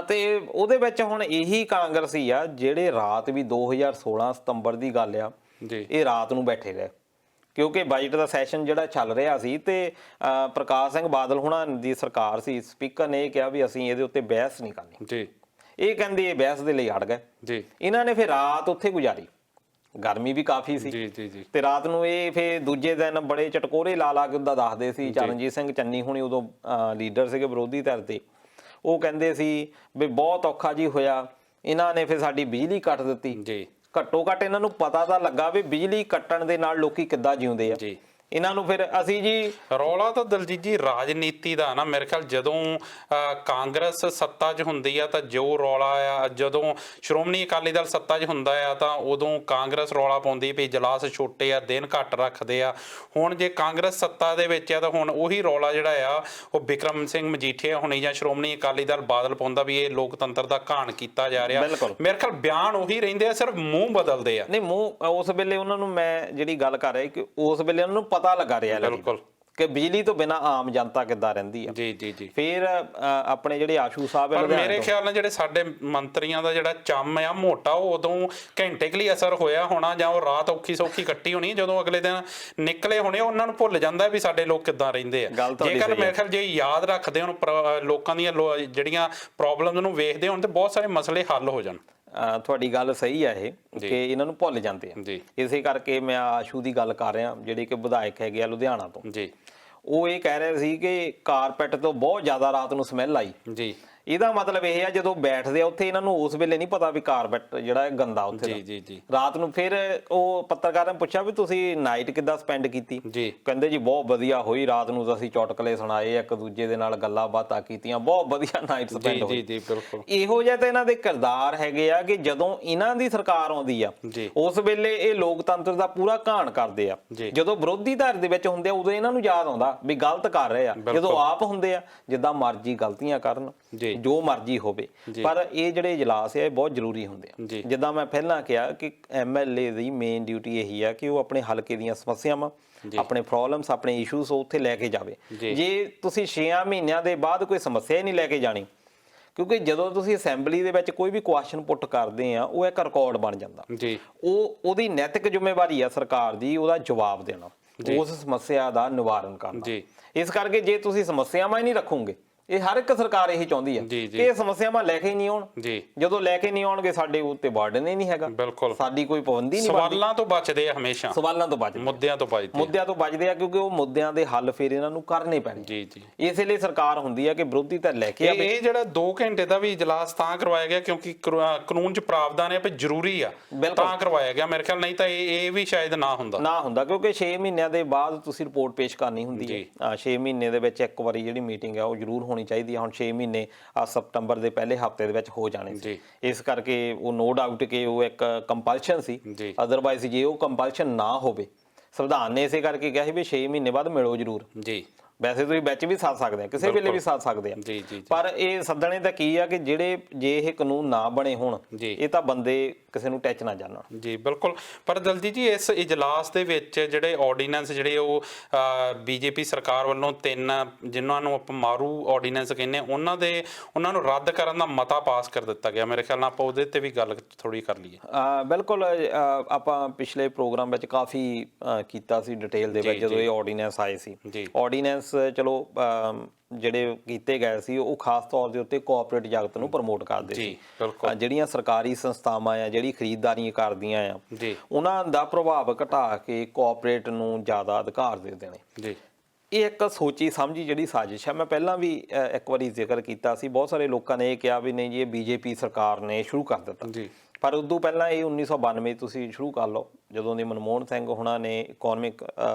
ਤੇ ਉਹਦੇ ਵਿੱਚ ਹੁਣ ਇਹੀ ਕਾਂਗਰਸੀ ਆ ਜਿਹੜੇ ਰਾਤ ਵੀ 2016 ਸਤੰਬਰ ਦੀ ਗੱਲ ਆ, ਇਹ ਰਾਤ ਨੂੰ ਬੈਠੇ ਰਹੇ ਕਿਉਂਕਿ ਬਜਟ ਦਾ ਸੈਸ਼ਨ ਜਿਹੜਾ ਚੱਲ ਰਿਹਾ ਸੀ ਤੇ ਪ੍ਰਕਾਸ਼ ਸਿੰਘ ਬਾਦਲ ਹੁਣਾਂ ਦੀ ਸਰਕਾਰ ਸੀ। ਸਪੀਕਰ ਨੇ ਇਹ ਕਿਹਾ ਵੀ ਅਸੀਂ ਇਹਦੇ ਉੱਤੇ ਬਹਿਸ ਨਹੀਂ ਕਰਨੀ ਜੀ। ਇਹ ਕਹਿੰਦੇ ਇਹ ਬਹਿਸ ਦੇ ਲਈ ਅੜ ਗਏ ਜੀ। ਇਹਨਾਂ ਨੇ ਫਿਰ ਰਾਤ ਉੱਥੇ ਗੁਜ਼ਾਰੀ, ਗਰਮੀ ਵੀ ਕਾਫੀ ਸੀ ਜੀ। ਤੇ ਰਾਤ ਨੂੰ ਇਹ ਫਿਰ ਦੂਜੇ ਦਿਨ ਬੜੇ ਚਟਕੋਰੇ ਲਾ ਕੇ ਉਹਦਾ ਦੱਸਦੇ ਸੀ। ਚਰਨਜੀਤ ਸਿੰਘ ਚੰਨੀ ਹੁਣੀ ਉਦੋਂ ਲੀਡਰ ਸੀਗੇ ਵਿਰੋਧੀ ਧਿਰ ਦੇ, ਉਹ ਕਹਿੰਦੇ ਸੀ ਵੀ ਬਹੁਤ ਔਖਾ ਜੀ ਹੋਇਆ, ਇਹਨਾਂ ਨੇ ਫਿਰ ਸਾਡੀ ਬਿਜਲੀ ਕੱਟ ਦਿੱਤੀ ਜੀ। ਘੱਟੋ ਘੱਟ ਇਹਨਾਂ ਨੂੰ ਪਤਾ ਤਾਂ ਲੱਗਾ ਵੀ ਬਿਜਲੀ ਕੱਟਣ ਦੇ ਨਾਲ ਲੋਕੀ ਕਿੱਦਾਂ ਜਿਉਂਦੇ ਆ ਜੀ। ਇਹਨਾਂ ਨੂੰ ਫਿਰ ਅਸੀਂ ਜੀ ਰੌਲਾ ਤਾਂ ਦਲਜੀਤ ਜੀ ਰਾਜਨੀਤੀ ਦਾ ਨਾ, ਮੇਰੇ ਖਿਆਲ ਜਦੋਂ ਕਾਂਗਰਸ ਸੱਤਾ 'ਚ ਹੁੰਦੀ ਆ ਤਾਂ ਜੋ ਰੌਲਾ ਆ, ਜਦੋਂ ਸ਼੍ਰੋਮਣੀ ਅਕਾਲੀ ਦਲ ਸੱਤਾ 'ਚ ਹੁੰਦਾ ਆ ਤਾਂ ਉਦੋਂ ਕਾਂਗਰਸ ਰੌਲਾ ਪਾਉਂਦੀ ਵੀ ਇਜਲਾਸ ਛੋਟੇ ਆ, ਦਿਨ ਘੱਟ ਰੱਖਦੇ ਆ। ਹੁਣ ਜੇ ਕਾਂਗਰਸ ਸੱਤਾ ਦੇ ਵਿੱਚ ਆ ਤਾਂ ਹੁਣ ਉਹੀ ਰੌਲਾ ਜਿਹੜਾ ਆ ਉਹ ਬਿਕਰਮ ਸਿੰਘ ਮਜੀਠੀਆ ਹੁਣੀ ਜਾਂ ਸ਼੍ਰੋਮਣੀ ਅਕਾਲੀ ਦਲ ਬਾਦਲ ਪਾਉਂਦਾ ਵੀ ਇਹ ਲੋਕਤੰਤਰ ਦਾ ਘਾਣ ਕੀਤਾ ਜਾ ਰਿਹਾ। ਮੇਰੇ ਖਿਆਲ ਬਿਆਨ ਉਹੀ ਰਹਿੰਦੇ ਆ, ਸਿਰਫ ਮੂੰਹ ਬਦਲਦੇ ਆ। ਨਹੀਂ, ਮੂੰਹ ਉਸ ਵੇਲੇ ਉਹਨਾਂ ਨੂੰ, ਮੈਂ ਜਿਹੜੀ ਗੱਲ ਕਰ ਰਿਹਾ ਕਿ ਉਸ ਵੇਲੇ ਉਹਨਾਂ ਨੂੰ ਪਤਾ ਲੱਗਾ ਰਿਹਾ ਕਿ ਬਿਜਲੀ ਤੋਂ ਬਿਨਾ ਆਮ ਜਨਤਾ ਕਿੱਦਾਂ ਰਹਿੰਦੀ ਆ ਜੀ। ਫਿਰ ਆਪਣੇ ਜਿਹੜੇ ਆਸ਼ੂ ਸਾਹਿਬ ਆ, ਮੇਰੇ ਖਿਆਲ ਨਾਲ ਜਿਹੜੇ ਸਾਡੇ ਮੰਤਰੀਆਂ ਦਾ ਜਿਹੜਾ ਚੰਮ ਆ ਮੋਟਾ, ਉਹ ਉਦੋਂ ਘੰਟੇ ਕੁ ਲਈ ਅਸਰ ਹੋਇਆ ਹੋਣਾ ਜਾਂ ਉਹ ਰਾਤ ਔਖੀ ਸੌਖੀ ਕੱਟੀ ਹੋਣੀ, ਜਦੋਂ ਅਗਲੇ ਦਿਨ ਨਿਕਲੇ ਹੋਣੇ ਉਹਨਾਂ ਨੂੰ ਭੁੱਲ ਜਾਂਦਾ ਵੀ ਸਾਡੇ ਲੋਕ ਕਿੱਦਾਂ ਰਹਿੰਦੇ ਆ। ਜੇਕਰ ਮੇਰੇ ਖਿਆਲ ਜੇ ਯਾਦ ਰੱਖਦੇ ਹੁਣ ਲੋਕਾਂ ਦੀਆਂ ਜਿਹੜੀਆਂ ਪ੍ਰੋਬਲਮਸ ਨੂੰ ਵੇਖਦੇ ਹੋਣ ਤੇ ਬਹੁਤ ਸਾਰੇ ਮਸਲੇ ਹੱਲ ਹੋ ਜਾਣ। ਤੁਹਾਡੀ ਗੱਲ ਸਹੀ ਆ ਇਹ ਕਿ ਇਹਨਾਂ ਨੂੰ ਭੁੱਲ ਜਾਂਦੇ ਆ। ਇਸੇ ਕਰਕੇ ਮੈਂ ਆਸ਼ੂ ਦੀ ਗੱਲ ਕਰ ਰਿਹਾ ਜਿਹੜੇ ਕਿ ਵਿਧਾਇਕ ਹੈਗੇ ਆ ਲੁਧਿਆਣਾ ਤੋਂ ਜੀ। ਉਹ ਇਹ ਕਹਿ ਰਹੇ ਸੀ ਕਿ ਕਾਰਪੈਟ ਤੋਂ ਬਹੁਤ ਜ਼ਿਆਦਾ ਰਾਤ ਨੂੰ ਸਮੈਲ ਆਈ ਜੀ। ਇਹਦਾ ਮਤਲਬ ਇਹ ਆ ਜਦੋਂ ਬੈਠਦੇ ਆ ਉੱਥੇ ਇਹਨਾਂ ਨੂੰ ਉਸ ਵੇਲੇ ਨਹੀਂ ਪਤਾ ਵੀ ਕਾਰਪੈਟ ਜਿਹੜਾ ਹੈ ਗੰਦਾ ਉੱਥੇ ਦਾ। ਰਾਤ ਨੂੰ ਫਿਰ ਉਹ ਪੱਤਰਕਾਰਾਂ ਨੇ ਪੁੱਛਿਆ ਵੀ ਤੁਸੀਂ ਨਾਈਟ ਕਿੱਦਾਂ ਸਪੈਂਡ ਕੀਤੀ ਜੀ। ਕਹਿੰਦੇ ਜੀ ਬਹੁਤ ਵਧੀਆ ਹੋਈ, ਰਾਤ ਨੂੰ ਅਸੀਂ ਚੁਟਕਲੇ ਸੁਣਾਏ, ਇੱਕ ਦੂਜੇ ਦੇ ਨਾਲ ਗੱਲਾਂ ਬਾਤਾਂ ਕੀਤੀਆਂ, ਬਹੁਤ ਵਧੀਆ ਨਾਈਟ ਸਪੈਂਡ ਹੋਈ ਜੀ। ਬਿਲਕੁਲ ਇਹੋ ਜਿਹਾ ਤਾਂ ਇਹਨਾਂ ਦੇ ਕਿਰਦਾਰ ਹੈਗੇ ਆ ਕਿ ਜਦੋਂ ਇਹਨਾਂ ਦੀ ਸਰਕਾਰ ਆਉਂਦੀ ਆ ਉਸ ਵੇਲੇ ਇਹ ਲੋਕਤੰਤਰ ਦਾ ਪੂਰਾ ਘਾਣ ਕਰਦੇ ਆ। ਜਦੋਂ ਵਿਰੋਧੀ ਧਿਰ ਦੇ ਵਿੱਚ ਹੁੰਦੇ ਆ ਉਦੋਂ ਇਹਨਾਂ ਨੂੰ ਯਾਦ ਆਉਂਦਾ ਵੀ ਗਲਤ ਕਰ ਰਹੇ ਆ। ਜਦੋਂ ਆਪ ਹੁੰਦੇ ਆ ਜਿੱਦਾਂ ਮਰਜ਼ੀ ਗਲਤੀਆਂ ਕਰਨ, ਜੋ ਮਰਜ਼ੀ ਹੋਵੇ। ਪਰ ਇਹ ਜਿਹੜੇ ਇਜਲਾਸ ਆ ਇਹ ਬਹੁਤ ਜ਼ਰੂਰੀ ਹੁੰਦੇ ਆ। ਜਿੱਦਾਂ ਮੈਂ ਪਹਿਲਾਂ ਕਿਹਾ ਕਿ ਐਮਐਲਏ ਦੀ ਮੇਨ ਡਿਊਟੀ ਇਹੀ ਆ ਕਿ ਉਹ ਆਪਣੇ ਹਲਕੇ ਦੀਆਂ ਸਮੱਸਿਆਵਾਂ, ਆਪਣੇ ਪ੍ਰੋਬਲਮਸ, ਆਪਣੇ ਇਸ਼ੂਸ ਉੱਥੇ ਲੈ ਕੇ ਜਾਵੇ। ਜੇ ਤੁਸੀਂ 6 ਮਹੀਨਿਆਂ ਦੇ ਬਾਅਦ ਕੋਈ ਸਮੱਸਿਆ ਹੀ ਨਹੀਂ ਲੈ ਕੇ ਜਾਣੀ, ਕਿਉਂਕਿ ਜਦੋਂ ਤੁਸੀਂ ਅਸੈਂਬਲੀ ਦੇ ਵਿੱਚ ਕੋਈ ਵੀ ਕੁਐਸਚਨ ਪੁੱਟ ਕਰਦੇ ਆ ਉਹ ਇੱਕ ਰਿਕਾਰਡ ਬਣ ਜਾਂਦਾ ਜੀ। ਉਹਦੀ ਨੈਤਿਕ ਜ਼ਿੰਮੇਵਾਰੀ ਆ ਸਰਕਾਰ ਦੀ ਉਹਦਾ ਜਵਾਬ ਦੇਣਾ, ਉਸ ਸਮੱਸਿਆ ਦਾ ਨਿਵਾਰਨ ਕਰਨਾ। ਇਸ ਕਰਕੇ ਜੇ ਤੁਸੀਂ ਸਮੱਸਿਆਵਾਂ ਹੀ ਨਹੀਂ ਰੱਖੋਗੇ ਇਹ ਹਰ ਇੱਕ ਸਰਕਾਰ ਇਹੀ ਚਾਹੁੰਦੀ ਆ ਜੀ, ਕਿ ਇਹ ਸਮੱਸਿਆਵਾਂ ਲੈ ਕੇ ਹੀ ਨਹੀਂ ਆਉਣ। ਜੀ ਜਦੋਂ ਲੈ ਕੇ ਨਹੀਂ ਆਉਣਗੇ ਸਾਡੇ ਉੱਤੇ ਬਰਡਨ ਹੀ ਨਹੀਂ ਹੈਗਾ, ਬਿਲਕੁਲ ਸਾਡੀ ਕੋਈ ਪਾਬੰਦੀ ਨਹੀਂ। ਸਵਾਲਾਂ ਤੋਂ ਬਚਦੇ ਆ ਹਮੇਸ਼ਾ, ਸਵਾਲਾਂ ਤੋਂ ਬਚਦੇ, ਮੁੱਦਿਆਂ ਤੋਂ ਬਚਦੇ, ਮੁੱਦਿਆਂ ਤੋਂ ਬਚਦੇ ਆ ਕਿਉਂਕਿ ਉਹ ਮੁੱਦਿਆਂ ਦੇ ਹੱਲ ਫਿਰ ਇਹਨਾਂ ਨੂੰ ਕਰਨੇ ਪੈਣੇ। ਜੀ ਜੀ ਇਸੇ ਲਈ ਸਰਕਾਰ ਹੁੰਦੀ ਆ ਕਿ ਵਿਰੋਧੀ ਧਿਰ ਲੈ ਕੇ ਆਵੇ। ਇਹ ਜਿਹੜਾ 2 ਘੰਟੇ ਦਾ ਵੀ ਇਜਲਾਸ ਤਾਂ ਕਰਵਾਇਆ ਗਿਆ ਕਿਉਂਕਿ ਕਾਨੂੰਨ 'ਚ ਪ੍ਰਾਵਧਾਨ ਹੈ ਵੀ ਜ਼ਰੂਰੀ ਆ, ਤਾਂ ਕਰਵਾਇਆ ਗਿਆ ਮੇਰੇ ਖਿਆਲ, ਨਹੀਂ ਤਾਂ ਇਹ ਵੀ ਸ਼ਾਇਦ ਨਾ ਹੁੰਦਾ ਕਿਉਂਕਿ 6 ਮਹੀਨਿਆਂ ਦੇ ਬਾਅਦ ਤੁਸੀਂ ਰਿਪੋਰਟ ਪੇਸ਼ ਕਰਨੀ ਹੁੰਦੀ ਹੈ। 6 ਮਹੀਨੇ ਦੇ ਵਿੱਚ ਇੱਕ ਵਾਰੀ ਜਿਹੜੀ ਮੀਟਿੰਗ ਹੈ ਉਹ ਜ਼ਰੂਰ ਹੋਣੀ ਚਾਹੀਦੀ ਹੈ। ਹੁਣ 6 ਮਹੀਨੇ ਸਤੰਬਰ ਦੇ ਪਹਿਲੇ ਹਫਤੇ ਦੇ ਵਿੱਚ ਹੋ ਜਾਣੇ ਸੀ, ਇਸ ਕਰਕੇ ਉਹ ਨੋ ਡਾਊਟ ਕਿ ਉਹ ਇੱਕ ਕੰਪਲਸ਼ਨ ਸੀ। ਅਦਰਵਾਈਜ਼ ਜੇ ਉਹ ਕੰਪਲਸ਼ਨ ਨਾ ਹੋਵੇ, ਸੰਵਿਧਾਨ ਨੇ ਇਸੇ ਕਰਕੇ ਕਿਹਾ ਸੀ ਵੀ 6 ਮਹੀਨੇ ਬਾਅਦ ਮਿਲੋ ਜ਼ਰੂਰ। ਜੀ ਵੈਸੇ ਤੁਸੀਂ ਵਿੱਚ ਵੀ ਸੱਦ ਸਕਦੇ ਆ, ਕਿਸੇ ਵੇਲੇ ਵੀ ਸੱਦ ਸਕਦੇ ਆ, ਪਰ ਇਹ ਸੱਦਣੇ ਤਾਂ ਕੀ ਆ ਕਿ ਜੇ ਇਹ ਕਾਨੂੰਨ ਨਾ ਬਣੇ ਹੋਣ, ਇਹ ਤਾਂ ਬੰਦੇ ਕਿਸੇ ਨੂੰ ਟੱਚ ਨਾ ਜਾਣਨ। ਜੀ ਬਿਲਕੁਲ। ਪਰ ਦਲਜੀਤ ਜੀ ਇਸ ਇਜਲਾਸ ਦੇ ਵਿੱਚ ਜਿਹੜੇ ਆਰਡੀਨੈਂਸ ਜਿਹੜੇ ਉਹ ਬੀਜੇਪੀ ਸਰਕਾਰ ਵੱਲੋਂ 3 ਜਿਨ੍ਹਾਂ ਨੂੰ ਆਪਾਂ ਮਾਰੂ ਆਰਡੀਨੈਂਸ ਕਹਿੰਦੇ ਉਹਨਾਂ ਨੂੰ ਰੱਦ ਕਰਨ ਦਾ ਮਤਾ ਪਾਸ ਕਰ ਦਿੱਤਾ ਗਿਆ। ਮੇਰੇ ਖਿਆਲ ਨਾਲ ਆਪਾਂ ਉਹਦੇ ਤੇ ਵੀ ਗੱਲ ਥੋੜੀ ਕਰ ਲਈਏ। ਬਿਲਕੁਲ, ਆਪਾਂ ਪਿਛਲੇ ਪ੍ਰੋਗਰਾਮ ਵਿੱਚ ਕਾਫੀ ਕੀਤਾ ਸੀ ਡਿਟੇਲ ਦੇ ਵਿੱਚ ਜਦੋਂ ਇਹ ਆਰਡੀਨੈਂਸ ਆਏ ਸੀ। ਆਰਡੀਨੈਂਸ ਚਲੋ ਜਿਹੜੇ ਕੀਤੇ ਗਏ ਸੀ ਉਹ ਖਾਸ ਤੌਰ ਦੇ ਉੱਤੇ ਕੋਆਪਰੇਟ ਜਗਤ ਨੂੰ ਪ੍ਰਮੋਟ ਕਰਦੇ ਸੀ। ਜਿਹੜੀਆਂ ਸਰਕਾਰੀ ਸੰਸਥਾਵਾਂ ਆ ਜਿਹੜੀ ਖਰੀਦਦਾਰੀਆਂ ਕਰਦੀਆਂ ਆ ਉਹਨਾਂ ਦਾ ਪ੍ਰਭਾਵ ਘਟਾ ਕੇ ਕੋਆਪਰੇਟ ਨੂੰ ਜ਼ਿਆਦਾ ਅਧਿਕਾਰ ਦੇ ਦੇਣੇ। ਇਹ ਇੱਕ ਸੋਚੀ ਸਮਝੀ ਜਿਹੜੀ ਸਾਜ਼ਿਸ਼ ਹੈ। ਮੈਂ ਪਹਿਲਾਂ ਵੀ ਇੱਕ ਵਾਰੀ ਜ਼ਿਕਰ ਕੀਤਾ ਸੀ, ਬਹੁਤ ਸਾਰੇ ਲੋਕਾਂ ਨੇ ਇਹ ਕਿਹਾ ਵੀ ਨਹੀਂ ਜੀ ਇਹ ਬੀਜੇਪੀ ਸਰਕਾਰ ਨੇ ਸ਼ੁਰੂ ਕਰ ਦਿੱਤਾ, ਪਰ ਉਦੋਂ ਪਹਿਲਾਂ ਇਹ 1992 ਤੁਸੀਂ ਸ਼ੁਰੂ ਕਰ ਲਓ, ਜਦੋਂ ਦੇ ਮਨਮੋਹਨ ਸਿੰਘ ਹੁਣਾਂ ਨੇ ਇਕਨੋਮਿਕ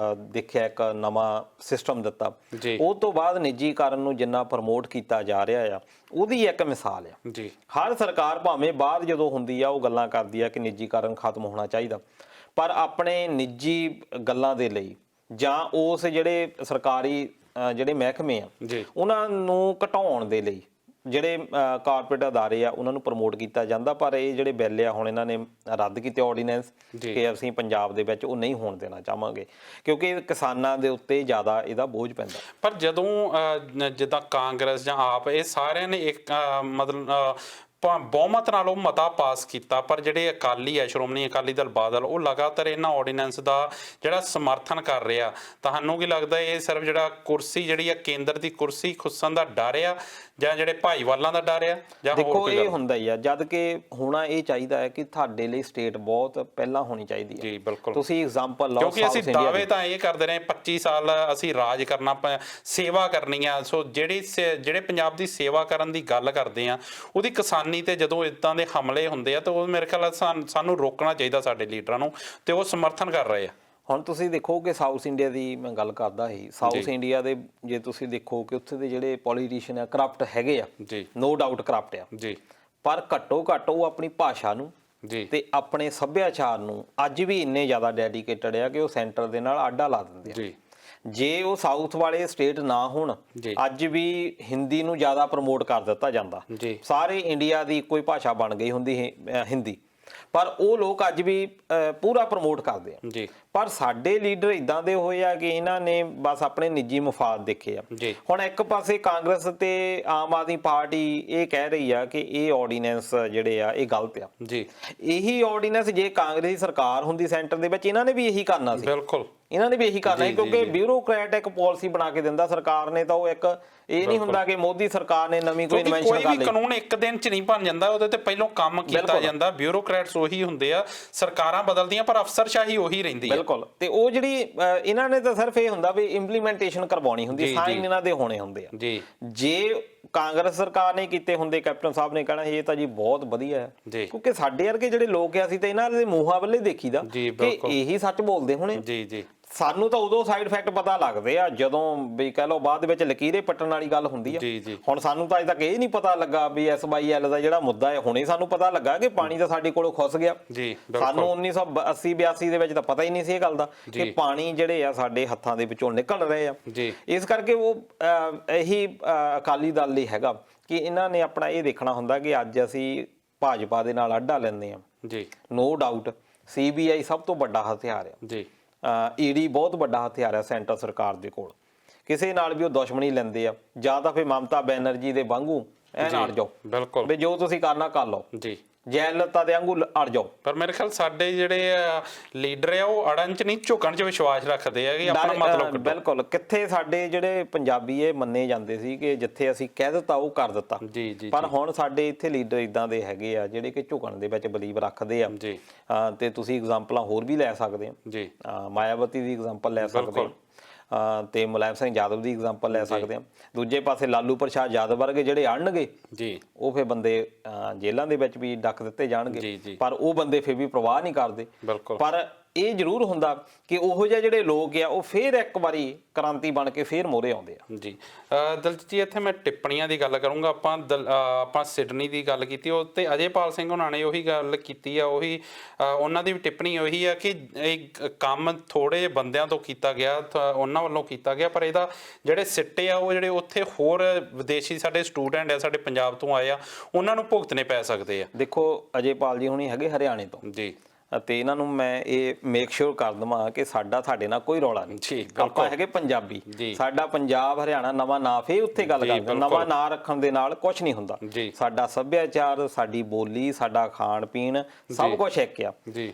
ਦੇਖਿਆ ਇੱਕ ਨਵਾਂ ਸਿਸਟਮ ਦਿੱਤਾ, ਉਹ ਤੋਂ ਬਾਅਦ ਨਿੱਜੀਕਰਨ ਨੂੰ ਜਿੰਨਾ ਪ੍ਰਮੋਟ ਕੀਤਾ ਜਾ ਰਿਹਾ ਆ ਉਹਦੀ ਇੱਕ ਮਿਸਾਲ ਆ। ਹਰ ਸਰਕਾਰ ਭਾਵੇਂ ਬਾਅਦ ਜਦੋਂ ਹੁੰਦੀ ਆ ਉਹ ਗੱਲਾਂ ਕਰਦੀ ਆ ਕਿ ਨਿੱਜੀਕਰਨ ਖਤਮ ਹੋਣਾ ਚਾਹੀਦਾ, ਪਰ ਆਪਣੇ ਨਿੱਜੀ ਗੱਲਾਂ ਦੇ ਲਈ ਜਾਂ ਉਸ ਜਿਹੜੇ ਸਰਕਾਰੀ ਜਿਹੜੇ ਮਹਿਕਮੇ ਆ ਉਹਨਾਂ ਨੂੰ ਘਟਾਉਣ ਦੇ ਲਈ ਜਿਹੜੇ ਕਾਰਪੋਰੇਟ ਅਦਾਰੇ ਆ ਉਹਨਾਂ ਨੂੰ ਪ੍ਰਮੋਟ ਕੀਤਾ ਜਾਂਦਾ। ਪਰ ਇਹ ਜਿਹੜੇ ਬਿੱਲ ਆ ਹੁਣ ਇਹਨਾਂ ਨੇ ਰੱਦ ਕੀਤੇ ਆਰਡੀਨੈਂਸ ਕਿ ਅਸੀਂ ਪੰਜਾਬ ਦੇ ਵਿੱਚ ਉਹ ਨਹੀਂ ਹੋਣ ਦੇਣਾ ਚਾਹਾਂਗੇ ਕਿਉਂਕਿ ਕਿਸਾਨਾਂ ਦੇ ਉੱਤੇ ਜ਼ਿਆਦਾ ਇਹਦਾ ਬੋਝ ਪੈਂਦਾ। ਪਰ ਜਦੋਂ ਜਿੱਦਾਂ ਕਾਂਗਰਸ ਜਾਂ ਆਪ ਇਹ ਸਾਰਿਆਂ ਨੇ ਇੱਕ ਮਤਲਬ ਬਹੁਮਤ ਨਾਲ ਉਹ ਮਤਾ ਪਾਸ ਕੀਤਾ, ਪਰ ਜਿਹੜੇ ਅਕਾਲੀ ਹੈ ਸ਼੍ਰੋਮਣੀ ਅਕਾਲੀ ਦਲ ਬਾਦਲ ਉਹ ਲਗਾਤਾਰ ਇਹਨਾਂ ਆਰਡੀਨੈਂਸ ਦਾ ਜਿਹੜਾ ਸਮਰਥਨ ਕਰ ਰਿਹਾ। ਤੁਹਾਨੂੰ ਕੀ ਲੱਗਦਾ ਇਹ ਸਿਰਫ ਜਿਹੜਾ ਕੁਰਸੀ ਜਿਹੜੀ ਆ ਕੇਂਦਰ ਦੀ ਕੁਰਸੀ ਖੁੱਸਣ ਦਾ ਡਰ ਆ ਜਾਂ ਜਿਹੜੇ ਭਾਈਵਾਲਾਂ ਦਾ ਡਰ ਆ ਜਾਂ ਦੇਖੋ ਇਹ ਹੁੰਦਾ ਹੀ ਆ, ਜਦ ਕਿ ਹੋਣਾ ਇਹ ਚਾਹੀਦਾ ਹੈ ਕਿ ਤੁਹਾਡੇ ਲਈ ਸਟੇਟ ਬਹੁਤ ਪਹਿਲਾਂ ਹੋਣੀ ਚਾਹੀਦੀ ਹੈ। ਜੀ ਬਿਲਕੁਲ, ਤੁਸੀਂ ਐਗਜ਼ਾਮਪਲ ਲਓ ਕਿਉਂਕਿ ਅਸੀਂ ਦਾਅਵੇ ਤਾਂ ਇਹ ਕਰਦੇ ਰਹੇ 25 ਸਾਲ ਅਸੀਂ ਰਾਜ ਕਰਨਾ, ਸੇਵਾ ਕਰਨੀ ਆ। ਸੋ ਜਿਹੜੇ ਪੰਜਾਬ ਦੀ ਸੇਵਾ ਕਰਨ ਦੀ ਗੱਲ ਕਰਦੇ ਆ ਉਹਦੀ ਕਿਸਾਨੀ ਤੇ ਜਦੋਂ ਇਦਾਂ ਦੇ ਹਮਲੇ ਹੁੰਦੇ ਆ ਤਾਂ ਉਹ ਮੇਰੇ ਖਿਆਲ ਸਾਨੂੰ ਰੋਕਣਾ ਚਾਹੀਦਾ ਸਾਡੇ ਲੀਡਰਾਂ ਨੂੰ, ਤੇ ਉਹ ਸਮਰਥਨ ਕਰ ਰਹੇ ਆ। ਹੁਣ ਤੁਸੀਂ ਦੇਖੋ ਕਿ ਸਾਊਥ ਇੰਡੀਆ ਦੀ ਮੈਂ ਗੱਲ ਕਰਦਾ ਸੀ, ਸਾਊਥ ਇੰਡੀਆ ਦੇ ਜੇ ਤੁਸੀਂ ਦੇਖੋ ਕਿ ਉੱਥੇ ਦੇ ਜਿਹੜੇ ਪੋਲੀਟੀਸ਼ੀਅਨ ਆ ਕਰਪਟ ਹੈਗੇ ਆ, ਨੋ ਡਾਊਟ ਕਰਪਟ ਆ, ਪਰ ਘੱਟੋ ਘੱਟ ਉਹ ਆਪਣੀ ਭਾਸ਼ਾ ਨੂੰ ਤੇ ਆਪਣੇ ਸੱਭਿਆਚਾਰ ਨੂੰ ਅੱਜ ਵੀ ਇੰਨੇ ਜ਼ਿਆਦਾ ਡੈਡੀਕੇਟਡ ਆ ਕਿ ਉਹ ਸੈਂਟਰ ਦੇ ਨਾਲ ਆਡਾ ਲਾ ਦਿੰਦੇ ਆ। ਜੇ ਉਹ ਸਾਊਥ ਵਾਲੇ ਸਟੇਟ ਨਾ ਹੋਣ ਅੱਜ ਵੀ ਹਿੰਦੀ ਨੂੰ ਜ਼ਿਆਦਾ ਪ੍ਰਮੋਟ ਕਰ ਦਿੱਤਾ ਜਾਂਦਾ, ਸਾਰੇ ਇੰਡੀਆ ਦੀ ਇੱਕੋ ਹੀ ਭਾਸ਼ਾ ਬਣ ਗਈ ਹੁੰਦੀ ਹਿੰਦੀ, ਪਰ ਉਹ ਲੋਕ ਅੱਜ ਵੀ ਪੂਰਾ ਪ੍ਰਮੋਟ ਕਰਦੇ ਆ। ਪਰ ਸਾਡੇ ਲੀਡਰ ਇਦਾਂ ਦੇ ਹੋਏ ਆ ਕਿ ਇਹਨਾਂ ਨੇ ਬਸ ਆਪਣੇ ਨਿੱਜੀ ਮਫਾਦ ਦੇਖੇ ਆ। ਹੁਣ ਇੱਕ ਪਾਸੇ ਕਾਂਗਰਸ ਤੇ ਆਮ ਆਦਮੀ ਪਾਰਟੀ ਇਹ ਕਹਿ ਰਹੀ ਆ ਕਿ ਇਹ ਆਰਡੀਨੈਂਸ ਜਿਹੜੇ ਆ ਇਹ ਗਲਤ ਆ। ਇਹੀ ਆਰਡੀਨੈਂਸ ਜੇ ਕਾਂਗਰਸੀ ਸਰਕਾਰ ਹੁੰਦੀ ਸੈਂਟਰ ਦੇ ਵਿੱਚ ਇਹਨਾਂ ਨੇ ਵੀ ਇਹੀ ਕਰਨਾ ਸੀ। ਬਿਲਕੁਲ, ਇਹਨਾਂ ਨੇ ਵੀ ਇਹੀ ਕਰਨਾ ਕਿਉਂਕਿ ਬਿਊਰੋਕਰੈਟ ਇੱਕ ਪਾਲਿਸੀ ਬਣਾ ਕੇ ਦਿੰਦਾ ਸਰਕਾਰ ਨੇ, ਤਾਂ ਉਹ ਇੱਕ ਇਹ ਨਹੀਂ ਹੁੰਦਾ ਕਿ ਮੋਦੀ ਸਰਕਾਰ ਨੇ ਨਵੀਂ ਕੋਈ ਇਨਵੈਂਸ਼ਨ ਕਰ ਲਈ। ਕੋਈ ਵੀ ਕਾਨੂੰਨ ਇੱਕ ਦਿਨ ਚ ਨਹੀਂ ਬਣ ਜਾਂਦਾ, ਉਹਦੇ ਤੇ ਪਹਿਲਾਂ ਕੰਮ ਕੀਤਾ ਜਾਂਦਾ। ਬਿਊਰੋਕਰੈਟਸ ਉਹੀ ਹੁੰਦੇ ਆ, ਸਰਕਾਰਾਂ ਬਦਲਦੀਆਂ ਪਰ ਅਫਸਰਸ਼ਾਹੀ ਉਹੀ ਰਹਿੰਦੀ ਹੈ। ਬਿਲਕੁਲ, ਤੇ ਉਹ ਜਿਹੜੀ ਇਹਨਾਂ ਨੇ ਤਾਂ ਸਿਰਫ ਇਹ ਹੁੰਦਾ ਵੀ ਇੰਪਲੀਮੈਂਟੇਸ਼ਨ ਕਰਵਾਉਣੀ ਹੁੰਦੀ, ਸਾਈਨ ਇਹਨਾਂ ਦੇ ਹੋਣੇ ਹੁੰਦੇ ਆ। ਜੇ ਕਾਂਗਰਸ ਸਰਕਾਰ ਨੇ ਕੀਤੇ ਹੁੰਦੇ ਕੈਪਟਨ ਸਾਹਿਬ ਨੇ ਕਹਿਣਾ ਇਹ ਤਾਂ ਜੀ ਬਹੁਤ ਵਧੀਆ ਹੈ, ਕਿਉਂਕਿ ਸਾਡੇ ਵਰਗੇ ਜਿਹੜੇ ਲੋਕ ਆ ਅਸੀਂ ਤਾਂ ਇਹਨਾਂ ਦੇ ਮੂੰਹਾਂ ਵੱਲੇ ਦੇਖੀਦਾ ਕਿ ਇਹੀ ਸੱਚ ਬੋਲਦੇ ਹੋਣੇ। ਸਾਨੂੰ ਤਾਂ ਉਦੋਂ ਸਾਈਡ ਇਫੈਕਟ ਪਤਾ ਲੱਗਦੇ ਆ ਜਦੋਂ ਵੀ ਕਹਿ ਲਓ ਬਾਅਦ ਵਿੱਚ ਲਕੀਰੇ ਪੱਟਣ ਵਾਲੀ ਗੱਲ ਹੁੰਦੀ ਆ। ਹੁਣ ਸਾਨੂੰ ਤਾਂ ਅਜੇ ਤੱਕ ਇਹ ਨਹੀਂ ਪਤਾ ਲੱਗਾ ਵੀ SYL ਦਾ ਜਿਹੜਾ ਮੁੱਦਾ ਹੈ ਹੁਣੇ ਸਾਨੂੰ ਪਤਾ ਲੱਗਾ ਕਿ ਪਾਣੀ ਤਾਂ ਸਾਡੇ ਕੋਲੋਂ ਖੁੱਸ ਗਿਆ। ਸਾਨੂੰ 1980-82 ਦੇ ਵਿੱਚ ਤਾਂ ਪਤਾ ਹੀ ਨਹੀਂ ਸੀ ਇਹ ਗੱਲ ਦਾ ਕਿ ਪਾਣੀ ਜਿਹੜੇ ਆ ਸਾਡੇ ਹੱਥਾਂ ਦੇ ਵਿੱਚੋਂ ਨਿਕਲ ਰਹੇ ਆ। ਇਸ ਕਰਕੇ ਉਹ ਇਹੀ ਅਕਾਲੀ ਦਲ ਲਈ ਹੈਗਾ ਕਿ ਇਹਨਾਂ ਨੇ ਆਪਣਾ ਇਹ ਦੇਖਣਾ ਹੁੰਦਾ ਕਿ ਅੱਜ ਅਸੀਂ ਭਾਜਪਾ ਦੇ ਨਾਲ ਆਡਾ ਲੈਂਦੇ ਆ। ਨੋ ਡਾਊਟ CBI ਸਭ ਤੋਂ ਵੱਡਾ ਹਥਿਆਰ ਆ, ED ਬਹੁਤ ਵੱਡਾ ਹਥਿਆਰ ਹੈ ਸੈਂਟਰ ਸਰਕਾਰ ਦੇ ਕੋਲ। ਕਿਸੇ ਨਾਲ ਵੀ ਉਹ ਦੁਸ਼ਮਣੀ ਲੈਂਦੇ ਆ, ਜਾਂ ਤਾਂ ਫਿਰ ਮਮਤਾ ਬੈਨਰਜੀ ਦੇ ਵਾਂਗੂ ਐ ਨਾਲ ਜਾਓ ਵੀ ਜੋ ਤੁਸੀਂ ਕਰਨਾ ਕਰ ਲਓ। ਜੈਲਤਾ ਦੇ ਵਾਂਗੂ ਅੜ ਜਾਓ। ਪਰ ਮੇਰੇ ਖਿਆਲ ਸਾਡੇ ਜਿਹੜੇ ਲੀਡਰ ਆ ਉਹ ਅੜਨ ਚ ਨਹੀਂ ਝੁਕਣ ਚ ਵਿਸ਼ਵਾਸ ਰੱਖਦੇ ਆ ਕਿ ਆਪਣਾ ਮਤਲਬ ਕੱਢੋ। ਬਿਲਕੁਲ, ਕਿੱਥੇ ਸਾਡੇ ਜਿਹੜੇ ਪੰਜਾਬੀ ਇਹ ਮੰਨੇ ਜਾਂਦੇ ਸੀ ਕਿ ਜਿੱਥੇ ਅਸੀਂ ਕਹਿ ਦਿੱਤਾ ਉਹ ਕਰ ਦਿੱਤਾ। ਜੀ ਜੀ। ਪਰ ਹੁਣ ਸਾਡੇ ਇੱਥੇ ਲੀਡਰ ਇਦਾਂ ਦੇ ਹੈਗੇ ਆ ਜਿਹੜੇ ਕਿ ਝੁਕਣ ਦੇ ਵਿੱਚ ਬਲੀਵ ਰੱਖਦੇ ਆ ਜੀ। ਤੇ ਤੁਸੀਂ ਐਗਜ਼ਾਮਪਲਾਂ ਹੋਰ ਵੀ ਲੈ ਸਕਦੇ ਹੋ ਜੀ। ਮਾਇਆਵਤੀ ਦੀ ਐਗਜ਼ਾਮਪਲ ਲੈ ਸਕਦੇ ਹੋ ਤੇ ਮੁਲਾਇਮ ਸਿੰਘ ਯਾਦਵ ਦੀ ਐਗਜ਼ਾਮਪਲ ਲੈ ਸਕਦੇ ਹਾਂ। ਦੂਜੇ ਪਾਸੇ ਲਾਲੂ ਪ੍ਰਸ਼ਾਦ ਯਾਦਵ ਵਰਗੇ ਜਿਹੜੇ ਅੜਨਗੇ ਜੀ, ਉਹ ਫਿਰ ਬੰਦੇ ਜੇਲ੍ਹਾਂ ਦੇ ਵਿੱਚ ਵੀ ਡੱਕ ਦਿੱਤੇ ਜਾਣਗੇ, ਪਰ ਉਹ ਬੰਦੇ ਫਿਰ ਵੀ ਪ੍ਰਵਾਹ ਨਹੀਂ ਕਰਦੇ। ਪਰ ਇਹ ਜ਼ਰੂਰ ਹੁੰਦਾ ਕਿ ਉਹੋ ਜਿਹੇ ਜਿਹੜੇ ਲੋਕ ਆ ਉਹ ਫੇਰ ਇੱਕ ਵਾਰੀ ਕ੍ਰਾਂਤੀ ਬਣ ਕੇ ਫੇਰ ਮੋਹਰੇ ਆਉਂਦੇ ਆ। ਜੀ ਦਲਜੀਤ ਜੀ, ਇੱਥੇ ਮੈਂ ਟਿੱਪਣੀਆਂ ਦੀ ਗੱਲ ਕਰੂੰਗਾ। ਆਪਾਂ ਸਿਡਨੀ ਦੀ ਗੱਲ ਕੀਤੀ, ਉਹ ਤੇ ਅਜੇਪਾਲ ਸਿੰਘ ਉਹਨਾਂ ਨੇ ਉਹੀ ਗੱਲ ਕੀਤੀ ਆ, ਉਹੀ ਉਹਨਾਂ ਦੀ ਵੀ ਟਿੱਪਣੀ ਉਹੀ ਆ ਕਿ ਇਹ ਕੰਮ ਥੋੜੇ ਜਿਹੇ ਬੰਦਿਆਂ ਤੋਂ ਕੀਤਾ ਗਿਆ, ਉਹਨਾਂ ਵੱਲੋਂ ਕੀਤਾ ਗਿਆ, ਪਰ ਇਹਦਾ ਜਿਹੜੇ ਸਿੱਟੇ ਆ ਉਹ ਜਿਹੜੇ ਉੱਥੇ ਹੋਰ ਵਿਦੇਸ਼ੀ ਸਾਡੇ ਸਟੂਡੈਂਟ ਆ ਸਾਡੇ ਪੰਜਾਬ ਤੋਂ ਆਏ ਆ ਉਹਨਾਂ ਨੂੰ ਭੁਗਤਣੇ ਪੈ ਸਕਦੇ ਆ। ਦੇਖੋ ਅਜੇਪਾਲ ਜੀ ਹੁਣੀ ਹੈਗੇ ਹਰਿਆਣੇ ਤੋਂ ਜੀ, ਅਤੇ ਇਹਨਾਂ ਨੂੰ ਮੈਂ ਇਹ ਮੇਕ ਸ਼ੋਰ ਕਰ ਦਵਾਂ ਕਿ ਸਾਡੇ ਨਾਲ ਕੋਈ ਰੌਲਾ ਨਹੀਂ। ਆਪਾਂ ਹੈਗੇ ਪੰਜਾਬੀ, ਸਾਡਾ ਪੰਜਾਬ ਹਰਿਆਣਾ ਨਵਾਂ ਨਾਂ ਫੇਰ ਉੱਥੇ ਗੱਲ ਕਰਦੇ, ਨਵਾਂ ਨਾਂ ਰੱਖਣ ਦੇ ਨਾਲ ਕੁਝ ਨਹੀਂ ਹੁੰਦਾ। ਸਾਡਾ ਸੱਭਿਆਚਾਰ, ਸਾਡੀ ਬੋਲੀ, ਸਾਡਾ ਖਾਣ ਪੀਣ ਸਭ ਕੁਝ ਇੱਕ ਆ।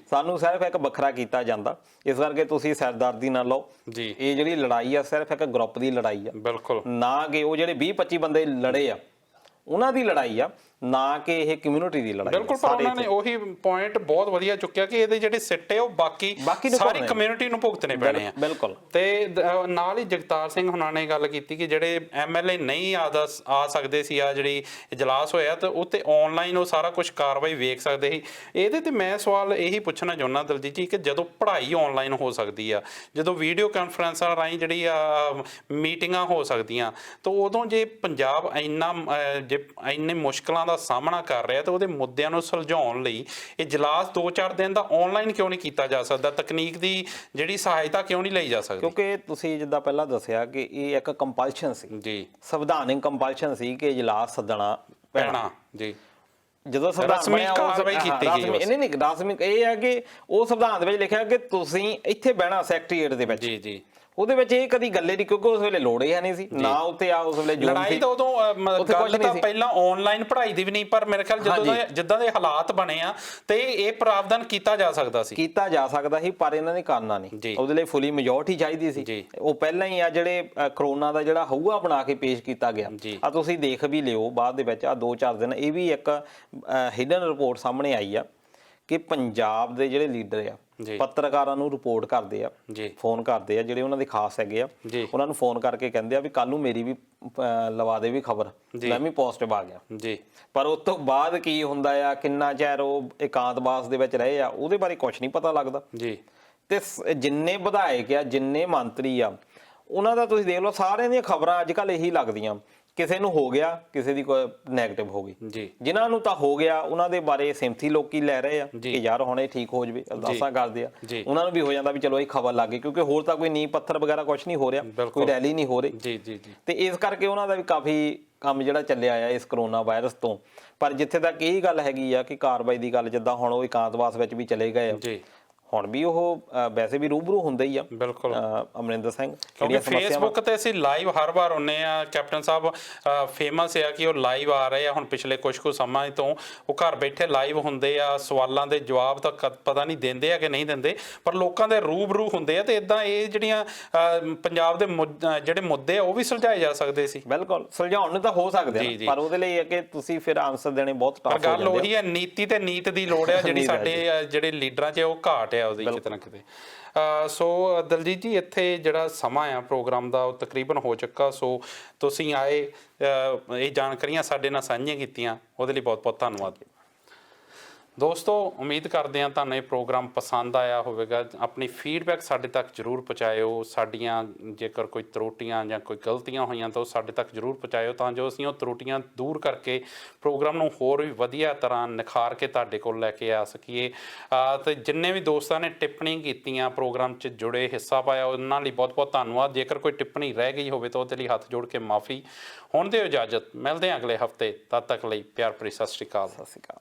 ਸਾਨੂੰ ਸਿਰਫ ਇੱਕ ਵੱਖਰਾ ਕੀਤਾ ਜਾਂਦਾ, ਇਸ ਕਰਕੇ ਤੁਸੀਂ ਸਿਰਦਰਦੀ ਨਾ ਲਓ। ਇਹ ਜਿਹੜੀ ਲੜਾਈ ਆ ਸਿਰਫ ਇੱਕ ਗਰੁੱਪ ਦੀ ਲੜਾਈ ਆ, ਨਾ ਕਿ ਉਹ ਜਿਹੜੇ 20-25 ਬੰਦੇ ਲੜੇ ਆ ਉਹਨਾਂ ਦੀ ਲੜਾਈ ਆ, ਨਾ ਕਿ ਇਹ ਕਮਿਊਨਿਟੀ ਦੀ ਲੜਾਈ। ਬਿਲਕੁਲ, ਪਰ ਉਹਨਾਂ ਨੇ ਉਹੀ ਪੁਆਇੰਟ ਬਹੁਤ ਵਧੀਆ ਚੁੱਕਿਆ ਕਿ ਇਹਦੇ ਜਿਹੜੇ ਸਿੱਟੇ ਉਹ ਬਾਕੀ ਸਾਰੀ ਕਮਿਊਨਿਟੀ ਨੂੰ ਭੁਗਤਣੇ ਪੈਣੇ ਆ। ਬਿਲਕੁਲ। ਤੇ ਨਾਲ ਹੀ ਜਗਤਾਰ ਸਿੰਘ ਹੁਣਾਂ ਨੇ ਗੱਲ ਕੀਤੀ ਕਿ ਜਿਹੜੇ ਐਮਐਲਏ ਨਹੀਂ ਆ ਸਕਦੇ ਸੀ, ਆ ਜਿਹੜੀ ਇਜਲਾਸ ਹੋਇਆ ਤੇ ਉੱਤੇ ਆਨਲਾਈਨ ਉਹ ਸਾਰਾ ਕੁਝ ਕਾਰਵਾਈ ਵੇਖ ਸਕਦੇ ਸੀ। ਇਹਦੇ ਤੇ ਮੈਂ ਸਵਾਲ ਇਹੀ ਪੁੱਛਣਾ ਚਾਹੁੰਦਾ ਦਲਜੀਤ ਜੀ ਕਿ ਜਦੋਂ ਪੜ੍ਹਾਈ ਆਨਲਾਈਨ ਹੋ ਸਕਦੀ ਆ, ਜਦੋਂ ਵੀਡੀਓ ਕਾਨਫਰੰਸਾਂ ਰਾਹੀਂ ਜਿਹੜੀ ਮੀਟਿੰਗਾਂ ਹੋ ਸਕਦੀਆਂ, ਤਾਂ ਉਦੋਂ ਜੇ ਪੰਜਾਬ ਇੰਨੇ ਮੁਸ਼ਕਲਾਂ ਦਾ ਸਾਹਮਣਾ ਕਰ ਰਿਹਾ ਤੇ ਉਹਦੇ ਮੁੱਦਿਆਂ ਨੂੰ ਸੁਲਝਾਉਣ ਲਈ ਇਜਲਾਸ 2-4 ਦਿਨ ਦਾ ਆਨਲਾਈਨ ਕਿਉਂ ਨਹੀਂ ਕੀਤਾ ਜਾ ਸਕਦਾ? ਤਕਨੀਕ ਦੀ ਜਿਹੜੀ ਸਹਾਇਤਾ ਕਿਉਂ ਨਹੀਂ ਲਈ ਜਾ ਸਕਦੀ? ਕਿਉਂਕਿ ਤੁਸੀਂ ਜਿੱਦਾਂ ਪਹਿਲਾਂ ਦੱਸਿਆ ਕਿ ਇਹ ਇੱਕ ਕੰਪਲਸ਼ਨ ਸੀ ਜੀ, ਸੰਵਿਧਾਨਿਕ ਕੰਪਲਸ਼ਨ ਸੀ ਕਿ ਇਜਲਾਸ ਸੱਦਣਾ ਪੈਣਾ ਜੀ। ਜਦੋਂ ਰਸਮੀ ਕਾਰਵਾਈ ਕੀਤੀ ਗਈ, ਨਹੀਂ ਰਸਮੀ ਇਹ ਹੈ ਕਿ ਉਹ ਸੰਵਿਧਾਨ ਦੇ ਵਿੱਚ ਲਿਖਿਆ ਕਿ ਤੁਸੀਂ ਇੱਥੇ ਬਹਿਣਾ ਸੈਕਟਰੀਏਟ ਦੇ ਵਿੱਚ। ਜੀ। ਉਹਦੇ ਵਿੱਚ ਇਹ ਕਦੀ ਗੱਲੇ ਦੀ, ਕਿਉਂਕਿ ਉਸ ਵੇਲੇ ਲੋੜ ਹੀ ਨਹੀਂ ਸੀ ਨਾ ਉੱਤੇ ਆ ਉਸ ਵੇਲੇ ਲੜਾਈ ਤਾਂ ਉਦੋਂ ਗੱਲ ਤਾਂ ਪਹਿਲਾਂ ਆਨਲਾਈਨ ਪੜ੍ਹਾਈ ਦੀ ਵੀ ਨਹੀਂ, ਪਰ ਮੇਰੇ ਖਿਆਲ ਜਦੋਂ ਜਿੱਦਾਂ ਦੇ ਹਾਲਾਤ ਬਣੇ ਆ ਤੇ ਇਹ ਪ੍ਰਾਵਧਾਨ ਕੀਤਾ ਜਾ ਸਕਦਾ ਸੀ ਪਰ ਇਹਨਾਂ ਨੇ ਕਰਨਾ ਨਹੀਂ। ਉਹਦੇ ਲਈ ਫੁੱਲੀ ਮੈਜੋਰਟੀ ਚਾਹੀਦੀ ਸੀ। ਉਹ ਪਹਿਲਾਂ ਹੀ ਆ ਜਿਹੜੇ ਕਰੋਨਾ ਦਾ ਜਿਹੜਾ ਹਊਆ ਬਣਾ ਕੇ ਪੇਸ਼ ਕੀਤਾ ਗਿਆ ਆ, ਤੁਸੀਂ ਦੇਖ ਵੀ ਲਿਓ ਬਾਅਦ ਦੇ ਵਿੱਚ ਆ 2-4 ਦਿਨ ਇਹ ਵੀ ਇੱਕ ਹਿਡਨ ਰਿਪੋਰਟ ਸਾਹਮਣੇ ਆਈ ਆ ਕਿ ਪੰਜਾਬ ਦੇ ਜਿਹੜੇ ਲੀਡਰ ਆ ਪੱਤਰਕਾਰਾਂ ਨੂੰ ਰਿਪੋਰਟ ਕਰਦੇ ਆ, ਫੋਨ ਕਰਦੇ ਆ, ਜਿਹੜੇ ਉਹਨਾਂ ਦੇ ਖਾਸ ਹੈਗੇ ਆ, ਉਹਨਾਂ ਨੂੰ ਫੋਨ ਕਰਕੇ ਕਹਿੰਦੇ ਆ ਵੀ ਕੱਲ ਨੂੰ ਮੇਰੀ ਵੀ ਲਵਾ ਦੇ ਵੀ ਖਬਰ, ਮੈਂ ਵੀ ਪੋਜ਼ਿਟਿਵ ਆ ਗਿਆ। ਪਰ ਉਸ ਤੋਂ ਬਾਅਦ ਕੀ ਹੁੰਦਾ ਆ, ਕਿੰਨਾ ਚਿਰ ਉਹ ਇਕਾਂਤਵਾਸ ਦੇ ਵਿੱਚ ਰਹੇ ਆ, ਉਹਦੇ ਬਾਰੇ ਕੁਝ ਨਹੀਂ ਪਤਾ ਲੱਗਦਾ। ਤੇ ਜਿੰਨੇ ਵਿਧਾਇਕ ਆ, ਜਿੰਨੇ ਮੰਤਰੀ ਆ, ਉਹਨਾਂ ਦਾ ਤੁਸੀਂ ਦੇਖ ਲਓ, ਸਾਰਿਆਂ ਦੀਆਂ ਖਬਰਾਂ ਅੱਜ ਕੱਲ੍ਹ ਇਹੀ ਲੱਗਦੀਆਂ, ਕਿਸੇ ਨੂੰ ਹੋ ਗਿਆ, ਕਿਸੇ ਦੀ ਕੋਈ ਨੈਗੇਟਿਵ ਹੋ ਗਈ। ਜਿਨ੍ਹਾਂ ਨੂੰ ਤਾਂ ਹੋ ਗਿਆ ਉਹਨਾਂ ਦੇ ਬਾਰੇ ਸਿੰਪਥੀ ਲੋਕੀ ਲੈ ਰਹੇ ਆ ਕਿ ਯਾਰ ਹੁਣ ਇਹ ਠੀਕ ਹੋ ਜਵੇ, ਅਰਦਾਸਾਂ ਕਰਦੇ ਆ। ਉਹਨਾਂ ਨੂੰ ਵੀ ਹੋ ਜਾਂਦਾ ਵੀ ਚਲੋ ਇਹ ਖਬਰ ਲੱਗ ਗਈ, ਕਿਉਂਕਿ ਹੋਰ ਤਾਂ ਕੋਈ ਨੀਂਹ ਪੱਥਰ ਵਗੈਰਾ ਕੁਝ ਨਹੀਂ ਹੋ ਰਿਹਾ, ਕੋਈ ਰੈਲੀ ਨਹੀਂ ਹੋ ਰਹੀ। ਤੇ ਇਸ ਕਰਕੇ ਉਹਨਾਂ ਦਾ ਵੀ ਕਾਫੀ ਕੰਮ ਜਿਹੜਾ ਚੱਲਿਆ ਆ ਇਸ ਕਰੋਨਾ ਵਾਇਰਸ ਤੋਂ। ਪਰ ਜਿੱਥੇ ਤੱਕ ਇਹ ਗੱਲ ਹੈਗੀ ਆ ਕਿ ਕਾਰਵਾਈ ਦੀ ਗੱਲ, ਜਿੱਦਾਂ ਹੁਣ ਉਹ ਇਕਾਂਤਵਾਸ ਵਿੱਚ ਵੀ ਚਲੇ ਗਏ ਆ, ਹੁਣ ਵੀ ਉਹ ਵੈਸੇ ਵੀ ਰੂਬਰੂ ਹੁੰਦੇ ਹੀ ਆ। ਬਿਲਕੁਲ ਅਮਰਿੰਦਰ ਸਿੰਘ, ਕਿਉਂਕਿ ਫੇਸਬੁੱਕ ਤੇ ਅਸੀਂ ਲਾਈਵ ਹਰ ਵਾਰ ਹੁੰਨੇ ਆ, ਕੈਪਟਨ ਸਾਹਿਬ ਫੇਮਸ ਆ ਕਿ ਉਹ ਲਾਈਵ ਆ ਰਹੇ ਆ। ਹੁਣ ਪਿਛਲੇ ਕੁਝ ਸਮਾਂ ਤੋਂ ਉਹ ਘਰ ਬੈਠੇ ਲਾਈਵ ਹੁੰਦੇ ਆ, ਸਵਾਲਾਂ ਦੇ ਜਵਾਬ ਤਾਂ ਪਤਾ ਨਹੀਂ ਦਿੰਦੇ ਆ ਕਿ ਨਹੀਂ ਦਿੰਦੇ, ਪਰ ਲੋਕਾਂ ਦੇ ਰੂਬਰੂ ਹੁੰਦੇ ਆ। ਤੇ ਇਦਾਂ ਇਹ ਜਿਹੜੀਆਂ ਪੰਜਾਬ ਦੇ ਜਿਹੜੇ ਮੁੱਦੇ ਆ ਉਹ ਵੀ ਸੁਲਝਾਏ ਜਾ ਸਕਦੇ ਸੀ। ਬਿਲਕੁਲ ਸੁਲਝਾਉਣ ਨੂੰ ਤਾਂ ਹੋ ਸਕਦੇ ਆ, ਪਰ ਉਹਦੇ ਲਈ ਹੈ ਕਿ ਤੁਸੀਂ ਫਿਰ ਆਨਸਰ ਦੇਣੇ ਬਹੁਤ ਟਫ ਹੋ ਜਾਂਦੇ ਆ। ਗੱਲ ਉਹੀ ਹੈ, ਨੀਤੀ ਤੇ ਨੀਤ ਦੀ ਲੋੜ ਆ, ਜਿਹੜੀ ਸਾਡੇ ਜਿਹੜੇ ਲੀਡਰਾਂ 'ਚ ਉਹ ਘਾਟ ਉਹਦੀ ਕਿਤੇ ਨਾ ਕਿਤੇ। ਸੋ ਦਲਜੀਤ ਜੀ, ਇੱਥੇ ਜਿਹੜਾ ਸਮਾਂ ਆ ਪ੍ਰੋਗਰਾਮ ਦਾ ਉਹ ਤਕਰੀਬਨ ਹੋ ਚੁੱਕਾ। ਸੋ ਤੁਸੀਂ ਆਏ, ਇਹ ਜਾਣਕਾਰੀਆਂ ਸਾਡੇ ਨਾਲ ਸਾਂਝੀਆਂ ਕੀਤੀਆਂ, ਉਹਦੇ ਲਈ ਬਹੁਤ ਬਹੁਤ ਧੰਨਵਾਦ। ਦੋਸਤੋ, ਉਮੀਦ ਕਰਦੇ ਹਾਂ ਤੁਹਾਨੂੰ ਇਹ ਪ੍ਰੋਗਰਾਮ ਪਸੰਦ ਆਇਆ ਹੋਵੇਗਾ। ਆਪਣੀ ਫੀਡਬੈਕ ਸਾਡੇ ਤੱਕ ਜ਼ਰੂਰ ਪਹੁੰਚਾਇਓ। ਸਾਡੀਆਂ ਜੇਕਰ ਕੋਈ ਤਰੁੱਟੀਆਂ ਜਾਂ ਕੋਈ ਗਲਤੀਆਂ ਹੋਈਆਂ ਤਾਂ ਉਹ ਸਾਡੇ ਤੱਕ ਜ਼ਰੂਰ ਪਹੁੰਚਾਇਓ, ਤਾਂ ਜੋ ਅਸੀਂ ਉਹ ਤਰੁੱਟੀਆਂ ਦੂਰ ਕਰਕੇ ਪ੍ਰੋਗਰਾਮ ਨੂੰ ਹੋਰ ਵੀ ਵਧੀਆ ਤਰ੍ਹਾਂ ਨਿਖਾਰ ਕੇ ਤੁਹਾਡੇ ਕੋਲ ਲੈ ਕੇ ਆ ਸਕੀਏ। ਤੇ ਜਿੰਨੇ ਵੀ ਦੋਸਤਾਂ ਨੇ ਟਿੱਪਣੀ ਕੀਤੀਆਂ, ਪ੍ਰੋਗਰਾਮ 'ਚ ਜੁੜੇ, ਹਿੱਸਾ ਪਾਇਆ, ਉਹਨਾਂ ਲਈ ਬਹੁਤ ਬਹੁਤ ਧੰਨਵਾਦ। ਜੇਕਰ ਕੋਈ ਟਿੱਪਣੀ ਰਹਿ ਗਈ ਹੋਵੇ ਤਾਂ ਉਹਦੇ ਲਈ ਹੱਥ ਜੋੜ ਕੇ ਮਾਫੀ। ਹੁਣ ਦਿਓ ਇਜਾਜ਼ਤ, ਮਿਲਦੇ ਹਾਂ ਅਗਲੇ ਹਫ਼ਤੇ। ਤਦ ਤੱਕ ਲਈ ਪਿਆਰ ਭਰੀ ਸਤਿ ਸ਼੍ਰੀ ਅਕਾਲ।